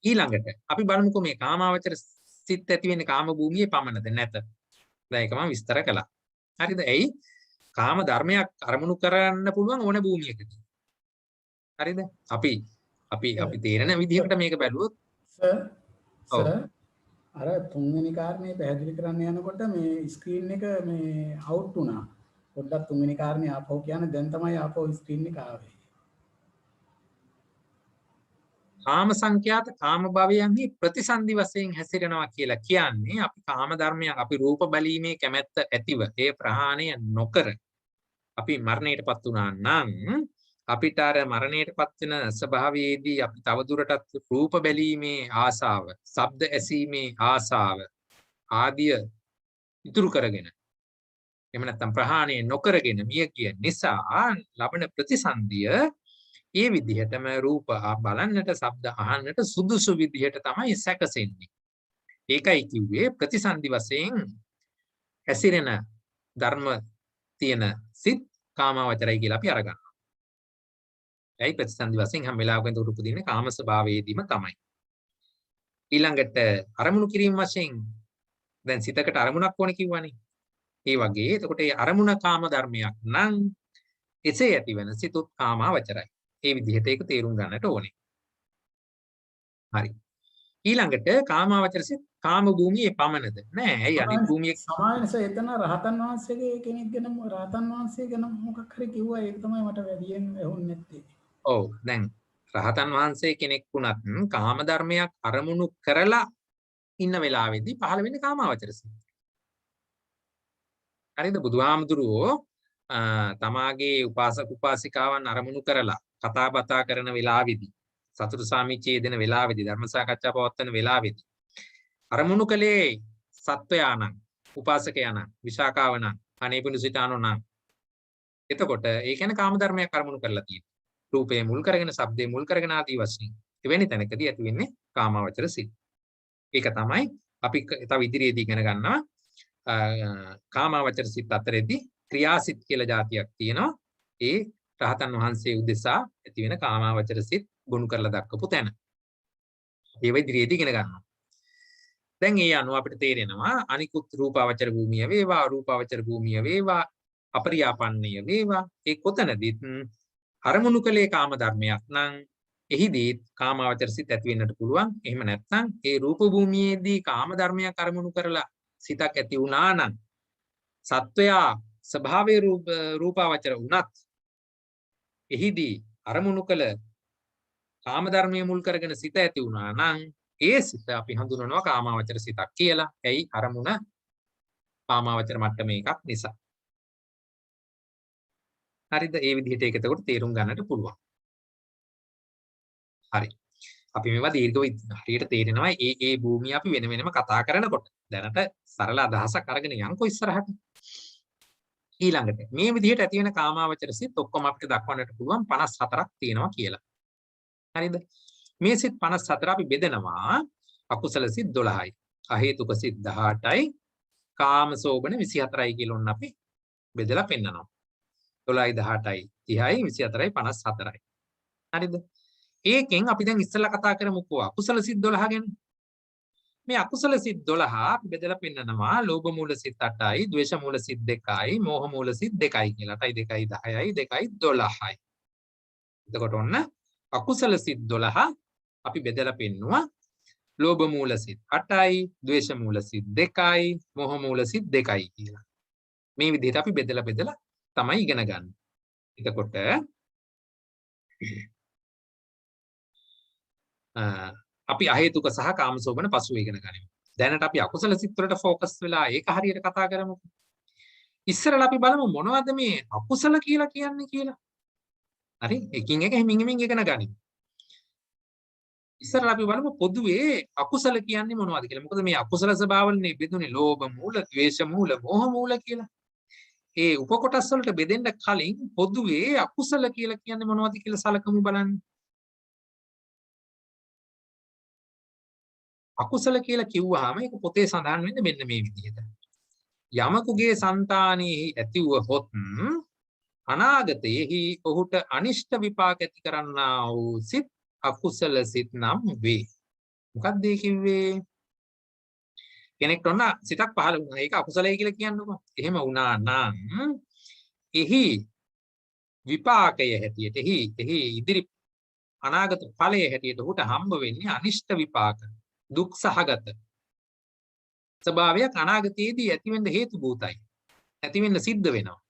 ඊළඟට අපි බලමුකෝ මේ කාමාවචර සිත් ඇති වෙන්නේ කාම භූමියේ පමණද නැත. දැන් ඒක මම විස්තර කළා. හරිද? එයි කාම ධර්මයක් අරමුණු කරන්න පුළුවන් ඕන භූමියකදී. හරිද? අපි තේරෙන විදිහකට මේක බැලුවොත්
සර් අර තුන්වෙනි කාරණේ පැහැදිලි කරන්න යනකොට මේ ස්ක්‍රීන් එක මේ අවුට් වුණා. පොඩ්ඩක් තුන්වෙනි කාරණේ ආපහු කියන්නේ දැන් තමයි ආපහු ස්ක්‍රීන් එක ආවේ.
කාම සංඛ්‍යාත කාම භවයන්හි ප්‍රතිසන්දි වශයෙන් හැසිරෙනවා කියලා කියන්නේ අපි කාම ධර්මයක් අපි රූප බැලීමේ කැමැත්ත ඇතිව ඒ ප්‍රහාණය නොකර අපි මරණයටපත් වුණා නම් අපිට අර මරණයටපත් වෙන ස්වභාවයේදී අපි තවදුරටත් රූප බැලීමේ ආසාව, ශබ්ද ඇසීමේ ආසාව ආදිය ඉතුරු කරගෙන එහෙම නැත්නම් ප්‍රහාණය නොකරගෙන මිය ගිය නිසා ලබන ප්‍රතිසන්දිය ඒ විදිහටම රූප බලන්නට, ශබ්ද අහන්නට සුදුසු විදිහට තමයි සැකසෙන්නේ. ඒකයි කිව්වේ ප්‍රතිසන්දි වශයෙන් හැසිරෙන ධර්ම තියෙන සිත් කාමාවචරයි කියලා අපි අරගන්නවා. ඒයි ප්‍රතිසන්දි වශයෙන් හැම වෙලාවකම උඩ උපදින්නේ කාම ස්වභාවයේදීම තමයි. ඊළඟට අරමුණු කිරීම වශයෙන් දැන් සිතකට අරමුණක් ඕනේ කිව්වනේ. ඒ වගේ එතකොට ඒ අරමුණ කාම ධර්මයක් නම් එසේ ඇතිවන සිතුත් කාමාවචරයි. ඒ විදිහට ඒක තේරුම් ගන්නට ඕනේ. හරි. ඊළඟට කාමාවචර සිත් කාම භූමියේ පමණද? නෑ. ඇයි අනිත් භූමියේ
සමානස එතන රහතන් වහන්සේගේ කෙනෙක් ගැන රහතන් වහන්සේ ගැන මොකක් හරි කිව්වා ඒක තමයි මට වැඩියෙන් ඇහුන්නේ නැත්තේ.
ඔව්. දැන් රහතන් වහන්සේ කෙනෙක් වුණත් කාම ධර්මයක් අරමුණු කරලා ඉන්න වෙලාවේදී පහළ වෙන්නේ කාමාවචර සිත්. හරිද? බුදුහාමුදුරුවෝ තමාගේ උපාසක උපාසිකාවන් අරමුණු කරලා කතා බතා කරන වෙලාවේදී සතුටු සාමිච්චයේ දෙන වෙලාවේදී ධර්ම සාකච්ඡා පවත්වන වෙලාවේදී අරමුණු කලේ සත්වයාණන් උපාසකයාණන් විශාකාවණන් අනේපිනුසිතානෝණන් එතකොට ඒ කියන්නේ කාම ධර්මයක් අරමුණු කරලා තියෙනවා. රූපේ මුල් කරගෙන, ශබ්දේ මුල් කරගෙන ආදී වශයෙන් එවැනි තැනකදී ඇති වෙන්නේ කාමාවචර සිත්. ඒක තමයි අපි තව ඉදිරියේදී ඉගෙන ගන්නවා කාමාවචර සිත් අතරේදී ක්‍රියාසිත කියලා જાතියක් තියෙනවා. ඒ රහතන් වහන්සේ උදෙසා ඇති වෙන කාමාවචර සිත් ගොනු කරලා දක්වපු තැන. ඒව ඉදිරියේදී ඉගෙන ගන්නවා. දැන් ඒ අනුව අපිට තේරෙනවා අනිකුත් රූපාවචර භූමිය වේවා, අරූපාවචර භූමිය වේවා, අපරියාපන්නය වේවා, ඒ කොතනදීත් අරමුණු කලේ කාම ධර්මයක් නම් එහිදී කාමාවචර සිත් ඇති වෙන්නට පුළුවන්. එහෙම නැත්නම් ඒ රූප භූමියේදී කාම ධර්මයක් අරමුණු කරලා සිතක් ඇති වුණා නම් සත්වයා ස්වභාවයේ රූපාවචර වුණත් එහිදී අරමුණු කළ කාම ධර්මයේ මුල් කරගෙන සිත ඇති වුණා නම් ඒ සිත අපි හඳුනනවා කාමාවචර සිතක් කියලා. ඇයි? අරමුණ කාමාවචර මට්ටමේ එකක් නිසා. හරිද? ඒ විදිහට ඒක එතකොට තේරුම් ගන්නට පුළුවන්. හරි. අපි මේවා දීර්ඝව හරියට තේරෙනවා ඒ භූමිය අපි වෙන වෙනම කතා කරනකොට. දැනට සරල අදහසක් අරගෙන යන්කො ඉස්සරහට. ඊළඟට මේ විදිහට ඇති වෙන කාමාවචර සිත් ඔක්කොම අපිට දක්වන්නට පුළුවන් 54ක් තියෙනවා කියලා. හරිද? මේ සිත් 54 අපි බෙදනවා අකුසල සිත් 12යි. අහේතුක සිත් 18යි. කාමසෝබන 24යි කියලා ඔන්න අපි බෙදලා පෙන්නනවා. 12යි 18යි 30යි 24යි 54යි. හරිද? ඒකෙන් අපි දැන් ඉස්සෙල්ලා කතා කරමුකෝ අකුසල සිත් 12 ගැන. මේ අකුසල සිත් 12 අපි බෙදලා පෙන්නනවා ලෝභ මූල සිත් 8යි, ද්වේෂ මූල සිත් 2යි, මෝහ මූල සිත් 2යි කියලා. 8යි 2යි 10යි 2යි 12යි. එතකොට ඔන්න අකුසල සිත් 12 අපි බෙදලා පෙන්නුවා ලෝභ මූල සිත් 8යි, ද්වේෂ මූල සිත් 2යි, මෝහ මූල සිත් 2යි කියලා. මේ විදිහට අපි බෙදලා තමයි ඉගෙන ගන්න. එතකොට අපි අහේතුක සහ කාමසෝබන පසුව ඉගෙන ගනිමු. දැනට අපි අකුසල සිත් වලට ફોකස් වෙලා ඒක හරියට කතා කරමු. ඉස්සරලා අපි බලමු මොනවද මේ අකුසල කියලා කියන්නේ කියලා. හරි? එකින් එක හැමින් ඉගෙන ගනිමු. ඉස්සරලා අපි බලමු පොදුවේ අකුසල කියන්නේ මොනවද කියලා. මොකද මේ අකුසල ස්වභාවවලනේ බෙදුනේ ලෝභ මූල, ද්වේෂ මූල, මෝහ මූල කියලා. ඒ උපකොටස් වලට බෙදෙන්න කලින් පොදුවේ අකුසල කියලා කියන්නේ මොනවද කියලා සලකමු බලන්න. අකුසල කියලා කිව්වහම ඒක පොතේ සඳහන් වෙන්නේ මෙන්න මේ විදිහට. යමකුගේ సంతානෙහි ඇතිවහොත් අනාගතයේහි ඔහුට අනිෂ්ට විපාක ඇති කරන්නා වූ සිත් අකුසල සිත් නම් වේ. මොකක්ද ඒ කිව්වේ? කෙනෙක්ට ඔන්න සිතක් පහළ වුණා. ඒක අකුසලයි කියලා කියන්නකො. එහෙම වුණා නම් එහි විපාකය හැටියට එහි ඉදිරි අනාගත ඵලයේ හැටියට ඔහුට හම්බ වෙන්නේ අනිෂ්ට විපාක. දුක් සහගත ස්වභාවයක් අනාගතයේදී ඇතිවෙන්න හේතු භූතයි. ඇතිවෙන්න සිද්ධ වෙනවා.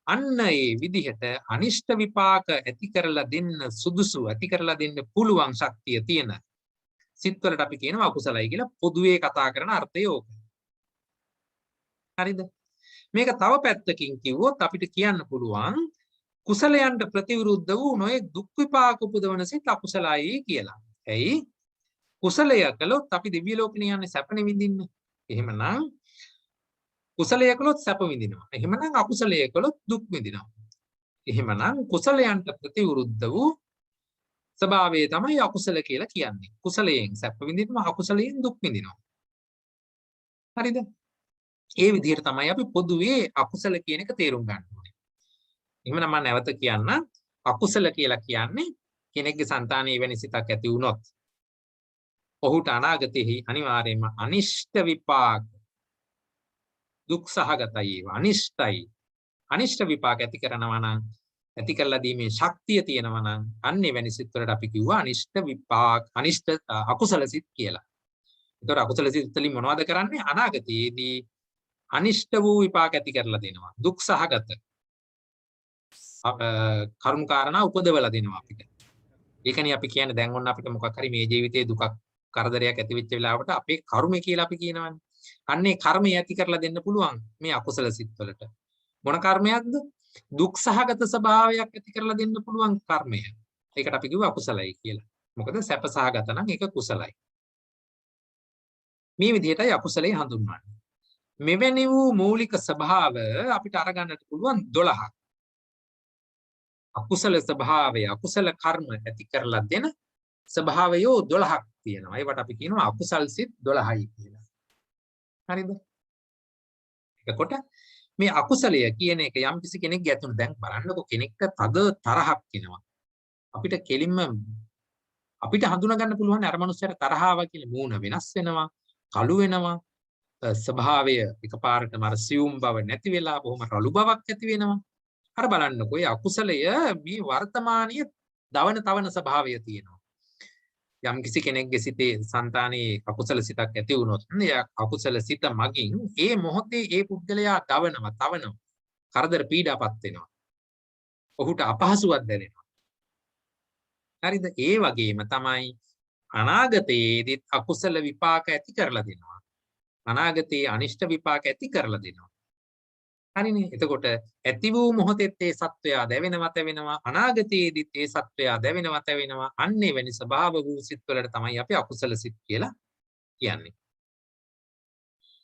අන්න ඒ විදිහට අනිෂ්ට විපාක ඇති කරලා දෙන්න සුදුසු ඇති කරලා දෙන්න පුළුවන් ශක්තිය තියෙන සිත්වලට අපි කියනවා අකුසලයි කියලා. පොදුවේ කතා කරන අර්ථය ඕක. හරිද? මේක තව පැත්තකින් කිව්වොත් අපිට කියන්න පුළුවන් කුසලයන්ට ප්‍රතිවිරුද්ධ වූ නොයෙක් දුක් විපාක උපදවන සිත් අකුසලයි කියලා. ඇයි? කුසලය කළොත් අපි දිව්‍ය ලෝකෙට යන්නේ සැපනේ විඳින්නේ. එහෙමනම් කුසලය කළොත් සැප විඳිනවා. එහෙමනම් අකුසලය කළොත් දුක් විඳිනවා. එහෙමනම් කුසලයන්ට ප්‍රතිවිරුද්ධ වූ ස්වභාවය තමයි අකුසල කියලා කියන්නේ. කුසලයෙන් සැප විඳිනවා, අකුසලයෙන් දුක් විඳිනවා. හරිද? ඒ විදිහට තමයි අපි පොදුවේ අකුසල කියන එක තේරුම් ගන්න ඕනේ. එහෙනම් මම නැවත කියන්න අකුසල කියලා කියන්නේ කෙනෙක්ගේ సంతානයේ වෙන සිතක් ඇති වුණොත් ඔහුට අනාගතෙහි අනිවාර්යයෙන්ම අනිෂ්ට විපාක දුක් සහගතයි ඒවා අනිෂ්ටයි. අනිෂ්ට විපාක ඇති කරනවා නම් ඇති කරලා දීමේ ශක්තිය තියෙනවා නම් අන්න එවැනි සිත් වලට අපි කිව්වා අනිෂ්ට විපාක අනිෂ්ට අකුසල සිත් කියලා. ඒතකොට අකුසල සිත් වලින් මොනවද කරන්නේ? අනාගතයේදී අනිෂ්ට වූ විපාක ඇති කරලා දෙනවා. දුක් සහගත කර්ම කාරණා උපදවලා දෙනවා අපිට. ඒකනේ අපි කියන්නේ දැන් ඔන්න අපිට මොකක් හරි මේ ජීවිතයේ දුකක් කරදරයක් ඇති වෙච්ච වෙලාවට අපේ කර්මය කියලා අපි කියනවානේ. අන්නේ කර්මය ඇති කරලා දෙන්න පුළුවන් මේ අකුසල සිත් වලට. මොන කර්මයක්ද? දුක් සහගත ස්වභාවයක් ඇති කරලා දෙන්න පුළුවන් කර්මය. ඒකට අපි කිව්ව අකුසලයි කියලා. මොකද සැප සහගත නම් ඒක කුසලයි. මේ විදිහටයි අකුසලයේ හඳුන්වන්නේ. මෙවැනි වූ මූලික ස්වභාව අපිට අරගන්නට පුළුවන් 12ක්. අකුසල ස්වභාවය අකුසල කර්ම ඇති කරලා දෙන ස්වභාවයෝ 12ක් තියෙනවා. ඒවට අපි කියනවා අකුසල් සිත් 12යි කියලා. හරිද? එතකොට මේ අකුසලය කියන එක යම් කිසි කෙනෙක් ගැතුණු දැන් බලන්නකො කෙනෙක්ට තද තරහක් එනවා. අපිට කෙලින්ම අපිට හඳුනා ගන්න පුළුවන් අර මනුස්සයාට තරහාව කියලා මූණ වෙනස් වෙනවා, කළු වෙනවා, ස්වභාවය එකපාරටම අර සියුම් බව නැති වෙලා බොහොම රළු බවක් ඇති වෙනවා. අර බලන්නකො ඒ අකුසලය මේ වර්තමානීය දවන තවන ස්වභාවය තියෙනවා. යම් කිසි කෙනෙක්ගේ සිතේ సంతානයේ අකුසල සිතක් ඇති වුණොත් එය අකුසල සිත මගින් ඒ මොහොතේ ඒ පුද්ගලයා තවනවා කරදර පීඩාපත් වෙනවා. ඔහුට අපහසුවක් දැනෙනවා. හරිද? ඒ වගේම තමයි අනාගතයේදීත් අකුසල විපාක ඇති කරලා දෙනවා. අනාගතයේ අනිෂ්ට විපාක ඇති කරලා දෙනවා. හරිනේ. එතකොට ඇති වූ මොහොතෙත් ඒ සත්වයා දැවෙනවා අනාගතයේදීත් ඒ සත්වයා දැවෙනවා අන්නේ වෙනි ස්වභාව වූ සිත් වලට තමයි අපි අකුසල සිත් කියලා කියන්නේ.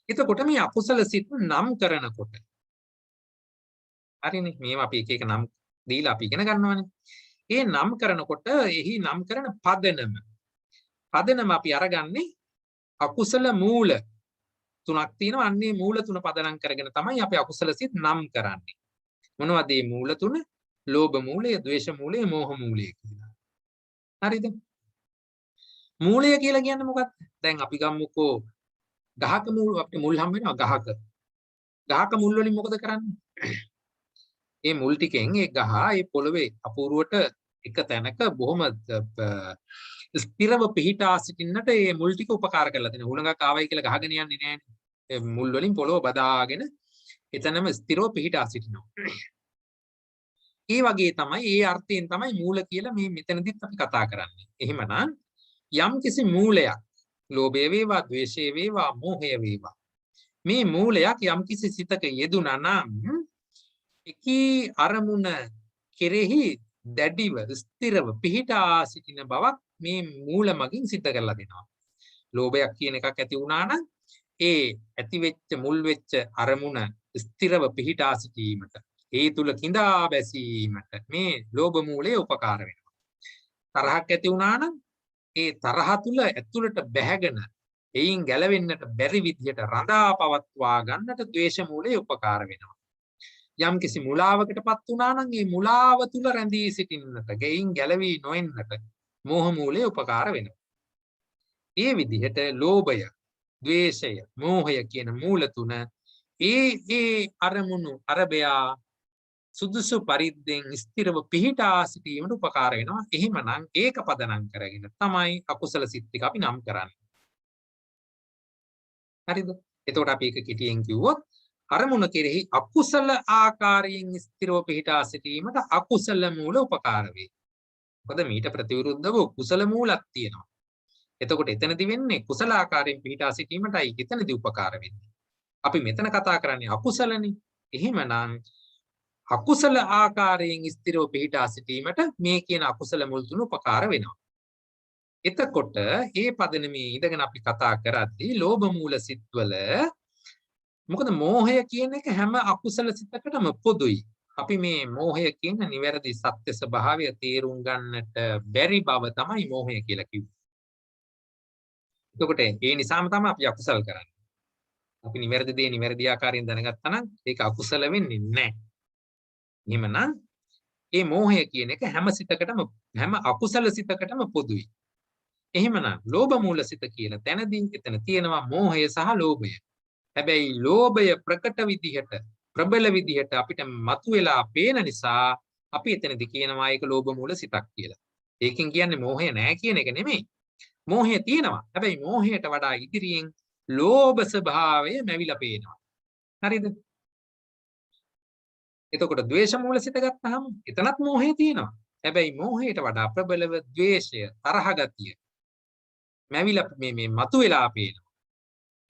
එතකොට මේ අකුසල සිත් නම් කරනකොට හරිනේ මේව අපි එක එක නම් දීලා අපි ඉගෙන ගන්නවානේ. ඒ නම් කරනකොට එහි නම් කරන පදනම අපි අරගන්නේ අකුසල මූල තුනක් තියෙනවා. අන්නේ මූල තුන පදනම් කරගෙන තමයි අපි අකුසල සිත් නම් කරන්නේ. මොනවද මේ මූල තුන? ලෝභ මූලය, ද්වේෂ මූලය, මෝහ මූලය කියලා. හරිද? මූලය කියලා කියන්නේ මොකක්ද? දැන් අපි ගමුකෝ ගහක මූල අපිට මුල් හම් වෙනවා ගහක මුල් වලින් මොකද කරන්නේ? මේ මුල් ටිකෙන් ඒ ගහ ඒ පොළවේ අපූර්වට එක තැනක බොහොම ස්ථිරව පිහිටා සිටින්නට මේ මුල් ටික උපකාර කරලා තියෙනවා. හුළඟක් ආවයි කියලා ගහගෙන යන්නේ නැහැ. ඒ මුල් වලින් පොළව බදාගෙන එතනම ස්ථිරව පිහිටා සිටිනවා. ඒ වගේ තමයි ඒ අර්ථයෙන් තමයි මූල කියලා මේ මෙතනදිත් අපි කතා කරන්නේ. එහෙමනම් යම් කිසි මූලයක් ලෝභය වේවා, ද්වේෂය වේවා, මෝහය වේවා. මේ මූලයක් යම් කිසි සිතක යෙදුණා නම් එකී අරමුණ කෙරෙහි දැඩිව ස්ථිරව පිහිටා සිටින බවක් මේ මූල මගින් සිද්ධ කරලා දෙනවා. ලෝභයක් කියන එකක් ඇති වුණා නම් ඒ ඇති වෙච්ච මුල් වෙච්ච අරමුණ ස්ථිරව පිහිටා සිටීමට ඒ තුල කිඳා බැසීමට මේ ලෝභ මූලය උපකාර වෙනවා. තරහක් ඇති වුණා නම් ඒ තරහ තුල ඇතුළට බැහැගෙන එයින් ගැලවෙන්නට බැරි විදිහට රඳා පවත්වා ගන්නට ද්වේෂ මූලය උපකාර වෙනවා. යම් කිසි මුලාවකටපත් වුණා නම් ඒ මුලාව තුල රැඳී සිටින්නට ගෙයින් ගැලවී නොෙන්නට මෝහ මූලය උපකාර වෙනවා. ඒ විදිහට ලෝභය, ද්වේෂය, මෝහය කියන මූල තුන ඒ අරමුණු අරබයා සුදුසු පරිද්දෙන් ස්ථිරව පිහිටා සිටීමට උපකාර වෙනවා. එහෙමනම් ඒක පදනම් කරගෙන තමයි අකුසල සිත් ටික අපි නම් කරන්නේ. හරිද? එතකොට අපි ඒක කෙටියෙන් කිව්වොත් අරමුණ කෙරෙහි අකුසල ආකාරයෙන් ස්ථිරව පිහිටා සිටීමට අකුසල මූල උපකාර වේ. මොකද මීට ප්‍රතිවිරුද්ධව කුසල මූලක් තියෙනවා. එතකොට එතනදි වෙන්නේ කුසල ආකාරයෙන් පිහිටා සිටීමටයි එතනදි උපකාර වෙන්නේ. අපි මෙතන කතා කරන්නේ අකුසලනේ. එහෙමනම් අකුසල ආකාරයෙන් ස්ථිරව පිහිටා සිටීමට මේ කියන අකුසල මුල් තුන උපකාර වෙනවා. එතකොට මේ පදනමේ ඉඳගෙන අපි කතා කරද්දී ලෝභ මූල සිත්වල මොකද මෝහය කියන එක හැම අකුසල සිතකටම පොදුයි. අපි මේ මෝහය කියන නිවැරදි සත්‍ය ස්වභාවය තේරුම් ගන්නට බැරි බව තමයි මෝහය කියලා කිව්වේ. එතකොට ඒ නිසාම තමයි අපි අකුසල් කරන්නේ. අපි නිවැරදි දේ නිවැරදි ආකාරයෙන් දැනගත්තා නම් ඒක අකුසල වෙන්නේ නැහැ. එහෙමනම් මේ මෝහය කියන එක හැම සිතකටම හැම අකුසල සිතකටම පොදුයි. එහෙමනම් ලෝභ මූල සිත කියන තැනදී එතන තියෙනවා මෝහය සහ ලෝභය. හැබැයි ලෝභය ප්‍රකට විදිහට ප්‍රබල විදිහට අපිට මතුවලා පේන නිසා අපි එතනදී කියනවා ඒක ලෝභ මූල සිතක් කියලා. ඒකෙන් කියන්නේ මෝහය නැහැ කියන එක නෙමෙයි. මෝහය තියෙනවා. හැබැයි මෝහයට වඩා ඉදිරියෙන් ලෝභ ස්වභාවය නැවිලා පේනවා. හරිද? එතකොට ද්වේෂ මූල සිත ගත්තාම එතනත් මෝහය තියෙනවා. හැබැයි මෝහයට වඩා ප්‍රබලව ද්වේෂය, තරහ ගතිය නැවිලා මේ මතුවලා පේනවා.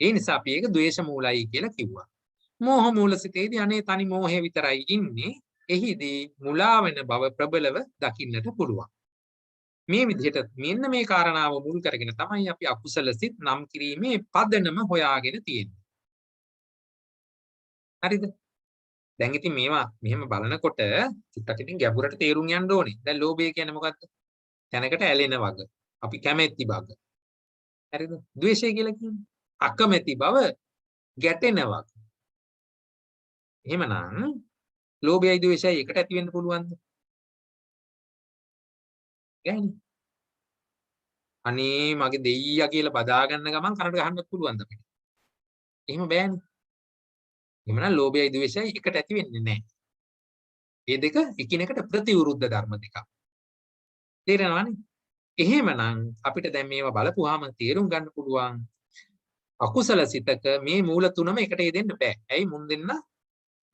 ඒ නිසා අපි ඒක ද්වේෂ මූලයි කියලා කිව්වා. මෝහ මූල සිතේදී අනේ තනි මෝහය විතරයි ඉන්නේ. එහිදී මුලා වෙන බව ප්‍රබලව දකින්නට පුළුවන්. මේ විදිහට මෙන්න මේ කාරණාව මුල් කරගෙන තමයි අපි අකුසල සිත් නම් කිරීමේ පදනම හොයාගෙන තියෙන්නේ. හරිද? දැන් ඉතින් මේවා මෙහෙම බලනකොට චුට්ටක් ඉතින් ගැඹුරට තේරුම් යන්න ඕනේ. දැන් ලෝභය කියන්නේ මොකක්ද? තැනකට ඇලෙන වග. අපි කැමැති බව. හරිද? ද්වේෂය කියලා කියන්නේ අකමැති බව, ගැටෙන වග. එහෙමනම් ලෝභයයි ද්වේෂයයි එකට ඇති වෙන්න පුළුවන්ද? බැහැ. අනේ මගේ දෙයියා කියලා බදා ගන්න ගමන් කනට ගහන්නත් පුළුවන් අපිට. එහෙම බෑනේ. එහෙමනම් ලෝභයයි ද්වේෂයයි එකට ඇති වෙන්නේ නැහැ. මේ දෙක එකිනෙකට ප්‍රතිවිරුද්ධ ධර්ම දෙකක්. තේරෙනවනේ? එහෙමනම් අපිට දැන් මේවා බලපුවාම තේරුම් ගන්න පුළුවන් අකුසල සිතක මේ මූල තුනම එකට යෙදෙන්න බෑ. ඇයි මුන් දෙන්න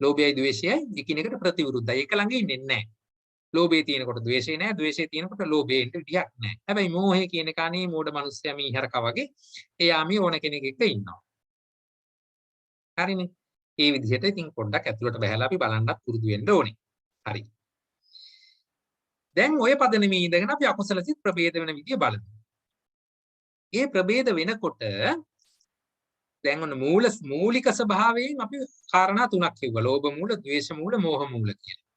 ලෝභයයි ද්වේෂයයි එකිනෙකට ප්‍රතිවිරුද්ධයි. ඒක ළඟ ඉන්නේ නැහැ. ලෝභය තියෙනකොට ද්වේෂය නැහැ, ද්වේෂය තියෙනකොට ලෝභය ඉන්න විදියක් නැහැ. හැබැයි මෝහය කියන එක අනේ මෝඩ මිනිස්සයා මීහරකා වගේ එයා මේ ඕන කෙනෙක් එක්ක ඉන්නවා. හරිනේ. මේ විදිහට ඉතින් පොඩ්ඩක් ඇතුළට බහැලා අපි බලන්නත් පුරුදු වෙන්න ඕනේ. හරි. දැන් ඔය පදනමේ ඉඳගෙන අපි අකුසල සිත් ප්‍රභේද වෙන විදිය බලමු. මේ ප්‍රභේද වෙනකොට දැන් ඔන්න මූලික ස්වභාවයෙන් අපි කාරණා තුනක් කිව්වා. ලෝභ මූල, ද්වේෂ මූල, මෝහ මූල කියලා.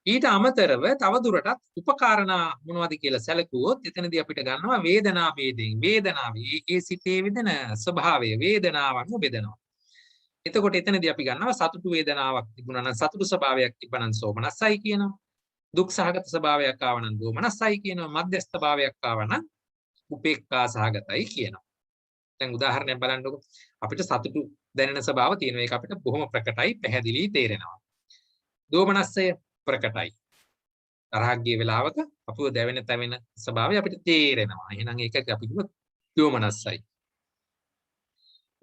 ඊට අමතරව තව දුරටත් උපකාරණා මොනවද කියලා සැලකුවොත් එතනදී අපිට ගන්නවා වේදනා ભેදයෙන්. වේදනාව ඒ සිතේ විදෙන ස්වභාවය වේදනාවන් බෙදනවා. එතකොට එතනදී අපි ගන්නවා සතුටු වේදනාවක් තිබුණා නම් සතුටු ස්වභාවයක් තිබ්බනම් සෝමනස්සයි කියනවා. දුක් සහගත ස්වභාවයක් ආව නම් දෝමනස්සයි කියනවා. මධ්‍යස්ථ භාවයක් ආව නම් උපේක්ඛා සහගතයි කියනවා. දැන් උදාහරණයක් බලන්නකො. අපිට සතුටු දැනෙන ස්වභාව තියෙනවා. ඒක අපිට බොහොම ප්‍රකටයි, පැහැදිලි තේරෙනවා. දෝමනස්සය ප්‍රකටයි. තරහක් ගිය වෙලාවක අපිව දැවෙන තැවෙන ස්වභාවය අපිට තේරෙනවා. එහෙනම් ඒක අපි කිව්ව දෝමනස්සයි.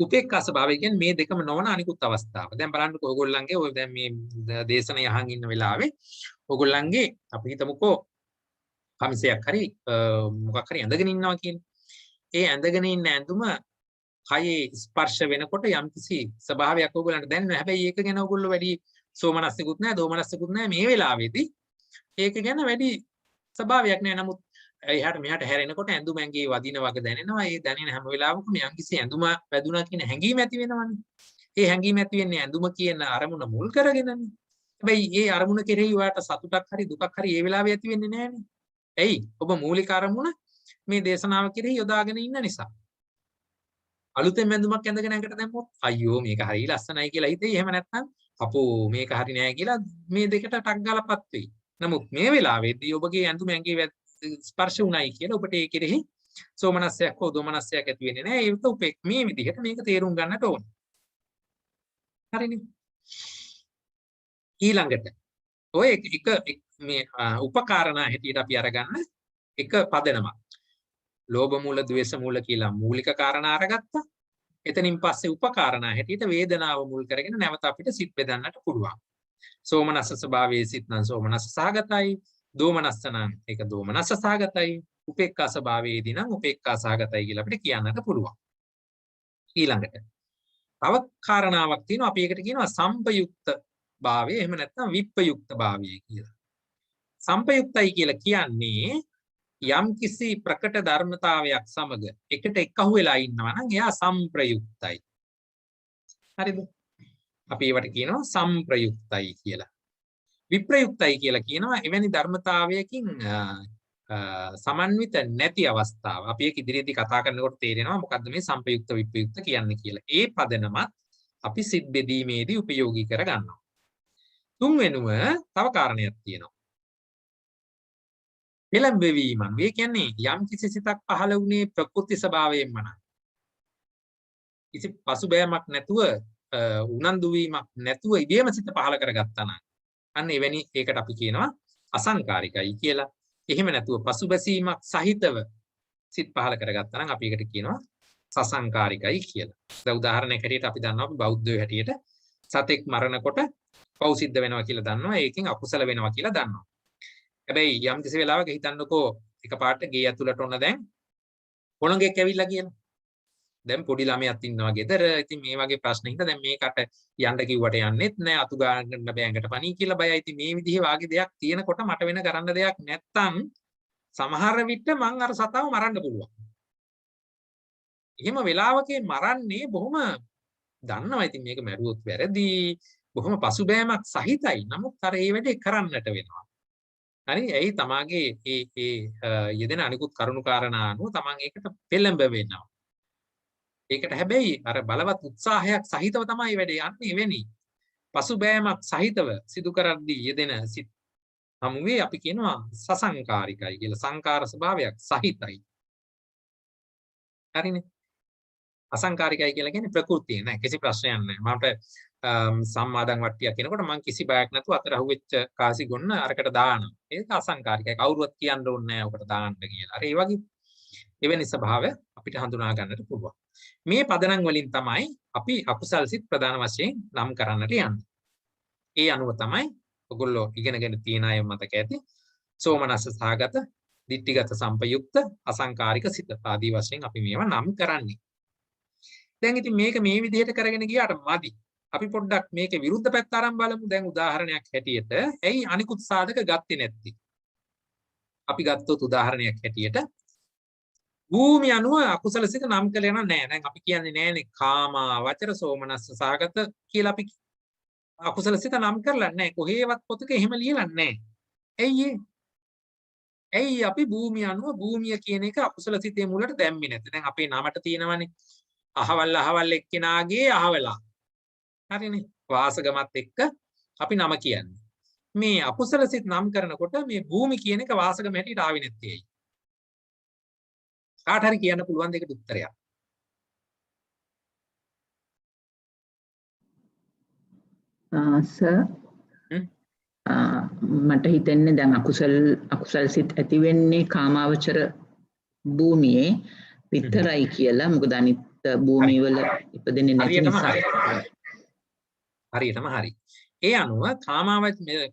උපේක්ඛා ස්වභාවය කියන්නේ මේ දෙකම නොවන අනිකුත් අවස්ථාව. දැන් බලන්නකො ඕගොල්ලන්ගේ ඔය දැන් මේ දේශන යහන් ඉන්න වෙලාවේ ඕගොල්ලන්ගේ අපි හිතමුකෝ කමිසයක් හරි මොකක් හරි ඇඳගෙන ඉන්නවා කියන්නේ. ඒ ඇඳගෙන ඉන්න ඇඳුම කයේ ස්පර්ශ වෙනකොට යම්කිසි ස්වභාවයක් ඕගොල්ලන්ට දැනෙනවා. හැබැයි ඒක ගැන ඕගොල්ලෝ වැඩි සෝමනස්සෙකුත් නැහැ, දෝමනස්සෙකුත් නැහැ මේ වෙලාවේදී. ඒක ගැන වැඩි ස්වභාවයක් නැහැ. නමුත් එහාට මෙහාට හැරෙනකොට ඇඳුම ඇඟේ වදින වගේ දැනෙනවා. ඒ දැනෙන හැම වෙලාවකම යම්කිසි ඇඳුම වැදුනා කියන හැඟීම ඇති වෙනවනේ. ඒ හැඟීම ඇති වෙන්නේ ඇඳුම කියන අරමුණ මුල් කරගෙනනේ. හැබැයි ඒ අරමුණ කෙරෙහි ඔයාට සතුටක් හරි දුකක් හරි ඒ වෙලාවේ ඇති වෙන්නේ නැහනේ. ඇයි? ඔබ මූලික අරමුණ මේ දේශනාව කෙරෙහි යොදාගෙන ඉන්න නිසා. අලුතෙන් ඇඳුමක් ඇඳගෙන ඇඟට දැම්මොත් අයියෝ මේක හරි ලස්සනයි කියලා හිතෙයි. එහෙම නැත්නම් අපෝ මේක හරි නෑ කියලා මේ දෙකට ටක් ගාලාපත් වෙයි. නමුත් මේ වෙලාවේදී ඔබගේ ඇඳුම ඇඟේ ස්පර්ශ වුණයි කියලා ඔබට ඒ කෙරෙහි සෝමනස්සයක් හෝ දෝමනස්සයක් ඇති වෙන්නේ නෑ. ඒක උපේක් මේ විදිහට මේක තේරුම් ගන්නට ඕන. හරිනේ. ඊළඟට ඔය එක මේ උපකාරණා හැටියට අපි අරගන්න එක පදනමක්. ලෝභ මූල, ද්වේෂ මූල කියලා මූලික කාරණා අරගත්තා. එතනින් පස්සේ උපකාරණා හැටියට වේදනාව මුල් කරගෙන නැවත අපිට සිත් බෙදන්නට පුළුවන්. සෝමනස්ස ස්වභාවයේ සිත් නම් සෝමනස්ස සහගතයි. දෝමනස්ස නම් ඒක දෝමනස්ස සහගතයි. උපේක්ඛා ස්වභාවයේදී නම් උපේක්ඛා සහගතයි කියලා අපිට කියන්නට පුළුවන්. ඊළඟට තව කාරණාවක් තියෙනවා. අපි ඒකට කියනවා සම්පයුක්ත භාවය. එහෙම නැත්නම් විප්පයුක්ත භාවය කියලා. සම්පයුක්තයි කියලා කියන්නේ යම්කිසි ප්‍රකට ධර්මතාවයක් සමග එකට එකහුව වෙලා ඉන්නවා නම් එයා සම්ප්‍රයුක්තයි. හරිද? අපි ඒවට කියනවා සම්ප්‍රයුක්තයි කියලා. විප්‍රයුක්තයි කියලා කියනවා එවැනි ධර්මතාවයකින් සමන්විත නැති අවස්ථාව. අපි ඒක ඉදිරියේදී කතා කරනකොට තේරෙනවා මොකද්ද මේ සම්පයුක්ත විප්‍රයුක්ත කියන්නේ කියලා. ඒ පදනමත් අපි සිත් බෙදීමේදී උපයෝගී කර ගන්නවා. තුන්වෙනුව තව කාරණයක් තියෙනවා. පෙළඹවීම. මේ කියන්නේ යම් කිසි සිතක් පහළ වුණේ ප්‍රකෘති ස්වභාවයෙන්ම නම්. කිසි පසුබෑමක් නැතුව උනන්දු වීමක් නැතුව ඉබේම සිත පහළ කරගත්තා නම් අන්න එවැනි ඒකට අපි කියනවා අසංකාරිකයි කියලා. එහෙම නැතුව පසුබැසීමක් සහිතව සිත් පහළ කරගත්තා නම් අපි ඒකට කියනවා සසංකාරිකයි කියලා. දැන් උදාහරණයක් හැටියට අපි දන්නවා අපි බෞද්ධයෝ හැටියට සතෙක් මරනකොට පව් සිද්ධ වෙනවා කියලා දන්නවා. ඒකෙන් අකුසල වෙනවා කියලා දන්නවා. හැබැයි යම් කිසි වෙලාවක හිතන්නකෝ එකපාරට ගේ ඇතුළට ඔන්න දැන් පොණගෙක් ඇවිල්ලා කියලා. දැන් පොඩි ළමයක් ඉන්නවා ගෙදර. ඉතින් මේ වගේ ප්‍රශ්න හින්දා දැන් මේකට යන්න කිව්වට යන්නෙත් නැහැ. අතු ගන්න බෑ ඇඟට පණී කියලා බයයි. ඉතින් මේ විදිහේ වාගේ දෙයක් තියෙනකොට මට වෙන කරන්න දෙයක් නැත්තම් සමහර විට මං අර සතාව මරන්න පුළුවන්. එහෙම වෙලාවකේ මරන්නේ බොහොම දන්නවා ඉතින් මේක මැරුවොත් වැරදි. බොහොම පසුබෑමක් සහිතයි. නමුත් අර ඒ වැඩේ කරන්නට වෙනවා. හරි ඇයි තමාගේ ඒ යෙදෙන අනිකුත් කරුණු කාරණා අනුව තමන් ඒකට පෙළඹ වෙනවා. ඒකට හැබැයි අර බලවත් උත්සාහයක් සහිතව තමයි වැඩේ යන්නේ වෙන්නේ. පසුබෑමක් සහිතව සිදු කරද්දී යෙදෙන සිත් හමුවේ අපි කියනවා සසංකාරිකයි කියලා. සංකාර ස්වභාවයක් සහිතයි. හරිනේ. අසංකාරිකයි කියලා කියන්නේ ප්‍රകൃතිය නෑ. කිසි ප්‍රශ්නයක් නෑ. මට සම්මාදන් වට්ටියක් කියනකොට මම කිසි බයක් නැතුව අතර අහුවෙච්ච කාසි ගොන්න අරකට දානවා. ඒක අසංකාරිකයි. කවුරුවත් කියන්න ඕනේ නෑ ඔකට දාන්න කියලා. අර ඒ වගේ එවැනි ස්වභාවය අපිට හඳුනා ගන්නට පුළුවන්. මේ පදනම් වලින් තමයි අපි අකුසල් සිත් ප්‍රධාන වශයෙන් නම් කරන්නට යන්නේ. ඒ අනුව තමයි ඔයගොල්ලෝ ඉගෙනගෙන තියෙන අය මතක ඇති සෝමනස්ස සහගත, ditthිගත සම්පයුක්ත, අසංකාරික සිත ආදී වශයෙන් අපි මේවා නම් කරන්නේ. දැන් ඉතින් මේක මේ විදිහට කරගෙන ගියාට මදි. අපි පොඩ්ඩක් මේකේ විරුද්ධ පැත්ත අරන් බලමු. දැන් උදාහරණයක් හැටියට ඇයි අනිකුත් සාධක ගත්තේ නැත්තේ? අපි ගත්තොත් උදාහරණයක් හැටියට භූමිය අනුව අකුසල සිත නම් කළේ නෑ. දැන් අපි කියන්නේ නෑනේ කාමාවචර සෝමනස්ස සහගත කියලා අපි අකුසල සිත නම් කරලා නෑ. කොහේවත් පොතක එහෙම ලියලා නෑ. ඇයි අපි භූමිය අනුව භූමිය කියන එක අකුසල සිතේ මුලට දැම්මේ නැත්තේ? දැන් අපේ නමට තියෙනවනේ අහවල් එක්කෙනාගේ අහවලා. හරිනේ. වාසගමත් එක්ක අපි නම කියන්නේ. මේ අකුසල සිත නම් කරනකොට මේ භූමි කියන එක වාසගම හැටියට ආවේ නැත්තේ ඇයි? කාට හරි කියන්න පුළුවන් දෙකට උත්තරයක්.
සර් මට හිතෙන්නේ දැන් අකුසල් සිත් ඇති වෙන්නේ කාමාවචර භූමියේ විතරයි කියලා. මොකද අනිත් භූමිය වල ඉපදෙන්නේ නැති නිසා.
හරියටම හරි. ඒ අනුව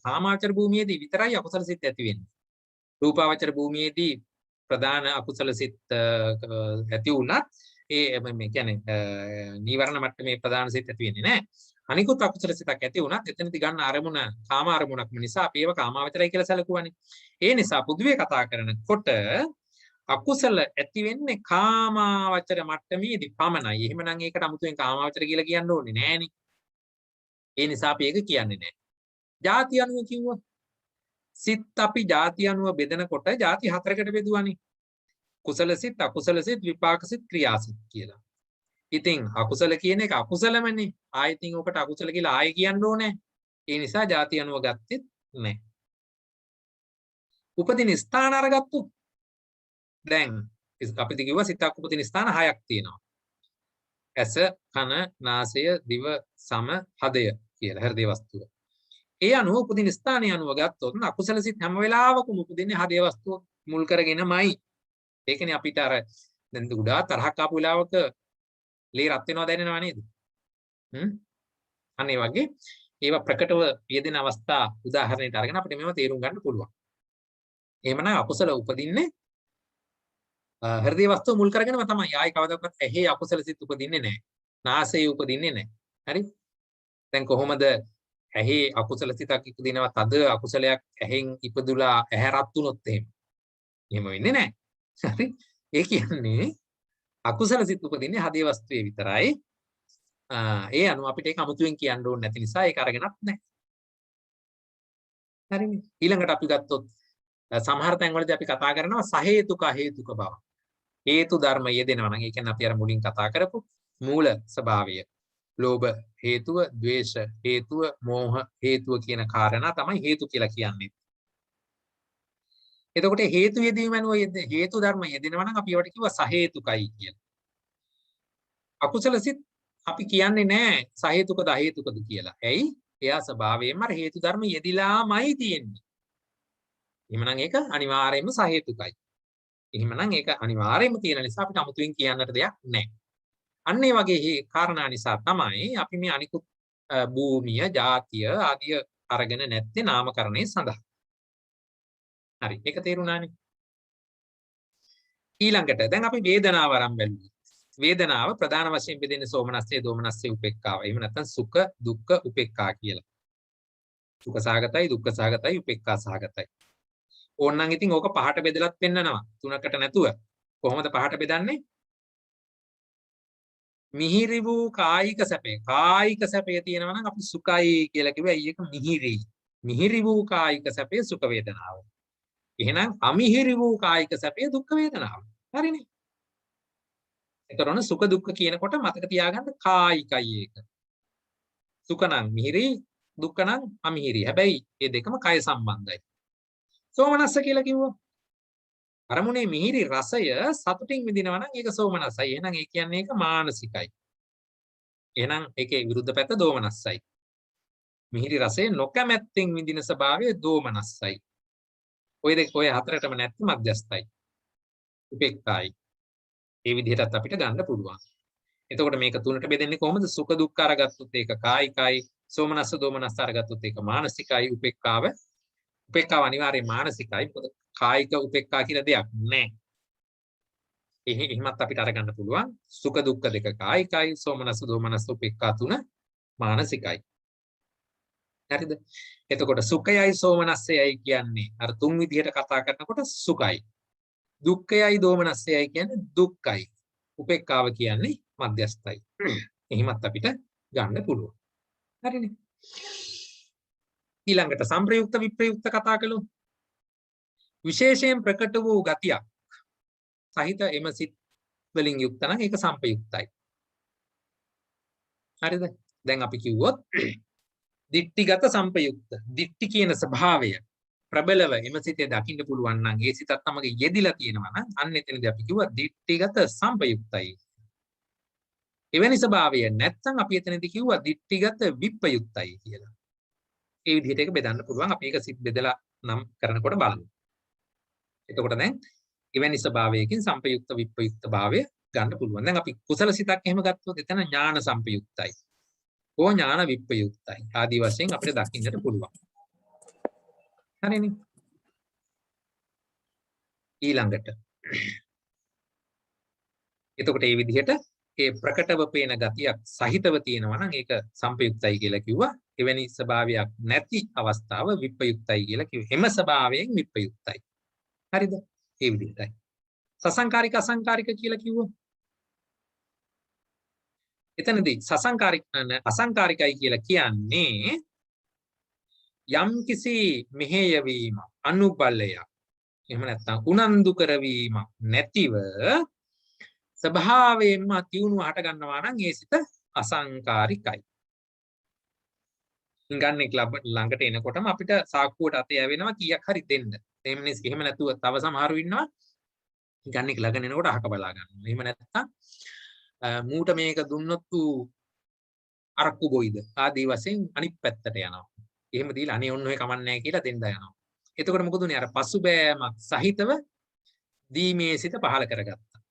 කාමාවචර භූමියේදී විතරයි අකුසල සිත් ඇති වෙන්නේ. රූපාවචර භූමියේදී ප්‍රධාන අකුසල සිත් ඇති වුණත් මේ කියන්නේ නීවරණ මට්ටමේ ප්‍රධාන සිත් ඇති වෙන්නේ නැහැ. අනිකුත් අකුසල සිතක් ඇති වුණත් එතනදී ගන්න අරමුණ කාම අරමුණක්ම නිසා අපි ඒව කාමාවචරයි කියලා සැලකුවානේ. ඒ නිසා පුදුවේ කතා කරනකොට අකුසල ඇති වෙන්නේ කාමාවචර මට්ටමේදී පමණයි. එහෙමනම් ඒකට 아무තෙන් කාමාවචර කියලා කියන්න ඕනේ නෑනේ. ඒ නිසා අපි ඒක කියන්නේ නෑ. ಜಾති අනුව කිව්වා. සිත් අපි ಜಾති අනුව බෙදනකොට ಜಾති හතරකට බෙදුවානේ. කුසල සිත්, අකුසල සිත්, විපාක සිත්, ක්‍රියා සිත් කියලා. ඉතින් අකුසල කියන එක අකුසලමනේ. ආයෙත් ඔකට අකුසල කියලා ආයෙ කියන්න ඕනේ. ඒ නිසා ಜಾති අනුව ගත්තෙත් නෑ. උපදින ස්ථාන අරගත්තොත් දැන් අපිට කිව්වා සිතක් උපදින ස්ථාන 6ක් තියෙනවා. ඇස, කන, නාසය, දිව, සම, හදය කියලා හෘද වස්තුව. ඒ අනුව උපදින ස්ථානය අනුව ගත්තොත් අකුසල සිත් හැම වෙලාවකම උපදින්නේ හදය වස්තුව මුල් කරගෙනමයි. ඒකනේ අපිට අර දැන් උඩා තරහක් ආපු වෙලාවක ලේ රත් වෙනවා දැනෙනවා නේද? අන්න ඒ වගේ ඒවා ප්‍රකටව යෙදෙන අවස්ථා උදාහරණයක් අරගෙන අපිට මේවා තේරුම් ගන්න පුළුවන්. එහෙමනම් අකුසල උපදින්නේ හෘදේ වස්තුව මුල් කරගෙනම තමයි. ආයි කවදාවත් ඇහි අකුසල සිත් උපදින්නේ නැහැ. නාසයේ උපදින්නේ නැහැ. හරි? දැන් කොහොමද ඇහි අකුසල සිතක් ඉපදිනවා තද අකුසලයක් ඇහෙන් ඉපදුලා ඇහැ රත් වුණොත් එහෙම වෙන්නේ නැහැ. හරි? ඒ කියන්නේ අකුසල සිත් උපදින්නේ හදේ වස්තුවේ විතරයි. ඒ අනුව අපිට ඒක අමුතුවෙන් කියන්න ඕනේ නැති නිසා ඒක අරගෙනත් නැහැ. හරිනේ. ඊළඟට අපි ගත්තොත් සමහර තැන්වලදී අපි කතා කරනවා සහේතුක හේතුක බව. හේතු ධර්ම යෙදෙනවා නම් ඒ කියන්නේ අපි අර මුලින් කතා කරපු මූල ස්වභාවය. ලෝභ හේතුව, ද්වේෂ හේතුව, මෝහ හේතුව කියන කාරණා තමයි හේතු කියලා කියන්නේ. එතකොට හේතු යෙදීම අනුව හේතු ධර්ම යෙදෙනවා නම් අපි ඒවට කිව්වා සහේතුකයි කියලා. අකුසල සිත් අපි කියන්නේ නැහැ සහේතුකද අහේතුකද කියලා. ඇයි? එයා ස්වභාවයෙන්ම අර හේතු ධර්ම යෙදිලාමයි තියෙන්නේ. එහෙමනම් ඒක අනිවාර්යයෙන්ම සහේතුකයි. එහෙමනම් ඒක අනිවාර්යයෙන්ම තියෙන නිසා අපිට අමුතුවෙන් කියන්නට දෙයක් නැහැ. අන්න ඒ වගේ කාරණා නිසා තමයි අපි මේ අනිකුත් භූමිය, ජාතිය ආදිය අරගෙන නැත්තේ නාමකරණය සඳහා. හරි. ඒක තේරුණානේ. ඊළඟට දැන් අපි වේදනාව ආරම්භ බැලුවා. වේදනාව ප්‍රධාන වශයෙන් බෙදෙන්නේ සෝමනස්සේ, දෝමනස්සේ, උපේක්ඛාව. එහෙම නැත්නම් සුඛ, දුක්ඛ, උපේක්ඛා කියලා. සුඛ සහගතයි, දුක්ඛ සහගතයි, උපේක්ඛා සහගතයි. ඕනනම් ඉතින් ඕක පහට බෙදලත් පෙන්නනවා. තුනකට නැතුව. කොහොමද පහට බෙදන්නේ? මිහිරි වූ කායික සැපේ. කායික සැපේ තියෙනවා නම් අපි සුඛයි කියලා කිව්වා. ඒක මිහිරි. මිහිරි වූ කායික සැපේ සුඛ වේදනාව. එහෙනම් අමිහිරි වූ කායික සැපේ දුක්ඛ වේදනාව. හරිනේ. ඒතරොන සුඛ දුක්ඛ කියනකොට මතක තියාගන්න කායිකයි ඒක. සුඛ නම් මිහිරි, දුක්ඛ නම් අමිහිරි. හැබැයි මේ දෙකම කය සම්බන්ධයි. සෝමනස්ස කියලා කිව්වා. අරමුණේ මිහිරි රසය සතුටින් විඳිනවා නම් ඒක සෝමනස්සයි. එහෙනම් ඒ කියන්නේ ඒක මානසිකයි. එහෙනම් ඒකේ විරුද්ධ පැත්ත දෝමනස්සයි. මිහිරි රසය නොකමැත්තෙන් විඳින ස්වභාවය දෝමනස්සයි. ඔය හතරටම නැත්නම් මධ්‍යස්ථයි. උපේක්ඛායි. ඒ විදිහටත් අපිට ගන්න පුළුවන්. එතකොට මේක තුනට බෙදෙන්නේ කොහොමද? සුඛ දුක්ඛ අරගත්තොත් ඒක කායිකයි, සෝමනස්ස දෝමනස්ස අරගත්තොත් ඒක මානසිකයි, උපේක්ඛාව අනිවාර්යයෙන් මානසිකයි. මොකද කායික උපේක්ඛා කියලා දෙයක් නැහැ. එහෙමත් අපිට අරගන්න පුළුවන්. සුඛ දුක්ඛ දෙක කායිකයි, සෝමනස්ස දෝමනස්ස උපේක්ඛා තුන මානසිකයි. හරිද? එතකොට සුඛයයි සෝමනස්සයයි කියන්නේ අර තුන් විදිහට කතා කරනකොට සුඛයි. දුක්ඛයයි දෝමනස්සයයි කියන්නේ දුක්ඛයි. උපේක්ඛාව කියන්නේ මධ්‍යස්ථයි. එහෙමත් අපිට ගන්න පුළුවන්. හරිනේ. ඊළඟට සම්ප්‍රයුක්ත විප්‍රයුක්ත කතා කළොත් විශේෂයෙන් ප්‍රකට වූ ගතියක් සහිත එම සිත් වලින් යුක්ත නම් ඒක සම්ප්‍රයුක්තයි. හරිද? දැන් අපි කිව්වොත් දිට්ඨිගත සම්ප්‍රයුක්ත. දිට්ඨි කියන ස්වභාවය ප්‍රබලව එම සිතේ දකින්න පුළුවන් නම් ඒ සිතත් තමගේ යෙදිලා තියෙනවා නම් අන්න එතනදී අපි කිව්වා දිට්ඨිගත සම්ප්‍රයුක්තයි. එවැනි ස්වභාවය නැත්නම් අපි එතනදී කිව්වා දිට්ඨිගත විප්‍රයුක්තයි කියලා. ඒ විදිහට ඒක බෙදන්න පුළුවන්. අපි ඒක සිත් බෙදලා නම් කරනකොට බලමු. එතකොට දැන් එවැනි ස්වභාවයකින් සම්ප්‍රයුක්ත විප්‍රයුක්ත භාවය ගන්න පුළුවන්. දැන් අපි කුසල සිතක් එහෙම ගත්තොත් එතන ඥාන සම්ප්‍රයුක්තයි. ඕ ඥාන විප්‍රයුක්තයි. ආදි වශයෙන් අපිට දකින්නට පුළුවන්. හරිනේ. ඊළඟට එතකොට මේ විදිහට ඒ ප්‍රකටව පේන ගතියක් සහිතව තියෙනවා නම් ඒක සම්ප්‍රයුක්තයි කියලා කිව්වා. එවැනි ස්වභාවයක් නැති අවස්ථාව විප්‍රයුක්තයි කියලා කිව්වා. එම ස්වභාවයෙන් විප්‍රයුක්තයි. හරිද? ඒ විදිහටයි. සසංකාරික අසංකාරික කියලා කිව්වා. එතනදී අසංකාරිකයි කියලා කියන්නේ යම්කිසි මෙහෙයවීම, අනුබලය, එහෙම නැත්නම් උනන්දු කරවීම නැතිව ස්වභාවයෙන්ම තියුණුව හට ගන්නවා නම් ඒ සිත අසංකාරිකයි. ඉංගන්නේ ක්ලබ් ළඟට එනකොටම අපිට සාක්කුවට අතේ ඇවෙනවා කීයක් හරි දෙන්න. එහෙම නැතුව තව සමහරු ඉන්නවා ඉංගන්නේ ළඟට එනකොට අහක බලා ගන්නවා. එහෙම නැත්නම් මූට මේක දුන්නොත් ඌ අරක්කු බොයිද ආදී වශයෙන් අනිත් පැත්තට යනවා. එහෙම දීලා අනේ ඔන්න ඔය කමන්නේ නැහැ කියලා දෙන්න යනවා. එතකොට මොකද උනේ? අර පසුබෑමක් සහිතව දීමේ සිත පහල කරගත්තා.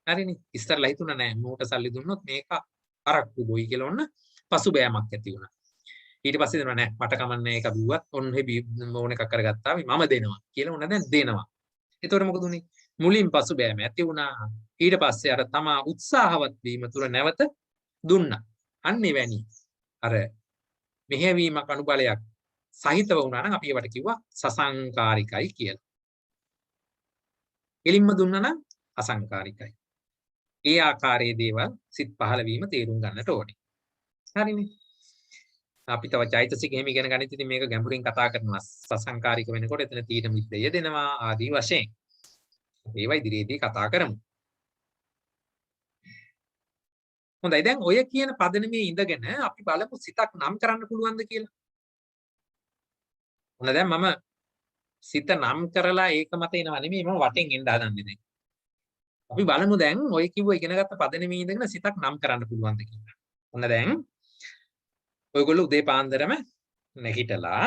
හරිනේ. ඉස්සරලා හිතුණා නෑ මූට සල්ලි දුන්නොත් මේක අරක්කු බොයි කියලා ඔන්න පසුබෑමක් ඇති වුණා. ඊට පස්සේ දෙනවා නෑ මට කමන්නේ ඒක බිව්වත් ඔන්න ඕන එකක් කරගත්තා මම දෙනවා කියලා උන දැන් දෙනවා. එතකොට මොකද උනේ? මුලින් පසුබෑම ඇති වුණා. ඊට පස්සේ අර තමා උත්සාහවත් වීම තුළ නැවත දුන්නා. අන්න එවැනි අර මෙහෙවීමක් අනුබලයක් සහිතව වුණා නම් අපි ඒවට කිව්වා සසංකාරිකයි කියලා. එලින්ම දුන්නා නම් අසංකාරිකයි. ඒ ආකාරයේ දේවල් සිත් පහළ වීම තේරුම් ගන්නට ඕනේ. හරිනේ. අපි තව චෛතසික එහෙම ඉගෙන ගන්න ඉතින් මේක ගැඹුරින් කතා කරනවා. සසංකාරික වෙනකොට එතන තීන මිද්දය දෙනවා ආදී වශයෙන්. ඒවා ඉදිරියේදී කතා කරමු. හොඳයි දැන් ඔය කියන පදනමේ ඉඳගෙන අපි බලමු සිතක් නම් කරන්න පුළුවන්ද කියලා. ඔන්න දැන් මම සිත නම් කරලා ඒක මත එනවා නෙමෙයි මම වටෙන් එන්න හදන්නේ දැන්. අපි බලමු දැන් ඔය කිව්ව ඉගෙනගත්ත පදනමේ ඉඳගෙන සිතක් නම් කරන්න පුළුවන්ද කියලා. ඔන්න දැන් ඔයගොල්ලෝ උදේ පාන්දරම නැගිටලා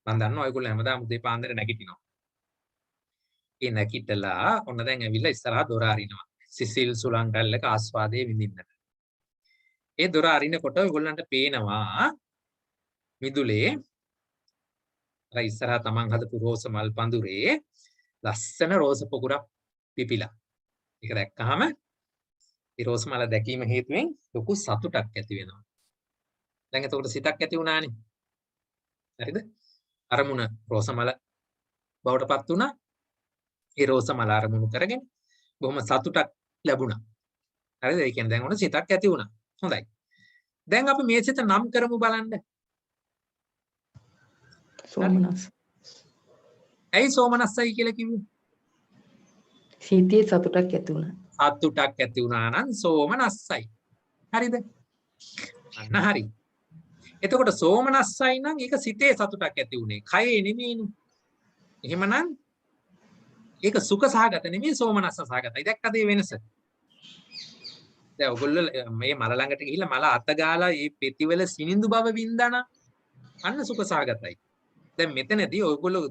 මම දන්නවා ඔයගොල්ලෝ හැමදාම උදේ පාන්දර නැගිටිනවා. ඒ නැගිටලා ඔන්න දැන් ඇවිල්ලා ඉස්සරහා දොර අරිනවා. සිසිල් සුළං රැල්ලක ආස්වාදයේ විඳින්නට. ඒ දොර අරිනකොට ඔයගොල්ලන්ට පේනවා මිදුලේ අර ඉස්සරහා තමන් හදපු රෝස මල් පඳුරේ ලස්සන රෝස පොකුරක් පිපිලා. ඒක දැක්කහම ඒ රෝස මල දැකීම හේතුවෙන් ලොකු සතුටක් ඇති වෙනවා. දැන් එතකොට සිතක් ඇති වුණානේ. හරිද? අරමුණ රෝස මල බවටපත් වුණා. ඒ රෝස මල අරමුණු කරගෙන බොහොම සතුටක් ලැබුණා. හරිද? ඒ කියන්නේ දැන් ඔන්න සිතක් ඇති වුණා. හොඳයි. දැන් අපි මේ සිත නම් කරමු බලන්න.
සෝමනස්.
ඇයි සෝමනස්සයි කියලා කිව්වේ?
සිතේ සතුටක් ඇති වුණා.
සතුටක් ඇති වුණා නම් සෝමනස්සයි. හරිද? අන්න හරි. එතකොට සෝමනස්සයි නම් ඒක සිතේ සතුටක් ඇති උනේ. කයේ නෙමෙයිනේ. එහෙමනම් ඒක සුඛ සහගත නෙමෙයි සෝමනස්ස සහගතයි. දැක්කද මේ වෙනස? දැන් ඔයගොල්ලෝ මේ මල ළඟට ගිහිල්ලා මල අත ගාලා මේ පෙතිවල සිනිඳු බව වින්දාන අන්න සුඛ සහගතයි. දැන් මෙතනදී ඔයගොල්ලෝ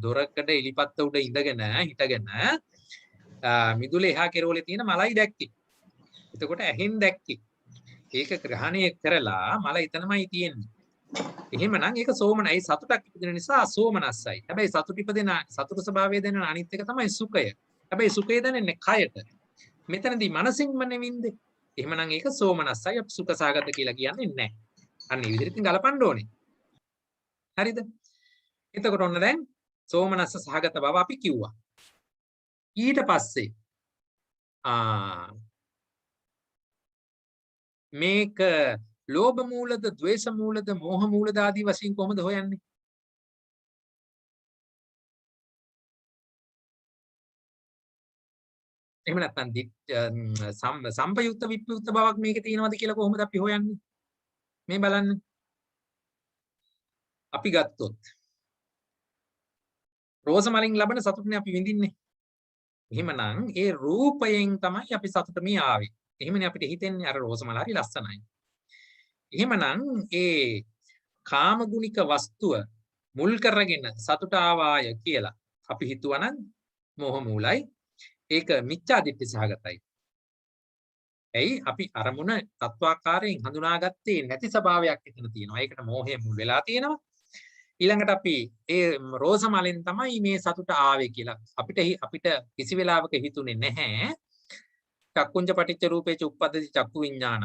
දොරකඩ එලිපත්ත උඩ ඉඳගෙන හිටගෙන මිදුලේ එහා කෙරවලේ තියෙන මලයි දැක්කේ. එතකොට ඇහෙන් දැක්කේ. ඒක ග්‍රහණය කරලා මල එතනමයි තියෙන්නේ. එහෙමනම් ඒක සෝමනයි සතුටක් ඉපදෙන නිසා සෝමනස්සයි. හැබැයි සතුට ඉපදෙන සතුට ස්වභාවය දෙන අනිත් එක තමයි සුඛය. හැබැයි සුඛය දැනෙන්නේ කයට. මෙතනදී මනසින්ම නෙවින්ද? එහෙමනම් ඒක සෝමනස්සයි අපි සුඛසහගත කියලා කියන්නේ නැහැ. අන්න ඒ විදිහට ගලපන්න ඕනේ. හරිද? එතකොට ඔන්න දැන් සෝමනස්ස සහගත බව අපි කිව්වා. ඊට පස්සේ මේක ලෝභ මූලද, ද්වේෂ මූලද, මෝහ මූලද ආදී වශයෙන් කොහොමද හොයන්නේ? එහෙම නැත්නම් සම්පයුක්ත විප්‍රයුක්ත බවක් මේකේ තියෙනවද කියලා කොහොමද අපි හොයන්නේ? මේ බලන්න. අපි ගත්තොත් රෝස මලින් ලබන සතුටනේ අපි විඳින්නේ. එහෙමනම් ඒ රූපයෙන් තමයි අපි සතුට මේ ආවේ. එහෙමනේ අපිට හිතෙන්නේ අර රෝස මල හරි ලස්සනයි. එහෙමනම් ඒ කාමගුණික වස්තුව මුල් කරගෙන සතුට ආවාය කියලා අපි හිතුවනම් මෝහ මූලයි. ඒක මිච්ඡා දිට්ඨි සහගතයි. එයි අපි අරමුණ තත්වාකාරයෙන් හඳුනාගත්තේ නැති ස්වභාවයක් එතන තියෙනවා. ඒකට මෝහය මුල් වෙලා තියෙනවා. ඊළඟට අපි ඒ රෝස මලෙන් තමයි මේ සතුට ආවේ කියලා අපිට කිසි වෙලාවක හිතුනේ නැහැ. චක්කුංජ පටිච්ච රූපේච උප්පද්දති චක්කු විඥාන.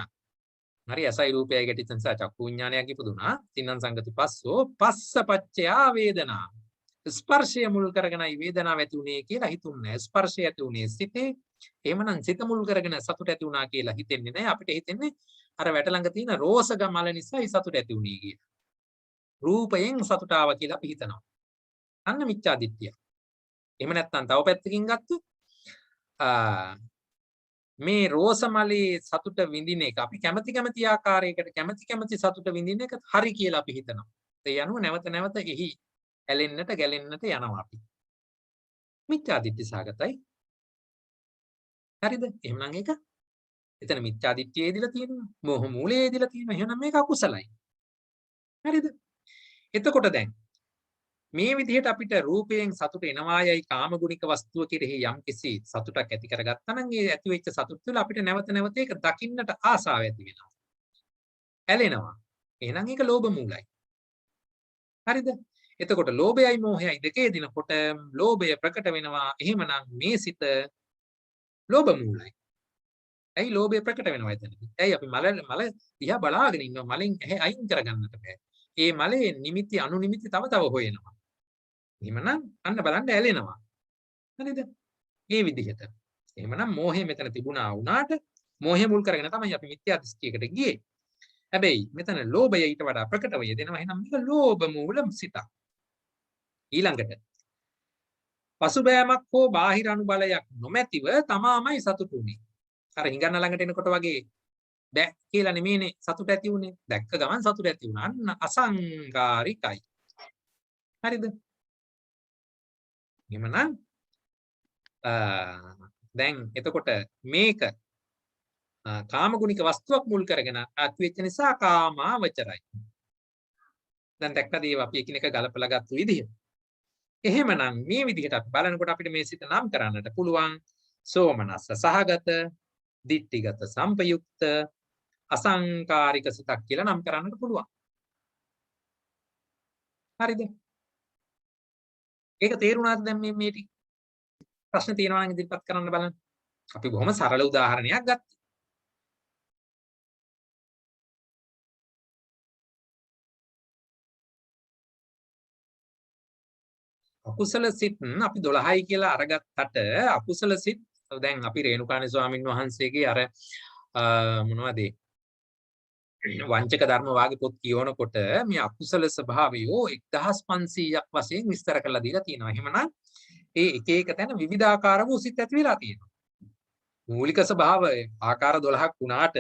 හරි අසයි රූපයයි ගැටිච්ච නිසා චක්කු විඥානයක් ඉපදුනා. තින්නං සංගති පස්සෝ පස්සපච්චයා වේදනා. ස්පර්ශය මුල් කරගෙනයි වේදනාව ඇති උනේ කියලා හිතුන්නේ. ස්පර්ශය ඇති උනේ සිතේ. එහෙමනම් සිත මුල් කරගෙන සතුට ඇති වුණා කියලා හිතෙන්නේ නැහැ. අපිට හිතෙන්නේ අර වැට ළඟ තියෙන රෝසග මල නිසායි සතුට ඇති උනේ කියලා. රූපයෙන් සතුට ආවා කියලා අපි හිතනවා. අන්න මිච්ඡා දිට්ඨිය. එහෙම නැත්නම් තව පැත්තකින් ගත්තොත් මේ රෝස මලේ සතුට විඳින එක අපි කැමති ආකාරයකට කැමති සතුට විඳින එක හරි කියලා අපි හිතනවා. ඒ අනුව නැවත නැවත එහි ඇලෙන්නට ගැලෙන්නට යනවා අපි. මිච්ඡා දිට්ඨි සහගතයි. හරිද? එහෙනම් ඒක එතන මිච්ඡා දිට්ඨියේ දීලා තියෙනවා. මෝහ මූලයේ දීලා තියෙනවා. එහෙනම් මේක අකුසලයි. හරිද? එතකොට දැන් මේ විදිහට අපිට රූපයෙන් සතුට එනවායයි කාමගුණික වස්තුව කෙරෙහි යම්කිසි සතුටක් ඇති කරගත්තා නම් ඒ ඇති වෙච්ච සතුට තුළ අපිට නැවත නැවත ඒක දකින්නට ආසාව ඇති වෙනවා. ඇලෙනවා. එහෙනම් ඒක ලෝභ මූලයි. හරිද? එතකොට ලෝභයයි මෝහයයි දෙකේ දිනකොට ලෝභය ප්‍රකට වෙනවා. එහෙමනම් මේ සිත ලෝභ මූලයි. ඇයි ලෝභය ප්‍රකට වෙනවා එතනදී? ඇයි අපි මල දිහා බලාගෙන ඉන්නවා මලෙන් ඇහැ අයින් කරගන්නට බෑ. ඒ මලේ නිමිති අනු නිමිති තව හොයනවා. එහෙමනම් අන්න බලන්න ඇලෙනවා. හරිද? මේ විදිහට. එහෙමනම් මෝහය මෙතන තිබුණා වුණාට මෝහය මුල් කරගෙන තමයි අපි මිත්‍යා දෘෂ්ටියකට ගියේ. හැබැයි මෙතන ලෝභය ඊට වඩා ප්‍රකටව යෙදෙනවා. එහෙනම් මේක ලෝභ මූල සිතක්. ඊළඟට පසුබෑමක් හෝ බාහිර අනුබලයක් නොමැතිව තමාමයි සතුටුුනේ. අර හිඟන්න ළඟට එනකොට වගේ බෑ කියලා නෙමෙයිනේ සතුට ඇති උනේ. දැක්ක ගමන් සතුට ඇති වුණා. අන්න අසංකාරිකයි. හරිද? එහෙමනම් දැන් එතකොට මේක කාමගුණික වස්තුවක් මුල් කරගෙන ඇතිවෙච්ච නිසා කාමාවචරයි. දැන් දැක්කද ඒවා අපි එකිනෙක ගලපලා ගත්ත විදිහ. එහෙමනම් මේ විදිහට අපි බලනකොට අපිට මේ සිත නම් කරන්නට පුළුවන් සෝමනස්ස සහගත, ditthිගත සම්පයුක්ත, අසංකාරික සිතක් කියලා නම් කරන්නට පුළුවන්. හරිද? ඒක තේරුණාද දැන් මේ ටික? ප්‍රශ්න තියෙනවා නම් ඉදිරිපත් කරන්න බලන්න. අපි බොහොම සරල උදාහරණයක් ගත්තා. අකුසල සිත් අපි 12යි කියලා අරගත්තට අකුසල සිත් දැන් අපි රේණුකාණේ ස්වාමින් වහන්සේගේ අර මොනවද වංචක ධර්ම වාගේ පොත් කියවනකොට මේ අකුසල ස්වභාවය 1500ක් වශයෙන් විස්තර කරලා දීලා තියෙනවා. එහෙමනම් ඒ එක එක තැන විවිධාකාර වූ සිත් ඇති වෙලා තියෙනවා. මූලික ස්වභාවය ආකාර 12ක් වුණාට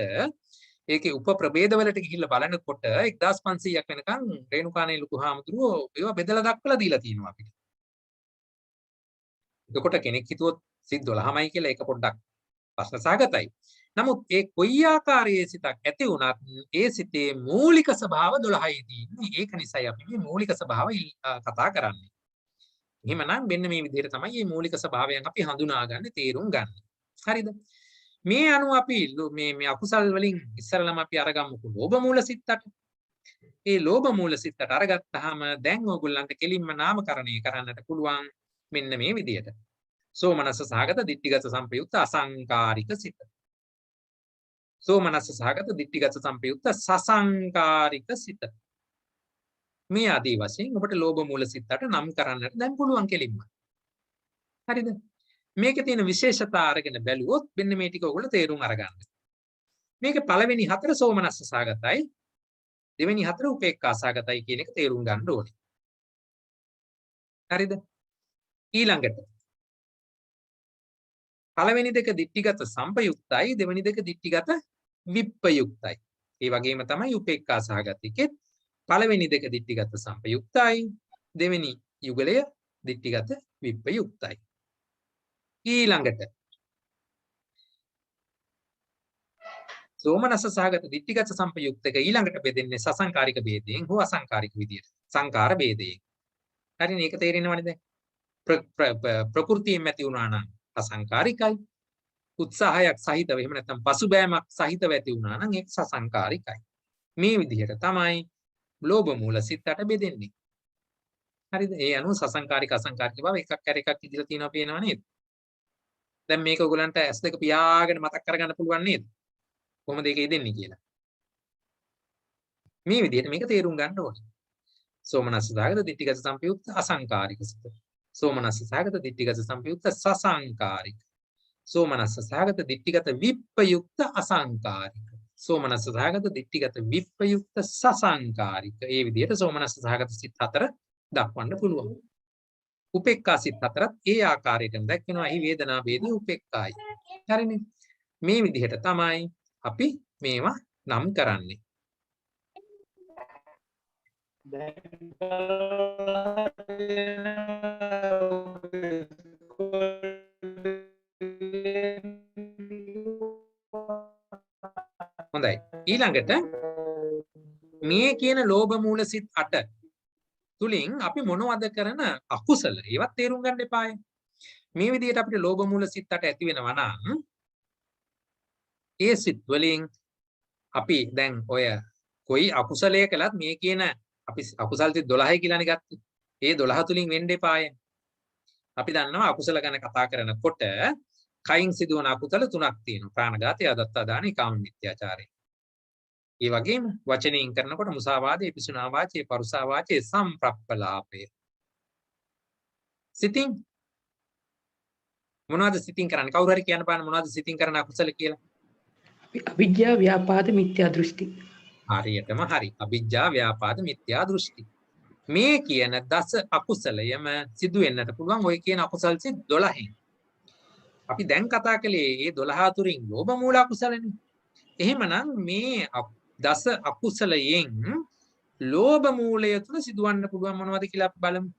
ඒකේ උප ප්‍රභේද වලට ගිහිල්ලා බලනකොට 1500ක් වෙනකන් රේණුකාණේ ලොකු හාමුදුරුවෝ ඒවා බෙදලා දක්වලා දීලා තියෙනවා අපිට. එතකොට කෙනෙක් හිතුවොත් සිත් 12මයි කියලා ඒක පොඩ්ඩක් ප්‍රශ්න සහගතයි. නමුත් ඒ කොයි ආකාරයේ සිතක් ඇති වුණත් ඒ සිතේ මූලික ස්වභාව 12යි තියෙන්නේ. ඒක නිසායි අපි මේ මූලික ස්වභාව කතා කරන්නේ. එහෙමනම් මෙන්න මේ විදිහට තමයි මේ මූලික ස්වභාවයන් අපි හඳුනාගන්නේ, තේරුම් ගන්න. හරිද? මේ අනුව අපි මේ අකුසල් වලින් ඉස්සරලම අපි අරගමුකෝ ලෝභ මූල සිතට. ඒ ලෝභ මූල සිතට අරගත්තාම දැන් ඕගොල්ලන්ට කෙලින්ම නාමකරණය කරන්නට පුළුවන් මෙන්න මේ විදිහට. සෝමනස්ස සහගත ditthිගත සම්පයුක්ත අසංකාරික සිත. සෝමනස්ස සහගත ditthිගත සම්පයුක්ත සසංකාරික සිත. මේ ආදී වශයෙන් ඔබට ලෝභ මූල සිතට නම් කරන්නට දැන් පුළුවන් කෙලින්ම. හරිද? මේකේ තියෙන විශේෂතා අරගෙන බැලුවොත් මෙන්න මේ ටික ඔයගොල්ලෝ තේරුම් අරගන්න. මේකේ පළවෙනි හතර සෝමනස්ස සහගතයි, දෙවෙනි හතර උපේක්ඛා සහගතයි කියන එක තේරුම් ගන්න ඕනේ. හරිද? ඊළඟට පළවෙනි දෙක ditthිගත සම්පයුක්තයි, දෙවෙනි දෙක ditthිගත විප්පයුක්තයි. ඒ වගේම තමයි උපේක්ඛා සහගතිකෙත් පළවෙනි දෙක ditthිගත සම්පයුක්තයි, දෙවෙනි යුගලය ditthිගත විප්පයුක්තයි. ඊළඟට සෝමනස්ස සහගත ditthිගත සම්පයුක්තක ඊළඟට බෙදෙන්නේ සසංකාරික ભેදයෙන් හෝ අසංකාරික විදියට. සංකාර ભેදයෙන්. හරිනේ, ඒක තේරෙනවනේ දැන්. ප්‍රകൃතියෙන් ඇති වුණා නම් අසංකාරිකයි. උත්සාහයක් සහිතව එහෙම නැත්නම් පසුබෑමක් සහිතව ඇති වුණා නම් ඒක සසංකාරිකයි. මේ විදිහට තමයි ලෝභ මූල සිතට බෙදෙන්නේ. හරිද? ඒ අනුව සසංකාරික අසංකාරික බව එකක් කර එකක් ඉදිරිය තියෙනවා පේනව නේද? දැන් මේක ඔයගලන්ට S2 පියාගෙන මතක් කරගන්න පුළුවන් නේද? කොහොමද ඒක දෙන්නේ කියලා. මේ විදිහට මේක තේරුම් ගන්න ඕනේ. සෝමනස්ස සහගත ditthිගත සම්පයුක්ත අසංකාරික සිත. සෝමනස්ස සහගත ditthිගත සම්පයුක්ත සසංකාරික. සෝමනස්ස සහගත ditthිගත විප්පයුක්ත අසංකාරික. සෝමනස්ස සහගත ditthිගත විප්පයුක්ත සසංකාරික. ඒ විදිහට සෝමනස්ස සහගත සිත් හතර දක්වන්න පුළුවන්. උපේක්ඛා සිත් හතරත් ඒ ආකාරයටම දැක්වෙනවා. එහි වේදනා ભેදී උපේක්ඛායි. හරිනේ. මේ විදිහට තමයි අපි මේවා නම් කරන්නේ. හොඳයි. ඊළඟට මේ කියන ලෝභ මූල සිත් 8 තුලින් අපි මොනවද කරන අකුසල ඒවත් තේරුම් ගන්න එපායි. මේ විදිහට අපිට ලෝභ මූල සිත් 8 ඇති වෙනවා නම් ඒ සිත් වලින් අපි දැන් ඔය කොයි අකුසලයේ කළත් මේ කියන අපි අකුසල් සිත් 12යි කියලානේ ගත්තේ. ඒ 12 තුලින් වෙන්න එපාය. අපි දන්නවා අකුසල ගැන කතා කරනකොට කයින් සිදුවන අකුසල තුනක් තියෙනවා. ප්‍රාණඝාතය, අදත්තා දාන, කාම මිත්‍යාචාරය. ඒ වගේම වචනයෙන් කරනකොට මුසාවාදේ, පිසුනා වාචේ, පරුසා වාචේ, සම්ප්‍රප්පලාපය. සිතින් මොනවද සිතින් කරන්නේ? කවුරු හරි කියන්න බලන්න මොනවද සිතින් කරන අකුසල කියලා?
අවිජ්ජා ව්‍යාපාද මිත්‍යා දෘෂ්ටි.
හරියටම හරි. අවිජ්ජා ව්‍යාපාද මිත්‍යා දෘෂ්ටි. මේ කියන දස අකුසලයම සිදු වෙන්නට පුළුවන් ඔය කියන අකුසල් සිත් 12න්. අපි දැන් කතා කළේ මේ 12 අතුරින් ලෝභ මූල අකුසලනේ. එහෙමනම් මේ දස අකුසලයෙන් ලෝභ මූලය තුල සිදුවන්න පුළුවන් මොනවද කියලා අපි බලමු.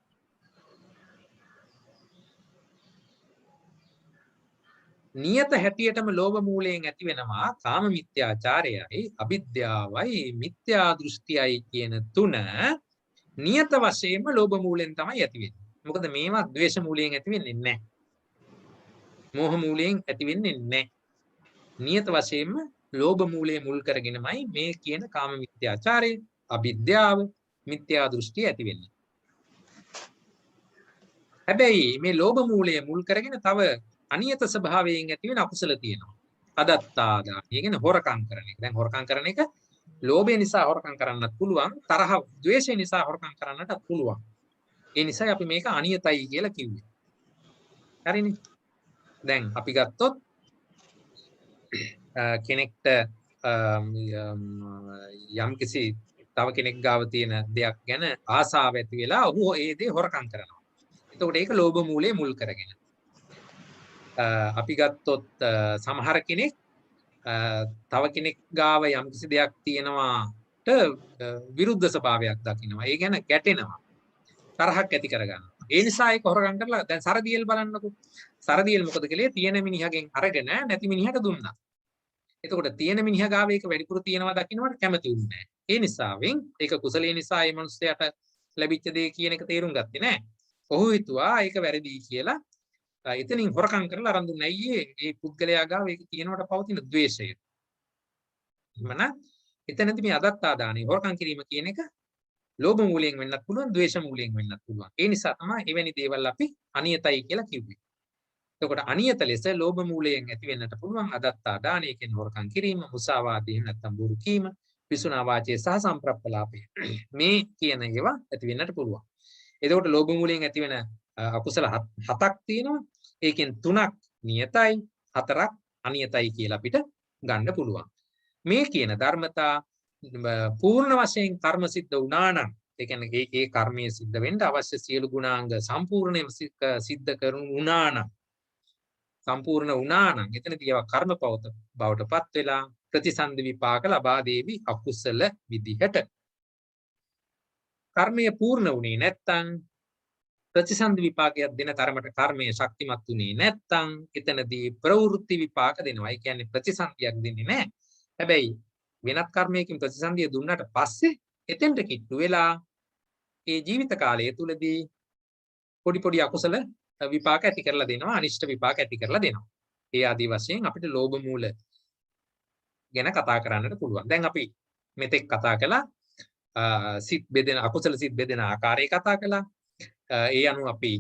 නියත හැටියටම ලෝභ මූලයෙන් ඇති වෙනවා කාම මිත්‍යාචාරයයි අවිද්‍යාවයි මිත්‍යා දෘෂ්ටියයි කියන තුන නියත වශයෙන්ම ලෝභ මූලයෙන් තමයි ඇති වෙන්නේ. මොකද මේවා ද්වේෂ මූලයෙන් ඇති වෙන්නේ නැහැ. මෝහ මූලයෙන් ඇති වෙන්නේ නැහැ. නියත වශයෙන්ම ලෝභ මූලයේ මුල් කරගෙනමයි මේ කියන කාම මිත්‍යාචාරය අවිද්‍යාව මිත්‍යා දෘෂ්ටිය ඇති වෙන්නේ. හැබැයි මේ ලෝභ මූලයේ මුල් කරගෙන තව අනියත ස්වභාවයෙන් ඇති වෙන අකුසල තියෙනවා. අදත්තාදාන. ඒ කියන්නේ හොරකම් කරන එක. දැන් හොරකම් කරන එක ලෝභය නිසා හොරකම් කරන්නත් පුළුවන්, තරහ, ද්වේෂය නිසා හොරකම් කරන්නත් පුළුවන්. ඒ නිසා අපි මේක අනියතයි කියලා කිව්වේ. හරිනේ. දැන් අපි ගත්තොත් කෙනෙක්ට යම්කිසි තව කෙනෙක් ගාව තියෙන දෙයක් ගැන ආසාව ඇති වෙලා ඔහු ඒ දේ හොරකම් කරනවා. එතකොට ඒක ලෝභ මූලයේ මුල් කරගෙන. අපි ගත්තොත් සමහර කෙනෙක් තව කෙනෙක් ගාව යම්කිසි දෙයක් තියෙනවාට විරුද්ධ ස්වභාවයක් දකිනවා. ඒ ගැන ගැටෙනවා. තරහක් ඇති කරගන්නවා. ඒ නිසා ඒක හොරගම් කරලා දැන් සරදියෙල් බලන්නකෝ. සරදියෙල් මොකද කළේ? තියෙන මිනිහගෙන් අරගෙන නැති මිනිහට දුන්නා. එතකොට තියෙන මිනිහා ගාව ඒක වැඩිපුර තියෙනවා දකින්නවට කැමති වුණේ නැහැ. ඒ නිසාවෙන් ඒක කුසලයේ නිසා මේ මිනිස්යාට ලැබිච්ච දේ කියන එක තේරුම් ගත්තේ නැහැ. ඔහු හිතුවා ඒක වැරදි කියලා. එතනින් හොරකම් කරලා අරන් දුන්නේ අයියේ මේ පුද්ගලයා ගාව ඒක තියෙනවට පවතින ද්වේෂය. එමන එතනදී මේ අදත්තාදානේ හොරකම් කිරීම කියන එක ලෝභ මූලයෙන් වෙන්නත් පුළුවන් ද්වේෂ මූලයෙන් වෙන්නත් පුළුවන්. ඒ නිසා තමයි එවැනි දේවල් අපි අනියතයි කියලා කිව්වේ. එතකොට අනියත ලෙස ලෝභ මූලයෙන් ඇති වෙන්නට පුළුවන් අදත්තාදානේ කියන හොරකම් කිරීම, මුසාවාදී නැත්නම් බොරු කීම, පිසුනා වාචයේ සහ සම්ප්‍රප්පලාපය. මේ කියන ඒවා ඇති වෙන්නට පුළුවන්. එතකොට ලෝභ මූලයෙන් ඇති වෙන අකුසල හතක් තියෙනවා. ඒකෙන් තුනක් නියතයි, හතරක් අනියතයි කියලා අපිට ගන්න පුළුවන්. මේ කියන ධර්මතා පූර්ණ වශයෙන් කර්ම සිද්ධ වුණා නම්, ඒ කියන්නේ ඒ කර්මයේ සිද්ධ වෙන්න අවශ්‍ය සියලු ගුණාංග සම්පූර්ණයෙන් සිද්ධ කරුණා නම්, සම්පූර්ණ වුණා නම් එතනදී ඒවා කර්මපවත බවටපත් වෙලා ප්‍රතිසන්දි විපාක ලබා දේවි අකුසල විදිහට. කර්මය පූර්ණ වුණේ නැත්නම් ප්‍රතිසන්දි විපාකයක් දෙන තරමට කර්මයේ ශක්තිමත් වුණේ නැත්නම් එතනදී ප්‍රවෘත්ති විපාක දෙනවා. ඒ කියන්නේ ප්‍රතිසන්දියක් දෙන්නේ නැහැ. හැබැයි වෙනත් කර්මයකින් ප්‍රතිසන්දිය දුන්නාට පස්සේ එතෙන්ට කිට්ටු වෙලා ඒ ජීවිත කාලය තුලදී පොඩි පොඩි අකුසල විපාක ඇති කරලා දෙනවා, අනිෂ්ට විපාක ඇති කරලා දෙනවා. ඒ ආදී වශයෙන් අපිට ලෝභ මූල ගැන කතා කරන්නට පුළුවන්. දැන් අපි මෙතෙක් කතා කළා සිත් බෙදෙන අකුසල සිත් බෙදෙන ආකාරය කතා කළා. ඒ අනුව අපි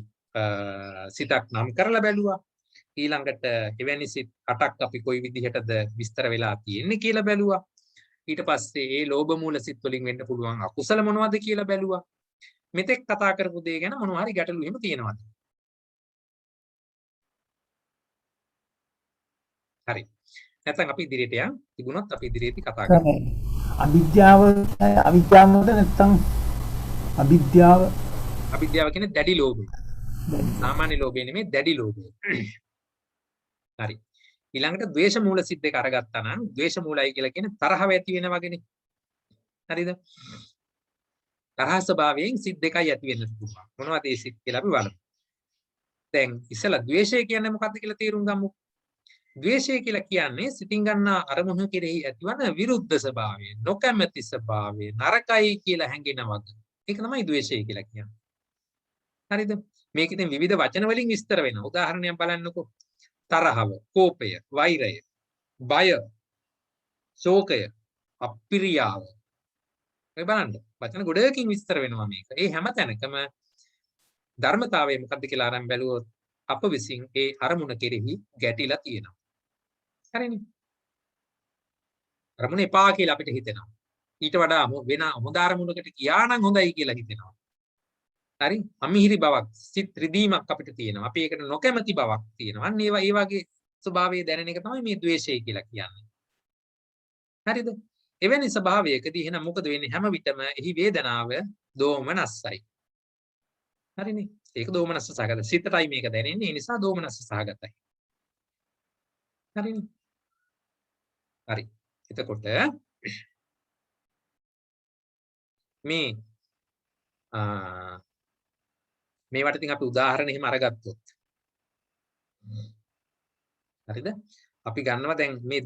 සිතක් නම් කරලා බැලුවා. ඊළඟට එවැනි සිත් 8ක් අපි කොයි විදිහටද විස්තර වෙලා තියෙන්නේ කියලා බැලුවා. ඊට පස්සේ ඒ ලෝභ මූල සිත් වලින් වෙන්න පුළුවන් අකුසල මොනවද කියලා බැලුවා. මෙතෙක් කතා කරපු දේ ගැන මොනවා හරි ගැටලු එහෙම තියෙනවද? හරි. නැත්නම් අපි ඉදිරියට යන් තිබුණොත් අපි ඉදිරියේදී කතා කරමු.
අවිද්‍යාවද නැත්නම් අවිද්‍යාව
කියන්නේ දැඩි ලෝභය. සාමාන්‍ය ලෝභය නෙමෙයි දැඩි ලෝභය. හරි. ඊළඟට ද්වේෂ මූල සිත් දෙක අරගත්තා නම් ද්වේෂ මූලයි කියලා කියන්නේ තරහව ඇති වෙන වගේනේ. හරිද? තරහ ස්වභාවයෙන් සිත් දෙකයි ඇති වෙන්න පුළුවන්. මොනවද ඒ සිත් කියලා අපි බලමු. දැන් ඉස්සලා ද්වේෂය කියන්නේ මොකක්ද කියලා තේරුම් ගමු. ද්වේෂය කියලා කියන්නේ සිතින් ගන්නා අරමුණු කෙරෙහි ඇතිවන විරුද්ධ ස්වභාවය, නොකැමැති ස්වභාවය, නරකයි කියලා හැඟෙන වගේ. ඒක තමයි ද්වේෂය කියලා කියන්නේ. හරිද? මේක ඉතින් විවිධ වචන වලින් විස්තර වෙනවා. උදාහරණයක් බලන්නකෝ. තරහව, කෝපය, වෛරය, බය, ශෝකය, අප්‍රියාව. මේ බලන්න. වචන ගොඩකින් විස්තර වෙනවා මේක. ඒ හැම තැනකම ධර්මතාවය මොකක්ද කියලා අරන් බැලුවොත් අප විසින් ඒ අරමුණ කෙරෙහි ගැටිලා තියෙනවා. හරිනේ. අරමුණ එපා කියලා අපිට හිතෙනවා. ඊට වඩා වෙන හොඳ අරමුණකට ගියා නම් හොඳයි කියලා හිතෙනවා. හරි? අමිහිරි බවක්, සිත් රිදීමක් අපිට තියෙනවා. අපි ඒකට නොකැමති බවක් තියෙනවා. අන්න ඒ වගේ ස්වභාවය දැනෙන එක තමයි මේ ද්වේෂය කියලා කියන්නේ. හරිද? එවැනි ස්වභාවයකදී එහෙනම් මොකද වෙන්නේ? හැම විටම එහි වේදනාව දෝමනස්සයි. හරිනේ? ඒක දෝමනස්ස සහගත. සිතටයි මේක දැනෙන්නේ. ඒ නිසා දෝමනස්ස සහගතයි. හරිනේ? හරි. එතකොට මේවට ඉතින් අපි උදාහරණ එහෙම අරගත්තොත් හරිද? අපි ගන්නවා දැන් මේ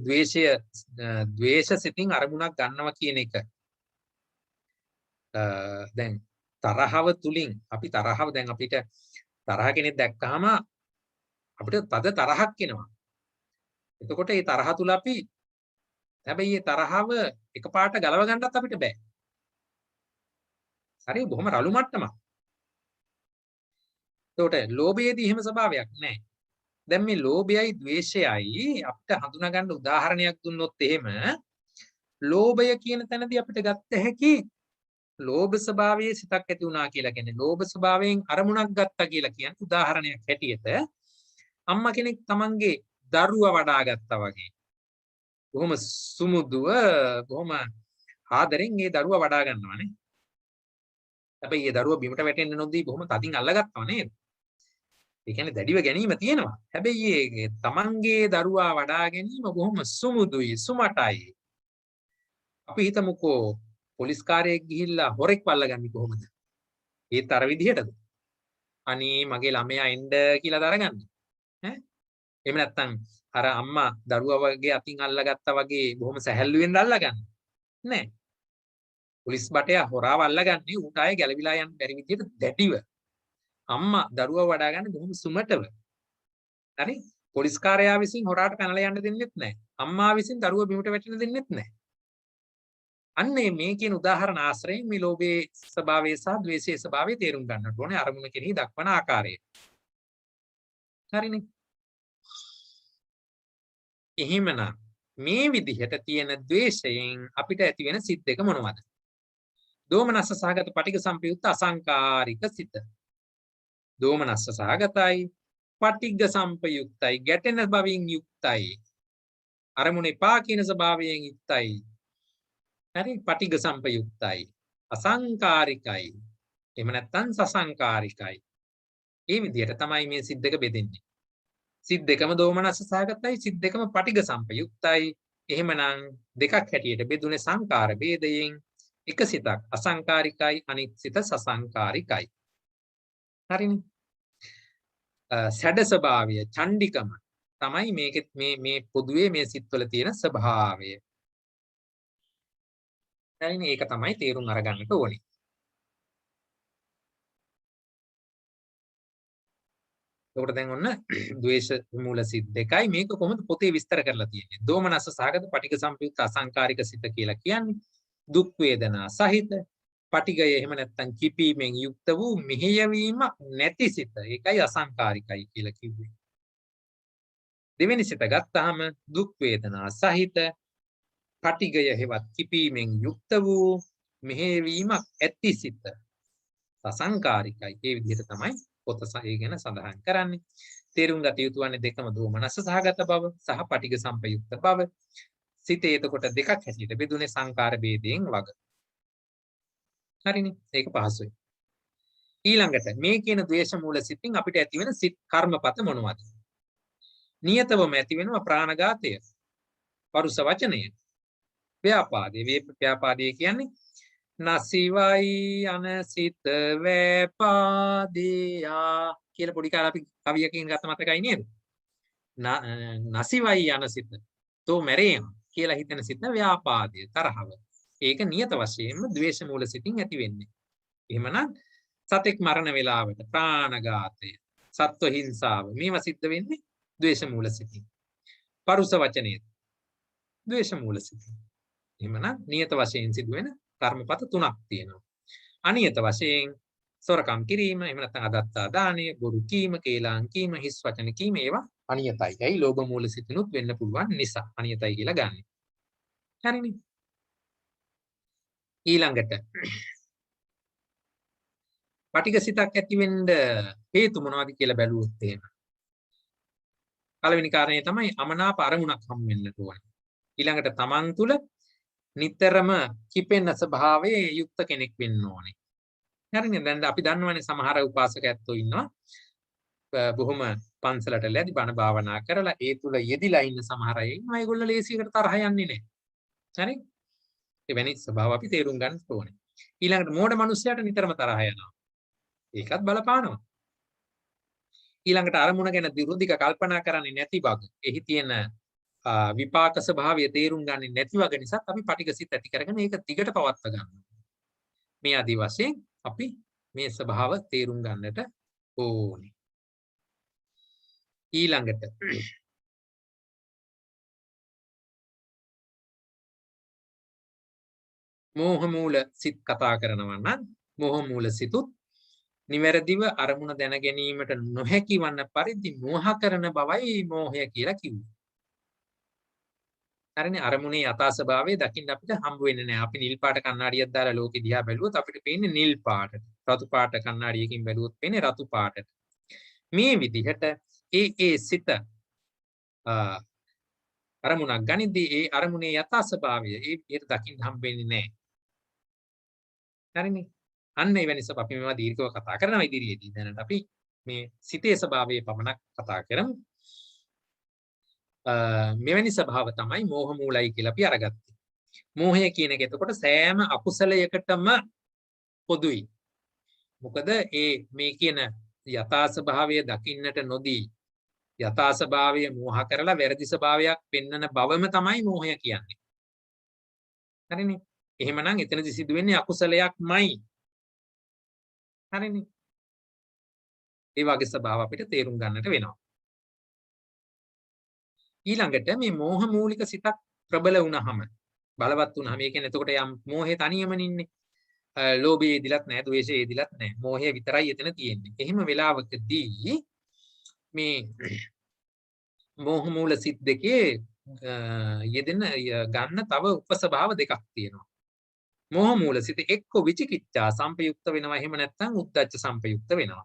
ද්වේෂ සිතින් අරමුණක් ගන්නවා කියන එක. දැන් තරහව තුලින් අපි තරහව දැන් අපිට තරහ කෙනෙක් දැක්කහම අපිට තද තරහක් එනවා. එතකොට මේ තරහ තුල අපි හැබැයි මේ තරහව එකපාරට ගලව ගන්නත් අපිට බෑ. හරි බොහොම රළු මට්ටමක්. එතකොට ලෝභයේදී එහෙම ස්වභාවයක් නැහැ. දැන් මේ ලෝභයයි ද්වේෂයයි අපිට හඳුනා ගන්න උදාහරණයක් දුන්නොත් එහෙම ලෝභය කියන තැනදී අපිට ගත්ත හැකි ලෝභ ස්වභාවයේ සිතක් ඇති වුණා කියලා කියන්නේ ලෝභ ස්වභාවයෙන් අරමුණක් ගත්තා කියලා කියන්නේ උදාහරණයක් හැටියට අම්මා කෙනෙක් තමන්ගේ දරුවා වඩා ගත්තා වගේ. බොහොම සුමුදුව බොහොම ආදරෙන් ඒ දරුවා වඩා ගන්නවානේ. හැබැයි ඒ දරුවා බිමට වැටෙන්න නොදී බොහොම තදින් අල්ලගත්තා නේද? ඒ කියන්නේ දැඩිව ගැනීම තියෙනවා. හැබැයි ඒ තමන්ගේ දරුවා වඩා ගැනීම බොහොම සුමුදුයි, සුමටයි. අපි හිතමුකෝ පොලිස් කාර්යයක් ගිහිල්ලා හොරෙක් වල්ලගන්නේ කොහොමද? ඒත් අර විදිහටද? අනේ මගේ ළමයා එන්න කියලා දරගන්නේ. ඈ? එහෙම නැත්නම් අර අම්මා දරුවා වගේ අතින් අල්ලගත්තා වගේ බොහොම සැහැල්ලුවෙන් අල්ලගන්නේ. නෑ. පොලිස් බටයා හොරාව අල්ලගන්නේ ඌට ආයේ ගැලවිලා යන්න බැරි විදිහට දැඩිව. අම්මා දරුවා වඩා ගන්න බොහොම සුමටව. හරි? පොලිස් කාර්යයා විසින් හොරාට පැනලා යන්න දෙන්නෙත් නැහැ. අම්මා විසින් දරුවා බිමට වැටෙන්න දෙන්නෙත් නැහැ. අන්නේ මේ කියන උදාහරණ ආශ්‍රයෙන් මේ ලෝභයේ ස්වභාවය සහ ද්වේෂයේ ස්වභාවය තේරුම් ගන්නට ඕනේ අරමුණ කෙරෙහි දක්වන ආකාරය. හරිනේ? එහෙමනම් මේ විදිහට තියෙන ද්වේෂයෙන් අපිට ඇති වෙන සිත් දෙක මොනවද? දෝමනස්ස සහගත පටිඝ සම්පයුක්ත අසංකාරික සිත. දෝමනස්ස සහගතයි පටිඝ සම්පයුක්තයි ගැටෙන බවින් යුක්තයි. අරමුණේ පා කියන ස්වභාවයෙන් යුක්තයි. හරි පටිඝ සම්පයුක්තයි අසංකාරිකයි. එහෙම නැත්නම් සසංකාරිකයි. මේ විදිහට තමයි මේ සිත් දෙක බෙදෙන්නේ. සිත් දෙකම දෝමනස්ස සහගතයි සිත් දෙකම පටිඝ සම්පයුක්තයි. එහෙමනම් දෙකක් හැටියට බෙදුනේ සංකාර ભેදයෙන්. එක සිතක් අසංකාරිකයි අනිත් සිත සසංකාරිකයි. හරිනේ? සැඩ ස්වභාවය චණ්ඩිකම තමයි මේකෙත් මේ පොදුවේ මේ සිත්වල තියෙන ස්වභාවය. හරිනේ? ඒක තමයි තේරුම් අරගන්නට ඕනේ. එතකොට දැන් ඔන්න ද්වේෂ මූල සිත් දෙකයි මේක කොහොමද පොතේ විස්තර කරලා තියෙන්නේ. දෝමනස්ස සහගත පටිඝ සම්පයුක්ත අසංකාරික සිත කියලා කියන්නේ දුක් වේදනා සහිත පටිඝය එහෙම නැත්නම් කිපීමෙන් යුක්ත වූ මෙහෙයවීමක් නැති සිත. ඒකයි අසංකාරිකයි කියලා කිව්වේ. දෙවෙනි සිත ගත්තාම දුක් වේදනා සහිත පටිඝය හෙවත් කිපීමෙන් යුක්ත වූ මෙහෙයවීමක් ඇති සිත. අසංකාරිකයි. ඒ විදිහට තමයි පොත ඒ ගැන සඳහන් කරන්නේ. තේරුම් ගත යුතු වන්නේ දෙකම දෝමනස්ස සහගත බව සහ පටිඝ සම්පයුක්ත බව. සිතේ එතකොට දෙකක් හැටියට බෙදුනේ සංකාර ભેදයෙන් වග. හරිනේ? ඒක පහසුයි. ඊළඟට මේ කියන ද්වේෂ මූල සිතින් අපිට ඇති වෙන සිත් කර්මපත මොනවද? නියතවම ඇති වෙනවා ප්‍රාණඝාතය, පරුස වචනය, ව්‍යාපාදේ. ව්‍යාපාදේ කියන්නේ නසිවයි අනසිත වේපාදියා කියලා පොඩි කාලේ අපි කවියකින් ගත්ත මතකයි නේද? නසිවයි අනසිත තෝ මැරේම කියලා හිතන සිත ව්‍යාපාදය තරහව. ඒක නියත වශයෙන්ම ද්වේෂ මූල සිතින් ඇති වෙන්නේ. එහෙමනම් සතෙක් මරණ වේලාවට ප්‍රාණඝාතය, සත්ව හිංසාව මේවා සිද්ධ වෙන්නේ ද්වේෂ මූල සිතින්. පරුස වචනය ද්වේෂ මූල සිතින්. එහෙමනම් නියත වශයෙන් සිදුවෙන කර්මපත තුනක් තියෙනවා. අනියත වශයෙන් සොරකම් කිරීම, එහෙම නැත්නම් අදත්තා දානය, බොරු කීම, කේලාම් කීම, හිස් වචන කීම ඒවා අනියතයි. ඒයි ලෝභ මූල සිතිනුත් වෙන්න පුළුවන් නිසා අනියතයි කියලා ගන්න. හරිනේ? ඊළඟට පටිඝ සිතක් ඇති වෙන්න හේතු මොනවද කියලා බැලුවොත් එහෙම. පළවෙනි කාරණේ තමයි අමනාප අරමුණක් හම් වෙන්න ඕනේ. ඊළඟට තමන් තුළ නිතරම කිපෙන ස්වභාවයේ යුක්ත කෙනෙක් වෙන්න ඕනේ. හරිනේ? දැන් අපි දන්නවනේ සමහර උපාසක ඇත්තෝ ඉන්නවා. බොහොම පන්සලට ලැබි බණ භාවනා කරලා ඒ තුල යෙදිලා ඉන්න සමහර අය ඉන්නවා. ඒගොල්ලෝ ලේසියකට තරහ යන්නේ නැහැ. හරි? එවැනි ස්වභාව අපි තේරුම් ගන්න ඕනේ. ඊළඟට මෝඩ මිනිස්සයාට නිතරම තරහ යනවා. ඒකත් බලපානවා. ඊළඟට අරමුණ ගැන දිරුදික කල්පනා කරන්නේ නැති බව. එහි තියෙන විපාක ස්වභාවය තේරුම් ගන්නේ නැති වගේ නිසා අපි පටිඝසිත ඇති කරගෙන ඒක දිගට පවත්වා ගන්නවා. මේ ආදි වශයෙන් අපි මේ ස්වභාව තේරුම් ගන්නට ඕනේ. ඊළඟට මෝහ මූල සිත් කතා කරනවා නම් මෝහ මූල සිතුත් නිවැරදිව අරමුණ දැන ගැනීමට නොහැකි වන පරිදි මෝහ කරන බවයි මෝහය කියලා කිව්වේ. හරිනේ, අරමුණේ යථා ස්වභාවය දකින්න අපිට හම්බ වෙන්නේ නැහැ. අපි නිල් පාට කණ්ණාඩියක් දාලා ලෝකෙ දිහා බැලුවොත් අපිට පේන්නේ නිල් පාටට. රතු පාට කණ්ණාඩියකින් බැලුවොත් පේන්නේ රතු පාටට. මේ විදිහට ඒ සිත අරමුණක් ගනිද්දී ඒ අරමුණේ යථා ස්වභාවය ඒක දකින්න හම්බ වෙන්නේ නැහැ. හරිනේ. අන්න එවැනි සබ අපි මේවා දීර්ඝව කතා කරනවා ඉදිරියේදී. දැනට අපි මේ සිතේ ස්වභාවය පමණක් කතා කරමු. මෙවැනි ස්වභාව තමයි මෝහ මූලයි කියලා අපි අරගත්තේ. මෝහය කියන එක එතකොට සෑම අකුසලයකටම පොදුයි. මොකද මේ කියන යථා ස්වභාවය දකින්නට නොදී යථා ස්වභාවය මෝහ කරලා වැරදි ස්වභාවයක් පෙන්වන බවම තමයි මෝහය කියන්නේ. හරිනේ. එහෙමනම් එතනදි සිදුවෙන්නේ අකුසලයක්මයි. හරිනේ. ඒ වගේ ස්වභාව අපිට තේරුම් ගන්නට වෙනවා. ඊළඟට මේ මෝහ මූලික සිතක් ප්‍රබල වුණාම බලවත් වුණාම ඒ කියන්නේ එතකොට යම් මෝහය තනියම නින්නේ. ලෝභයේ ඉදිලත් නැහැ, ද්වේෂයේ ඉදිලත් නැහැ. මෝහය විතරයි එතන තියෙන්නේ. එහෙම වෙලාවකදී මේ මෝහ මූල සිත් දෙකේ යෙදෙන ගන්න තව උපස්වභාව දෙකක් තියෙනවා. මෝහ මූල සිත එක්ක විචිකිච්ඡා සංපයුක්ත වෙනවා, එහෙම නැත්නම් උද්ධච්ච සංපයුක්ත වෙනවා.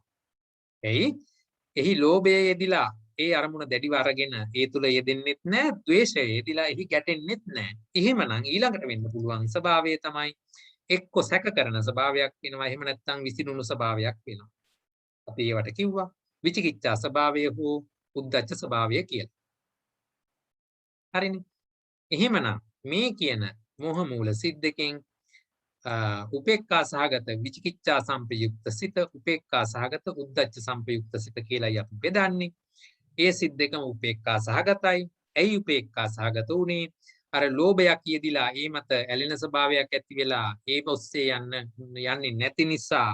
එහි ලෝභයේ යෙදිලා ඒ අරමුණ දැඩිව අරගෙන ඒ තුල යෙදෙන්නෙත් නැහැ, ද්වේෂයේ යෙදිලා එහි ගැටෙන්නෙත් නැහැ. එහෙමනම් ඊළඟට වෙන්න පුළුවන් ස්වභාවය තමයි එක්ක සැක කරන ස්වභාවයක් වෙනවා, එහෙම නැත්නම් විසිරුණු ස්වභාවයක් වෙනවා. අපි ඒවට කිව්වා විචිකිච්ඡා ස්වභාවය හෝ උද්ධච්ච ස්වභාවය කියලා. හරිනේ. එහෙමනම් මේ කියන මෝහ මූල සිත් දෙකෙන් උපේක්ඛා සහගත විචිකිච්ඡා සංපයුක්ත සිත, උපේක්ඛා සහගත උද්ධච්ච සංපයුක්ත සිත කියලායි අපි බෙදන්නේ. ඒ සිත් දෙකම උපේක්ඛා සහගතයි. ඇයි උපේක්ඛා සහගත උනේ? අර ලෝභයක් යෙදිලා ඒ මත ඇලෙන ස්වභාවයක් ඇති වෙලා ඒ ඔස්සේ යන්නේ නැති නිසා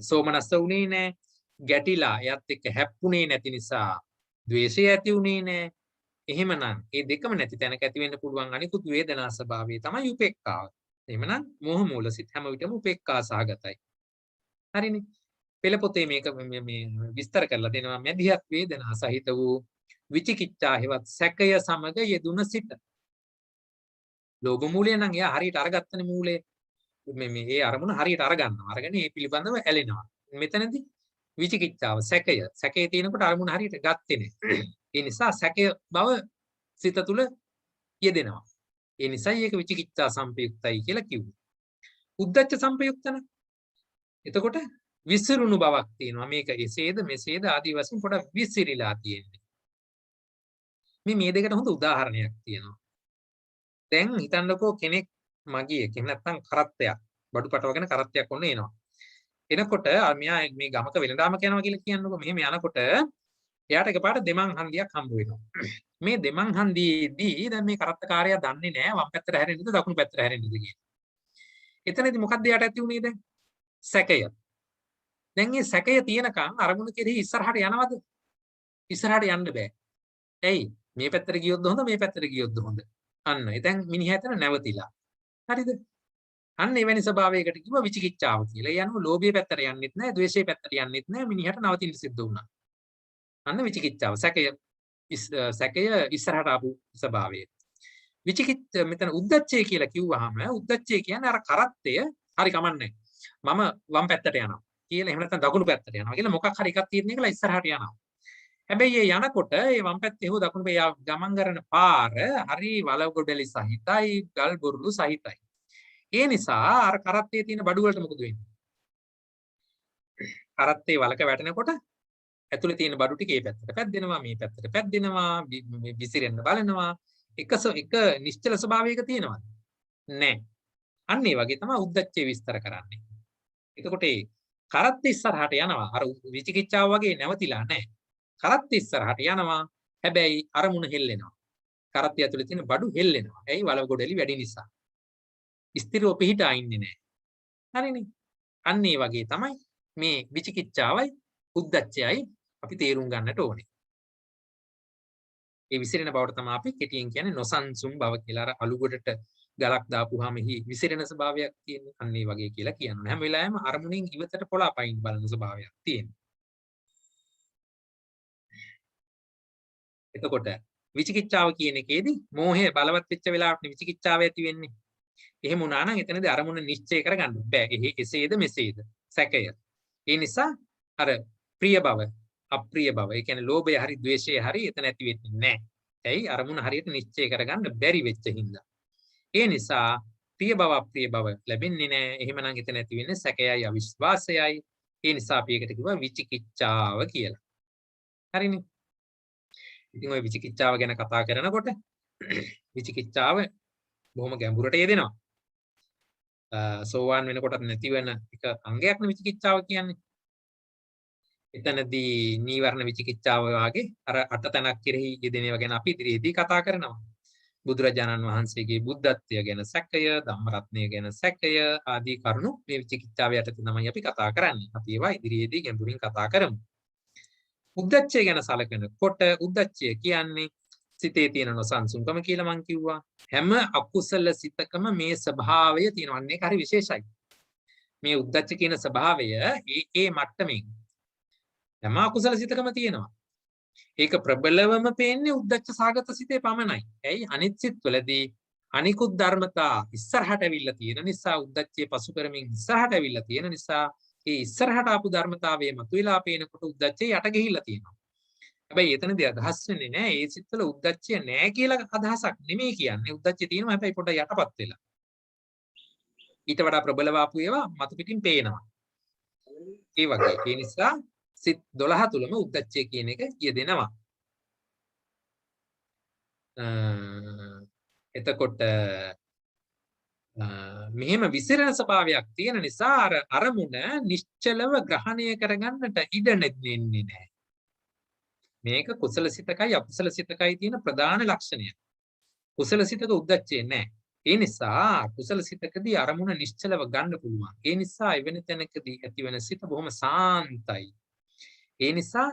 සෝමනස්ස උනේ නැහැ. ගැටිලා එයත් එක්ක හැප්පුණේ නැති නිසා ද්වේෂය ඇති උනේ නැහැ. එහෙමනම් මේ දෙකම නැති තැනක ඇති වෙන්න පුළුවන් අනිකුත් වේදනා ස්වභාවය තමයි උපේක්ඛාව. එහෙමනම් මෝහ මූල සිත් හැම විටම උපේක්ඛා සහගතයි. හරිනේ. පෙළ පොතේ මේක මේ විස්තර කරලා දෙනවා. මැදිහත් වේදනා සහිත වූ විචිකිච්ඡා හේවත් සැකය සමග යෙදුන සිත. ලෝභ මූලය නම් එයා හරියට අරගත්තනේ මූලය. මේ අරමුණ හරියට අරගන්නවා. අරගෙන ඒ පිළිබඳව ඇලෙනවා. මෙතනදී විචිකිච්ඡාව සැකයේ තියෙනකොට අරමුණ හරියට ගත්තේ නැහැ. ඒ නිසා සැකය බව සිත තුළ යෙදෙනවා. ඒ නිසා ඒක විචිකිච්ඡා සංපයුක්තයි කියලා කිව්වේ. උද්ධච්ච සංපයුක්තන. එතකොට විසිරුණු බවක් තියෙනවා. මේක එසේද මෙසේද ආදී වශයෙන් පොඩක් විසිරීලා තියෙන්නේ. මේ දෙකට හොඳ උදාහරණයක් තියෙනවා. දැන් හිතන්නකෝ කෙනෙක් මගියෙක් එහෙම නැත්නම් කරත්තයක් බඩු පටවගෙන කරත්තයක් ඔන්න එනවා. එනකොට මෙයා මේ ගමක වෙළඳාමක යනවා කියලා කියන්නකෝ. මෙහෙම යනකොට එයාට එකපාරට දෙමන් හන්දියක් හම්බ වෙනවා. මේ දෙමන් හන්දියේදී දැන් මේ කරත්තකාරයා දන්නේ නැහැ වම් පැත්තට හැරෙන්නද දකුණු පැත්තට හැරෙන්නද කියලා. එතනදී මොකක්ද එයාට ඇති උනේ දැන්? සැකය. දැන් මේ සැකය තියෙනකන් අරමුණ කෙරෙහි ඉස්සරහට යනවද? ඉස්සරහට යන්න බෑ. ඇයි? මේ පැත්තට ගියොත්ද හොඳ මේ පැත්තට ගියොත්ද හොඳ? අන්න. දැන් මිනිහා එතන නැවතිලා. හරිද? අන්න එවැනි ස්වභාවයකට කිව්ව විචිකිච්ඡාව කියලා. ඒ අනුව ලෝභයේ පැත්තට යන්නෙත් නැහැ, ද්වේෂයේ පැත්තට යන්නෙත් නැහැ. මිනිහට නවතින්න සිද්ධ වුණා. අන්න විචිකිච්ඡාව. සැකය ඉස්සරහට ආපු ස්වභාවය. මෙතන උද්ධච්චය කියලා කිව්වහම උද්ධච්චය කියන්නේ අර කරත්තය හරි කමන්නේ. මම වම් පැත්තට යනවා කියලා එහෙම නැත්නම් දකුණු පැත්තට යනවා කියලා මොකක් හරි එකක් තියෙන එකලා ඉස්සරහට යනවා. හැබැයි ඒ යනකොට ඒ වම් පැත්තේ හෝ දකුණු පැත්තේ ගමන් කරන පාර හරි වලගොඩලි සහිතයි, ගල් බොරළු සහිතයි. ඒ නිසා අර කරත්තේ තියෙන බඩු වලට මොකද වෙන්නේ? කරත්තේ වලක වැටෙනකොට ඇතුලේ තියෙන බඩු ටික මේ පැත්තට පැද්දෙනවා, මේ පැත්තට පැද්දෙනවා, විසිරෙන්න බලනවා. එක නිශ්චල ස්වභාවයක තියෙනවද? නැහැ. අන්න ඒ වගේ තමයි උද්දච්චය විස්තර කරන්නේ. එතකොට ඒ කරත් ඉස්සරහට යනවා. අර විචිකිච්ඡාව වගේ නැවතිලා නැහැ. කරත් ඉස්සරහට යනවා. හැබැයි අරමුණ හෙල්ලෙනවා. කරත් ඇතුලේ තියෙන බඩු හෙල්ලෙනවා. ඇයි? වලගොඩලි වැඩි නිසා. ස්ථිරව පිහිටා ඉන්නේ නැහැ. හරිනේ. අන්න ඒ වගේ තමයි මේ විචිකිච්ඡාවයි උද්දච්චයයි අපි තේරුම් ගන්නට ඕනේ. ඒ විසිරෙන බවට තමයි අපි කෙටියෙන් කියන්නේ නොසන්සුන් බව කියලා. අර අලුගොඩට ගලක් දාපුවාම විසිරෙන ස්වභාවයක් තියෙන්නේ. අන්න ඒ වගේ කියලා කියනවා. හැම වෙලාවෙම අරමුණෙන් ඉවතට පොළාපයින් බලන ස්වභාවයක් තියෙනවා. එතකොට විචිකිච්ඡාව කියන එකේදී මෝහය බලවත් වෙච්ච වෙලාවට විචිකිච්ඡාව ඇති වෙන්නේ. එහෙම වුණා නම් එතනදී අරමුණ නිශ්චය කරගන්න බෑ. එසේද මෙසේද සැකය. ඒ නිසා අර ප්‍රිය බව, අප්‍රිය බව, ඒ කියන්නේ ලෝභය හරි ද්වේෂය හරි එතන ඇති වෙන්නේ නැහැ. ඇයි? අරමුණ හරියට නිශ්චය කරගන්න බැරි වෙච්ච හින්දා. ඒ නිසා ප්‍රිය බව අප්‍රිය බව ලැබෙන්නේ නැහැ. එහෙමනම් එතන ඇති වෙන්නේ සැකයයි අවිශ්වාසයයි. ඒ නිසා අපි ඒකට කිව්වා විචිකිච්ඡාව කියලා. හරිනේ. ඉතින් ওই විචිකිච්ඡාව ගැන කතා කරනකොට විචිකිච්ඡාව බොහොම ගැඹුරට යෙදෙනවා. සෝවාන් වෙනකොටත් නැති වෙන එක අංගයක් නේ විචිකිච්ඡාව කියන්නේ. එතනදී නීවරණ විචිකිච්ඡාව වාගේ අර අටතනක් කෙරෙහි යෙදෙන ඒවා ගැන අපි ඉදිරියේදී කතා කරනවා. බුදුරජාණන් වහන්සේගේ බුද්ධත්වය ගැන සැකය, ධම්මරත්නය ගැන සැකය ආදී කරුණු මේ විචිකිච්ඡාව යටතේ තමයි අපි කතා කරන්නේ. අපි ඒවා ඉදිරියේදී ගැඹුරින් කතා කරමු. උද්දච්චය ගැන සැලකනකොට උද්දච්චය කියන්නේ සිතේ තියෙන නොසන්සුන්කම කියලා මං කිව්වා. හැම අකුසල සිතකම මේ ස්වභාවය තියෙනවා. අන්න ඒක හරි විශේෂයි. මේ උද්දච්ච කියන ස්වභාවය ඒ මට්ටමින් හැම අකුසල සිතකම තියෙනවා. ඒක ප්‍රබලවම පේන්නේ උද්දච්ච සාගත සිතේ පමණයි. ඇයි? අනිත් සිත්වලදී අනිකුත් ධර්මතා ඉස්සරහට ඇවිල්ලා තියෙන නිසා උද්දච්චයේ පසු කරමින් ඉස්සරහට ඇවිල්ලා තියෙන නිසා ඒ ඉස්සරහට ආපු ධර්මතාවයේ මතුවලා පේනකොට උද්දච්චය යට ගිහිල්ලා තියෙනවා. හැබැයි එතනදී අදහස් වෙන්නේ නැහැ. ඒ සිත්වල උද්දච්චය නැහැ කියලා අදහසක් නෙමෙයි කියන්නේ. උද්දච්චය තියෙනවා හැබැයි පොඩ්ඩක් යටපත් වෙලා. ඊට වඩා ප්‍රබලව ආපු ඒවා මතු පිටින් පේනවා. ඒ වගේ. ඒ නිසා සිත් 12 තුලම උද්දච්චය කියන එක යෙදෙනවා. එතකොට මෙහෙම විසිරෙන ස්වභාවයක් තියෙන නිසා අර අරමුණ නිශ්චලව ග්‍රහණය කරගන්නට ඉඩ දෙන්නේ නැහැ. මේක කුසල සිතකයි අකුසල සිතකයි තියෙන ප්‍රධාන ලක්ෂණය. කුසල සිතක උද්දච්චය නැහැ. ඒ නිසා කුසල සිතකදී අරමුණ නිශ්චලව ගන්න පුළුවන්. ඒ නිසා එවැනි තැනකදී ඇතිවන සිත බොහොම සාන්තයි. ඒ නිසා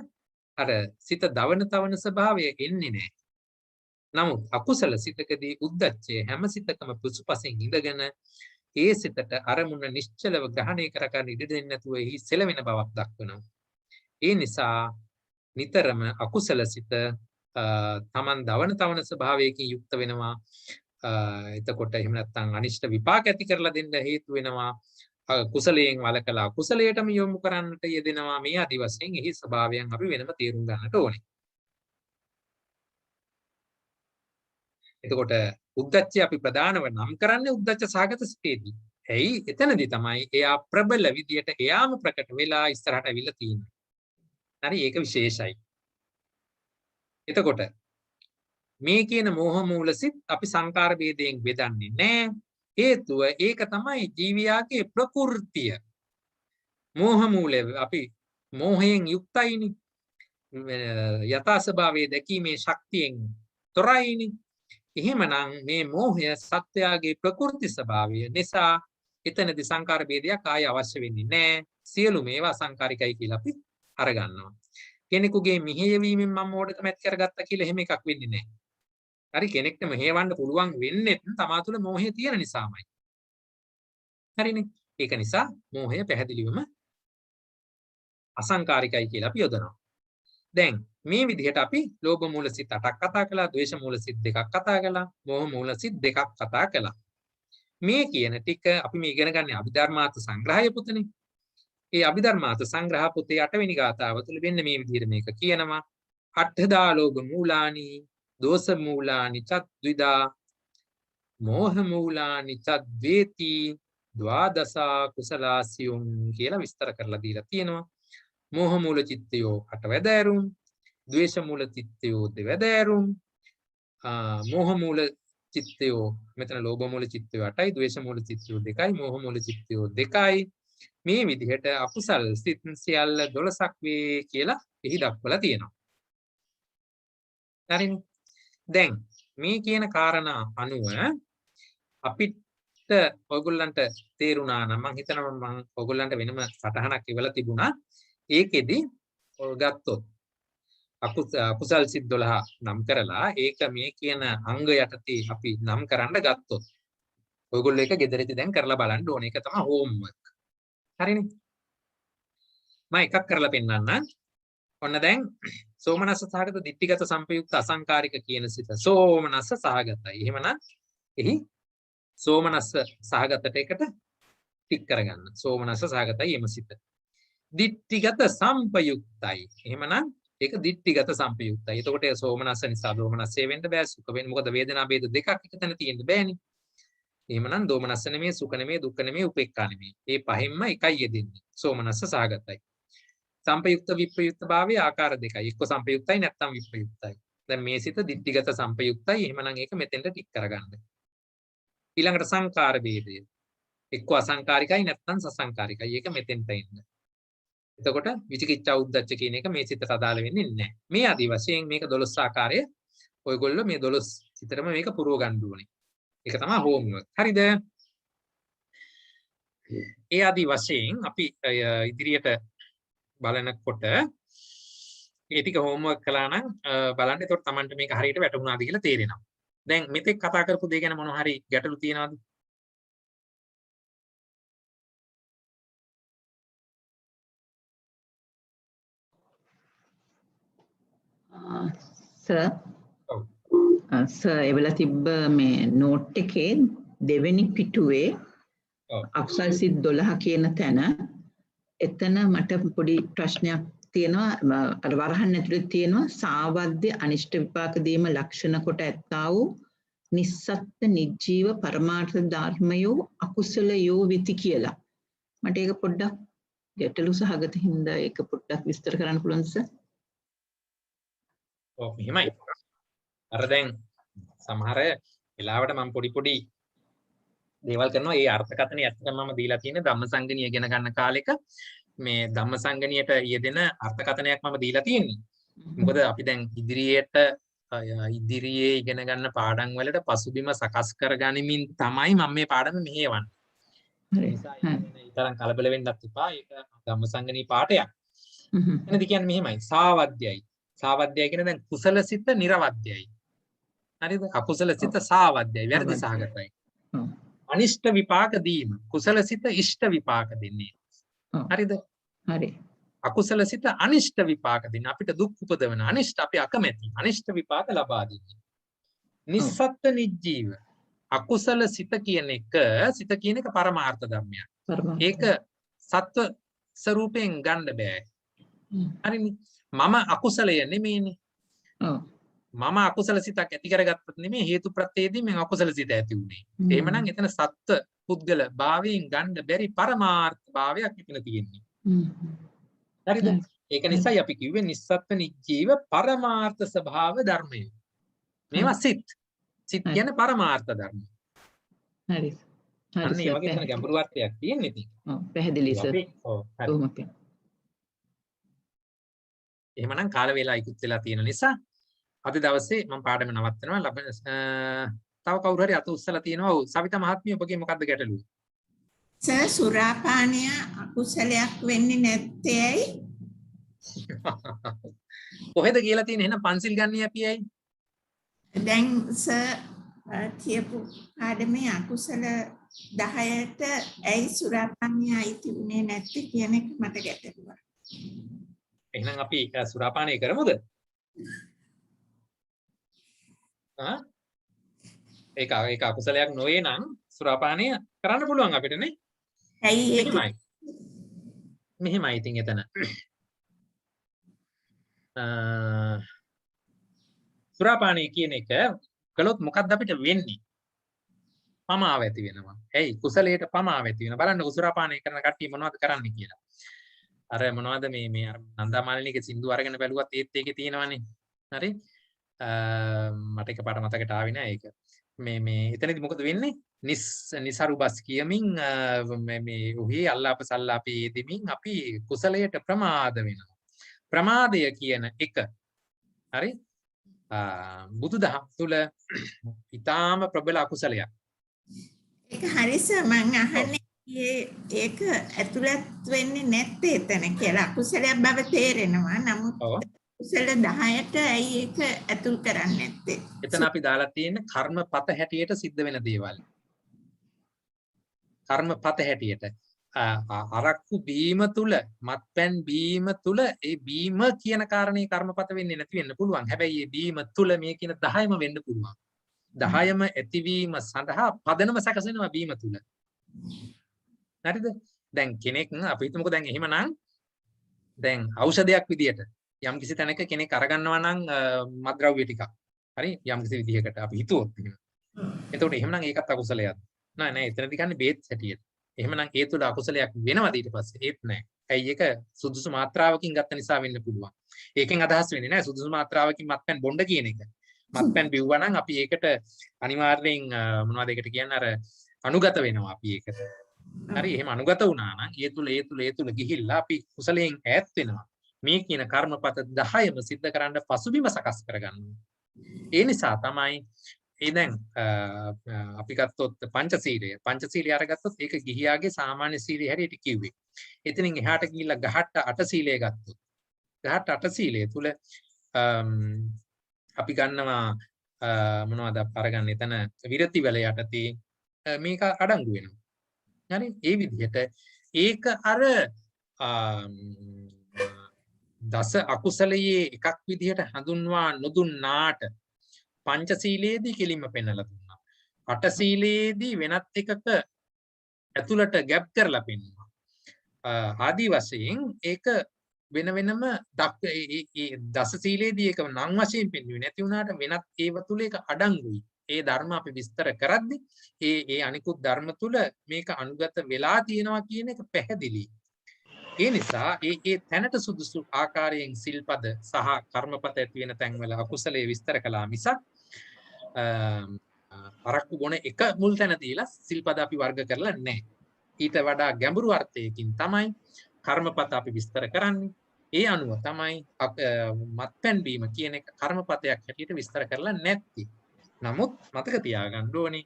අර සිත දවන තවන ස්වභාවය එන්නේ නැහැ. නමුත් අකුසල සිතකදී උද්දච්චය හැම සිතකම පුසුපසින් ඉඳගෙන ඒ සිතට අරමුණ නිශ්චලව ග්‍රහණය කරගන්න ඉඩ දෙන්නේ නැතුව එහි සෙලවෙන බවක් දක්වනවා. ඒ නිසා නිතරම අකුසල සිත තමන් දවන තවන ස්වභාවයකින් යුක්ත වෙනවා. එතකොට එහෙම නැත්නම් අනිෂ්ට විපාක ඇති කරලා දෙන්න හේතු වෙනවා. කුසලයෙන් වලකලා කුසලයටම යොමු කරන්නට යෙදෙනවා. මේ ආදි වශයෙන් එහි ස්වභාවයන් අපි වෙනම තේරුම් ගන්නට ඕනේ. එතකොට උද්දච්චය අපි ප්‍රධානව නම් කරන්නේ උද්දච්ච සාගත සිතේදී. ඇයි? එතනදී තමයි එයා ප්‍රබල විදියට එයාම ප්‍රකට වෙලා ඉස්සරහට අවිල්ලා තියෙන්නේ. හරි, ඒක විශේෂයි. එතකොට මේ කියන මෝහ මූලසිත අපි සංකාර ભેදයෙන් බෙදන්නේ නැහැ. හේතුව ඒක තමයි ජීවියාගේ ප්‍රകൃතිය. මෝහ මූලය අපි මෝහයෙන් යුක්තයිනේ. යථා ස්වභාවයේ දැකීමේ ශක්තියෙන් තොරයිනේ. එහෙමනම් මේ මෝහය සත්‍යයේ ප්‍රകൃති ස්වභාවය නිසා එතනදී සංකාර ભેදයක් ආය අවශ්‍ය වෙන්නේ නැහැ. සියලු මේවා සංකාරිකයි කියලා අපි අරගන්නවා. කෙනෙකුගේ මෙහෙයවීමෙන් මම මොඩකම ඇති කරගත්තා කියලා එහෙම එකක් වෙන්නේ නැහැ. හරි, කෙනෙක්ට මෙහෙයවන්න පුළුවන් වෙන්නේ තමා තුළ මෝහය තියෙන නිසාමයි. හරිනේ. ඒක නිසා මෝහය පැහැදිලිවම අසංකාරිකයි කියලා අපි යොදනවා. දැන් මේ විදිහට අපි ලෝභ මූලසිත 8ක් කතා කළා, ද්වේෂ මූලසිත 2ක් කතා කළා, මෝහ මූලසිත 2ක් කතා කළා. මේ කියන ටික අපි මේ ඉගෙන ගන්න අභිධර්මාර්ථ සංග්‍රහය පුතනේ. ඒ අභිධර්මාර්ථ සංග්‍රහ පොතේ 8 වෙනි ගාථාව තුළ වෙන්න මේ විදිහට මේක කියනවා. අට්ඨදා ලෝභ මූලානි, දෝෂ මූලානි චද්විදා, මෝහ මූලානි චද්වේති, ද්වාදසා කුසලාසියුම් කියලා විස්තර කරලා දීලා තියෙනවා. මෝහ මූල චිත්තයෝ 8 වැදෑරුම්, ද්වේෂ මූල චිත්තයෝ 2 වැදෑරුම්, මෝහ මූල චිත්තයෝ මෙතන ලෝභ මූල චිත්තයෝ 8යි ද්වේෂ මූල චිත්තයෝ 2යි මෝහ මූල චිත්තයෝ 2යි මේ විදිහට අකුසල් සිත් සියල්ල 12ක් වේ කියලා එහි දක්වලා තියෙනවා. හරිනේ. දැන් මේ කියන කාරණා අනුව අපිට ඔයගොල්ලන්ට තේරුණා නම් මම හිතනවා මම ඔයගොල්ලන්ට වෙනම සටහනක් ඉවලා තිබුණා. ඒකෙදි ඔය ගත්තොත් අකුසල් සිත් 12 නම් කරලා ඒක මේ කියන අංග යටතේ අපි නම් කරන්න ගත්තොත් ඔයගොල්ලෝ ඒක ගෙදරදී දැන් කරලා බලන්න ඕනේ. ඒක තමයි හෝම්වර්ක්. හරිනේ. මම එකක් කරලා පෙන්නන්නම්. ඔන්න දැන් සෝමනස්ස සහගත ditthිගත සංපයුක්ත අසංකාරික කියන සිත සෝමනස්ස සහගතයි. එහෙමනම් එහි සෝමනස්ස සහගතට එකට ටික් කරගන්න. සෝමනස්ස සහගතයි එම සිත. ditthිගත සංපයුක්තයි. එහෙමනම් ඒක ditthිගත සංපයුක්තයි. එතකොට ඒ සෝමනස්ස නිසා දෝමනස්සේ වෙන්න බෑ. සුඛ වෙන්න. මොකද වේදනා ભેද දෙකක් එකතැන තියෙන්න බෑනේ. එහෙමනම් දෝමනස්ස නෙමෙයි, සුඛ නෙමෙයි, දුක්ඛ නෙමෙයි, උපේක්ඛා නෙමෙයි. මේ පහෙන්ම එකයි යෙදෙන්නේ. සෝමනස්ස සහගතයි. සංපයුක්ත විප්‍රයුක්ත භාවයේ ආකාර දෙකයි. එක්ක සංපයුක්තයි නැත්නම් විප්‍රයුක්තයි. දැන් මේ සිත ditthිගත සංපයුක්තයි. එහෙමනම් ඒක මෙතෙන්ට ටික් කරගන්න. ඊළඟට සංකාර ભેදය. එක්ක අසංකාරිකයි නැත්නම් සසංකාරිකයි. ඒක මෙතෙන්ට එන්න. එතකොට විචිකිච්ඡා උද්දච්ච කියන එක මේ සිතට අදාළ වෙන්නේ නැහැ. මේ ආදි වශයෙන් මේක 12 ආකාරය ඔයගොල්ලෝ මේ 12 සිතරම මේක පුරව ගන්න ඕනේ. ඒක තමයි හෝම්වර්ක්. හරිද? ඒ ආදි වශයෙන් අපි ඉදිරියට බලනකොට ඒ ටික හෝම්වර්ක් කළා නම් බලන්න එතකොට Tamanට මේක හරියට වැටුණාද කියලා තේරෙනවා. දැන් මෙතෙක් කතා කරපු දේ ගැන මොන හරි ගැටලු තියෙනවද?
සර් එවලා තිබ්බ මේ නෝට් එකේ දෙවෙනි පිටුවේ අකුසල් සිත් 12 කියන තැන එතන මට පොඩි ප්‍රශ්නයක් තියෙනවා. අර වරහන් ඇතුලේ තියෙනවා සාවද්‍ය අනිෂ්ට විපාක දීම ලක්ෂණ කොට ඇත්තා වූ නිස්සත්ත්‍ය නිජීව පරමාර්ථ ධර්මයෝ අකුසලයෝ විති කියලා. මට ඒක පොඩ්ඩක් ගැටලු සහගත හින්දා ඒක පොඩ්ඩක් විස්තර කරන්න පුළුවන්ද සර්?
ඔව් මෙහෙමයි. අර දැන් සමහර වෙලාවට මම පොඩි දේවල් කරනවා. ඒ අර්ථකථනය ඇත්තටම මම දීලා තියෙන්නේ ධම්මසංගණිය ඉගෙන ගන්න කාලෙක මේ ධම්මසංගණියට යෙදෙන අර්ථකථනයක් මම දීලා තියෙන්නේ. මොකද අපි දැන් ඉදිරියේ ඉගෙන ගන්න පාඩම් වලට පසුබිම සකස් කරගනිමින් තමයි මම මේ පාඩම මෙහෙවන්නේ. ඒ නිසා ඊතරම් කලබල වෙන්නත් එපා. ඒක ධම්මසංගණී පාඩයක්. එනදි කියන්නේ මෙහෙමයි. සාවද්‍යයි. සාවද්‍යයි කියන දැන් කුසල සිත නිර්වද්‍යයි. හරිද? අකුසල සිත සාවද්‍යයි. වැරදි සහගතයි. අනිෂ්ට විපාක දීම. කුසල සිත ඉෂ්ට විපාක දෙන්නේ. හරිද?
හරි.
අකුසල සිත අනිෂ්ට විපාක දෙන අපිට දුක් උපදවන අනිෂ්ට අපි අකමැති අනිෂ්ට විපාක ලබා දෙන්නේ. නිස්සත්ත්‍ය නිජීව. අකුසල සිත කියන එක පරමාර්ථ ධර්මයක්. ඒක සත්ව ස්වරූපයෙන් ගන්න බෑ. හරිනේ. මම අකුසලය නෙමෙයිනේ. මම අකුසල සිතක් ඇති කරගත්තත් නෙමෙයි හේතු ප්‍රත්‍යයේදී මම අකුසල සිත ඇති උනේ. එහෙමනම් එතන සත්ත්ව පුද්ගල භාවයෙන් ගන්න බැරි පරමාර්ථ භාවයක් එතන තියෙන්නේ. හරිද? ඒක නිසායි අපි කිව්වේ නිස්සත්ත්ව නිජීව පරමාර්ථ ස්වභාව ධර්මය. මේවා සිත්. සිත් කියන්නේ පරමාර්ථ ධර්ම.
හරි.
අන්න ඒ වගේ තන ගැඹුරු අර්ථයක් තියෙන්නේ ඉතින්.
ඔව් පැහැදිලි සර්.
ඔව් හරි. එහෙමනම් කාල වේලා ඉක්ුත් වෙලා තියෙන නිසා අද දවසේ මම පාඩම නවත්තනවා. තව කවුරු හරි අත උස්සලා තියෙනවා. ඔව් සවිතා මහත්මිය ඔබගේ මොකද්ද ගැටලුව?
සර් සුරාපානය අකුසලයක් වෙන්නේ නැත්තේ ඇයි?
කොහෙද කියලා තියෙන්නේ? එහෙනම් පන්සිල් ගන්න අපි ඇයි?
දැන් සර් කියපු පාඩමේ අකුසල 10ට ඇයි සුරාපානය අයිති උනේ නැත්තේ කියන එක මට ගැටලුවක්.
එහෙනම් අපි සුරාපානය කරමුද? ඒක අකුසලයක් නොවේ නම් සුරාපානය කරන්න පුළුවන් අපිට නේ.
ඇයි ඒක?
මෙහෙමයි ඉතින් එතන. සුරාපානය කියන එක කළොත් මොකක්ද අපිට වෙන්නේ? පමාව ඇති වෙනවා. ඇයි? කුසලයට පමාව ඇති වෙනවා. බලන්න සුරාපානය කරන කට්ටිය මොනවද කරන්නේ කියලා. අර මොනවද මේ අර නන්දාමාලිනීගේ සින්දු අරගෙන බැලුවත් ඒත් ඒකේ තියෙනවනේ. හරි? මට එකපාරට මතකට ආවේ නෑ ඒක. මේ එතනදී මොකද වෙන්නේ? නිසරු බස් කියමින් මේ උහි අල්ලාප සල්ලාපේ යෙදෙමින් අපි කුසලයට ප්‍රමාද වෙනවා. ප්‍රමාදය කියන එක හරි බුදුදහම තුල ඊටාම ප්‍රබල අකුසලයක්.
ඒක හරි සර් මම අහන්නේ ඒක ඇතුළත් වෙන්නේ නැත්තේ එතන කියලා අකුසලයක් බව තේරෙනවා. නමුත් කුසල 10ට ඇයි ඒක ඇතුල් කරන්නේ නැත්තේ?
එතන අපි දාලා තියෙන කර්මපත හැටියට සිද්ධ වෙන දේවල්. කර්මපත හැටියට අරක්කු බීම තුල මත්පැන් බීම තුල ඒ බීම කියන කාරණේ කර්මපත වෙන්නේ නැති වෙන්න පුළුවන්. හැබැයි මේ බීම තුල මේ කියන 10ම වෙන්න පුළුවන්. 10ම ඇතිවීම සඳහා පදනම සැකසෙනවා බීම තුල. හරිද? දැන් කෙනෙක් අපි හිතමුකෝ දැන් එහෙමනම් දැන් ඖෂධයක් විදියට යම් කිසි තැනක කෙනෙක් අරගන්නවා නම් මත්ද්‍රව්‍ය ටිකක්. හරි? යම් කිසි විදිහකට අපි හිතුවොත් එහෙම. එතකොට එහෙමනම් ඒකත් අකුසලයක්. නෑ එතනදී ගන්න බේත් හැටියට. එහෙමනම් ඒ තුල අකුසලයක් වෙනවද ඊට පස්සේ? ඒත් නෑ. ඇයි ඒක සුදුසු මාත්‍රාවකින් ගත්ත නිසා වෙන්න පුළුවන්. ඒකෙන් අදහස් වෙන්නේ නෑ සුදුසු මාත්‍රාවකින් මත්පැන් බොණ්ඩ කියන එක. මත්පැන් බිව්වා නම් අපි ඒකට අනිවාර්යෙන් මොනවද ඒකට කියන්නේ අර අනුගත වෙනවා අපි ඒකට. හරි එහෙම අනුගත වුණා නම් ඒ තුල ගිහිල්ලා අපි කුසලයෙන් ඈත් වෙනවා. මේ කියන කර්මපත 10ම සිද්ධ කරන්න පසුබිම සකස් කරගන්නවා. ඒ නිසා තමයි දැන් අපි ගත්තොත් පංචශීලය අරගත්තොත් ඒක ගිහියාගේ සාමාන්‍ය සීලය හැටියට කිව්වේ. එතනින් එහාට ගිහිල්ලා ගහට්ට අට සීලය ගත්තොත් ගහට්ට අට සීලය තුල අපි ගන්නවා මොනවද අරගන්නේ එතන විරති වල යටතේ මේක අඩංගු වෙනවා. හරි ඒ විදිහට ඒක අර දස අකුසලයේ එකක් විදිහට හඳුන්වා නොදුන්නාට පංචශීලයේදී කෙලින්ම පෙන්වලා දුන්නා. අටශීලයේදී වෙනත් එකක ඇතුළට ගැප් කරලා පෙන්වනවා. ආදි වශයෙන් ඒක වෙන වෙනම දසශීලයේදී ඒක නම් වශයෙන් පෙන්වුවේ නැති වුණාට වෙනත් ඒව තුල ඒක අඩංගුයි. ඒ ධර්ම අපි විස්තර කරද්දී ඒ අනිකුත් ධර්ම තුල මේක අනුගත වෙලා තියෙනවා කියන එක පැහැදිලි. ඒ නිසා ඒ තැනට සුදුසු ආකාරයෙන් සිල්පද සහ කර්මපත ඇති වෙන තැන්වල අකුසලයේ විස්තර කළා මිසක් අරක්කු බොන එක මුල් තැන දීලා සිල්පද අපි වර්ග කරලා නැහැ. ඊට වඩා ගැඹුරු අර්ථයකින් තමයි කර්මපත අපි විස්තර කරන්නේ. ඒ අනුව තමයි මත්පැන් බීම කියන එක කර්මපතයක් හැටියට විස්තර කරලා නැත්තේ. නමුත් මතක තියාගන්න ඕනේ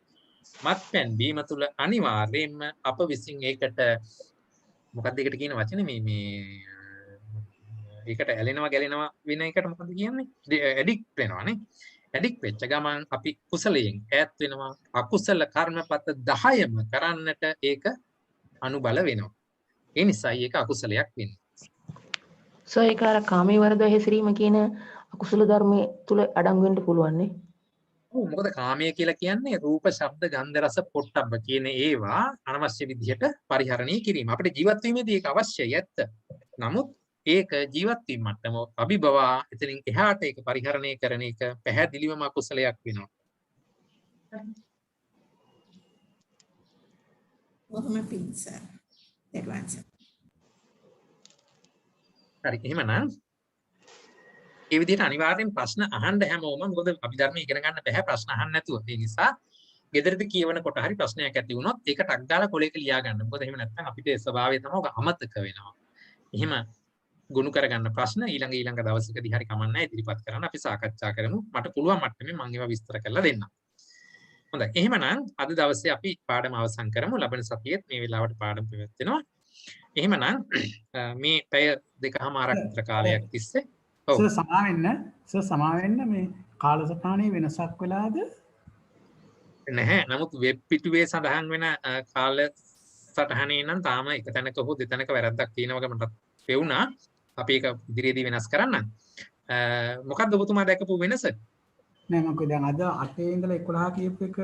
මත්පැන් බීම තුල අනිවාර්යයෙන්ම අප විසින් ඒකට මොකක්ද ඒකට කියන වචනේ මේ ඒකට ඇලෙනවා ගැලෙනවා වෙන එකට මොකද කියන්නේ? ඇඩික්ට් වෙනවානේ. ඇඩික්ට් වෙච්ච ගමන් අපි කුසලයෙන් ඈත් වෙනවා. අකුසල කර්මපත 10ම කරන්නට ඒක අනුබල වෙනවා. ඒ නිසා ඒක අකුසලයක් වෙන්නේ.
ඒක අර කාමයේ වර්ධව හැසිරීම කියන අකුසල ධර්මයේ තුල අඩංගු වෙන්න පුළුවන් නේ.
ඔව් මොකද කාමය කියලා කියන්නේ රූප, ශබ්ද, ගන්ධ, රස, පොට්ටබ්බ කියන ඒවා අනවශ්‍ය විදිහට පරිහරණය කිරීම. අපිට ජීවත් වීමේදී ඒක අවශ්‍යයි ඇත්ත. නමුත් ඒක ජීවත් වීම මට්ටම අභිබවා එතනින් එහාට ඒක පරිහරණය කරන එක පැහැදිලිවම අකුසලයක් වෙනවා.
කොහොම පින්ස එඩ්වාන්ස්
හරි එහෙමනම් ඒ විදිහට අනිවාර්යෙන් ප්‍රශ්න අහන්න හැමෝම මොකද අභිධර්ම ඉගෙන ගන්න බෑ ප්‍රශ්න අහන්න නැතුව. ඒ නිසා ගෙදරදී කියවනකොට හරි ප්‍රශ්නයක් ඇති වුණොත් ඒක ටක් ගාලා කොලේක ලියා ගන්න. මොකද එහෙම නැත්නම් අපිට ස්වභාවය තමයි ඔක අමතක වෙනවා. එහෙම ගොනු කරගන්න ප්‍රශ්න ඊළඟ දවසකදී හරි කමන්නේ ඉදිරිපත් කරන්න අපි සාකච්ඡා කරමු. මට පුළුවන් මට්ටමේ මම ඒවා විස්තර කරලා දෙන්නම්. හොඳයි. එහෙමනම් අද දවසේ අපි පාඩම අවසන් කරමු. ලබන සතියේත් මේ වෙලාවට පාඩම් පැවැත්වෙනවා. එහෙමනම් මේ පැය දෙකමාරක් විතර කාලයක් තිස්සේ
සමාවෙන්න මේ කාලසටහනේ වෙනසක් වෙලාද?
නැහැ. නමුත් වෙබ් පිටුවේ සඳහන් වෙන කාලසටහනේ නම් තාම එක තැනක හෝ දෙතැනක වැරද්දක් තියෙනවා වගේ මට පෙවුණා. අපි ඒක ඉදිරියේදී වෙනස් කරන්න. මොකක්ද ඔබතුමා දැකපු වෙනස?
නෑ මම දැන් අද 8 ඉඳලා 11 කියපු එක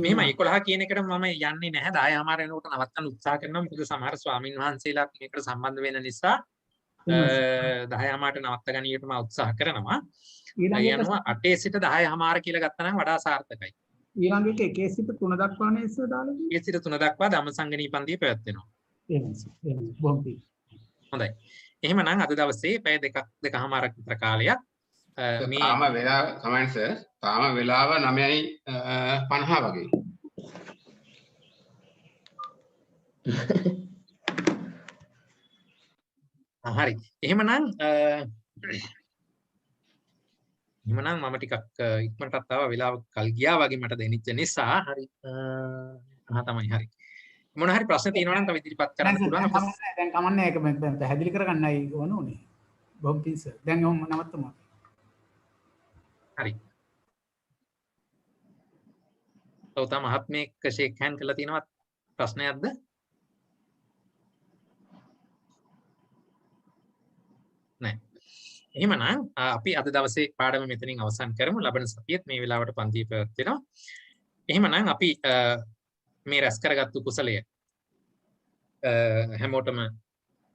මෙහෙම 11 කියන එකට මම යන්නේ නැහැ. 10:00 වෙනකොට නවත්තන්න උත්සාහ කරනවා. මොකද සමහර ස්වාමින් වහන්සේලා මේකට සම්බන්ධ වෙන නිසා 10:00ට නවත්ත ගැනීමට මම උත්සාහ කරනවා. ඊළඟට 8 සිට 10:00 කියලා ගත්තා නම් වඩා සාර්ථකයි.
ඊළඟ එක 1 සිට 3 දක්වා නේද දාලා?
1 සිට 3 දක්වා ධම්මසංගණී පන්තිය පැවැත්වෙනවා.
එහෙමයි. බොහොම පිං.
හොඳයි. එහෙමනම් අද දවසේ පැය දෙකමාරක් විතර කාලයක් මේ
තාම වෙලා කමෙන්ට් සර් තාම වෙලාව 9:50 වගේ.
හරි. එහෙමනම් මම ටිකක් ඉක්මනටත් ආවා වෙලාව කල් ගියා වගේ මට දැනෙච්ච නිසා හරි තමයි හරි. මොන හරි ප්‍රශ්න තියෙනවා නම් තව ඉදිරිපත් කරන්න පුළුවන්.
දැන් කමන්නේ ඒක මම පැහැදිලි කරගන්නයි ඕන උනේ. බොහොම පිං සර්. දැන් ඔහොම නවත්තමු.
හරි. ඔව් මහත්මයෙක් ෂේක් හෑන්ඩ් කරලා තියෙනවා ප්‍රශ්නයක්ද? නෑ. එහෙමනම් අපි අද දවසේ පාඩම මෙතනින් අවසන් කරමු. ලබන සතියේත් මේ වෙලාවට පන්තිය පැවැත්වෙනවා. එහෙමනම් අපි මේ රැස් කරගත්තු කුසලය හැමෝටම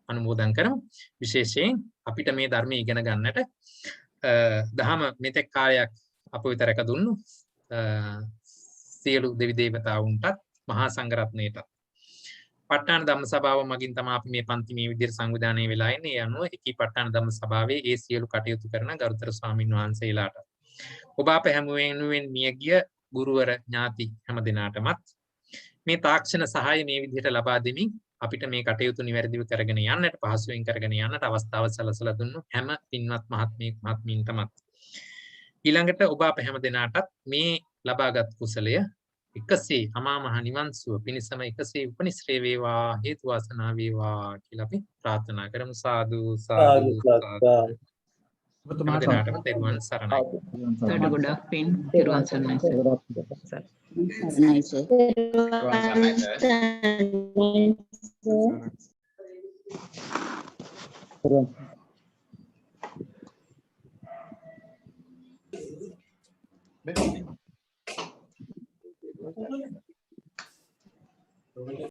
අනුමෝදන් කරමු. විශේෂයෙන් අපිට මේ ධර්මයේ ඉගෙන ගන්නට දහම මෙතෙක් කාලයක් අප වෙත රැක දුන්නු සියලු දෙවි දේවතාවුන්ටත් මහා සංඝරත්නයටත් ප ဋ ාණ ධම්ම සභාව මගින් තමයි අපි මේ පන්ති මේ විදිහට සංවිධානය වෙලා ඉන්නේ. ඒ අනුව එකී ප ဋ ාණ ධම්ම සභාවේ ඒ සියලු කටයුතු කරන ගරුතර ස්වාමින් වහන්සේලාට ඔබ අප හැම වෙනුවෙන් මියගිය ගුරුවර ඥාති හැම දිනාටමත් මේ තාක්ෂණ සහාය මේ විදිහට ලබා දෙමින් අපිට මේ කටයුතු නිවැරදිව කරගෙන යන්නට පහසුවෙන් කරගෙන යන්නට අවස්ථාව සලසලා දුන්නු හැම පින්වත් මහත්මීන්ටමත් ඊළඟට ඔබ අප හැම දිනාටත් මේ ලබාගත් කුසලය එකසේ අමා මහ නිවන් සුව පිණිසම එකසේ උපනිශ්‍රේ වේවා හේතු වාසනා වේවා කියලා අපි ප්‍රාර්ථනා කරමු. සාදු සාදු සාදු. ඔබතුමාට තෙරුවන් සරණයි.
ගොඩක් පින් තෙරුවන් සරණයි.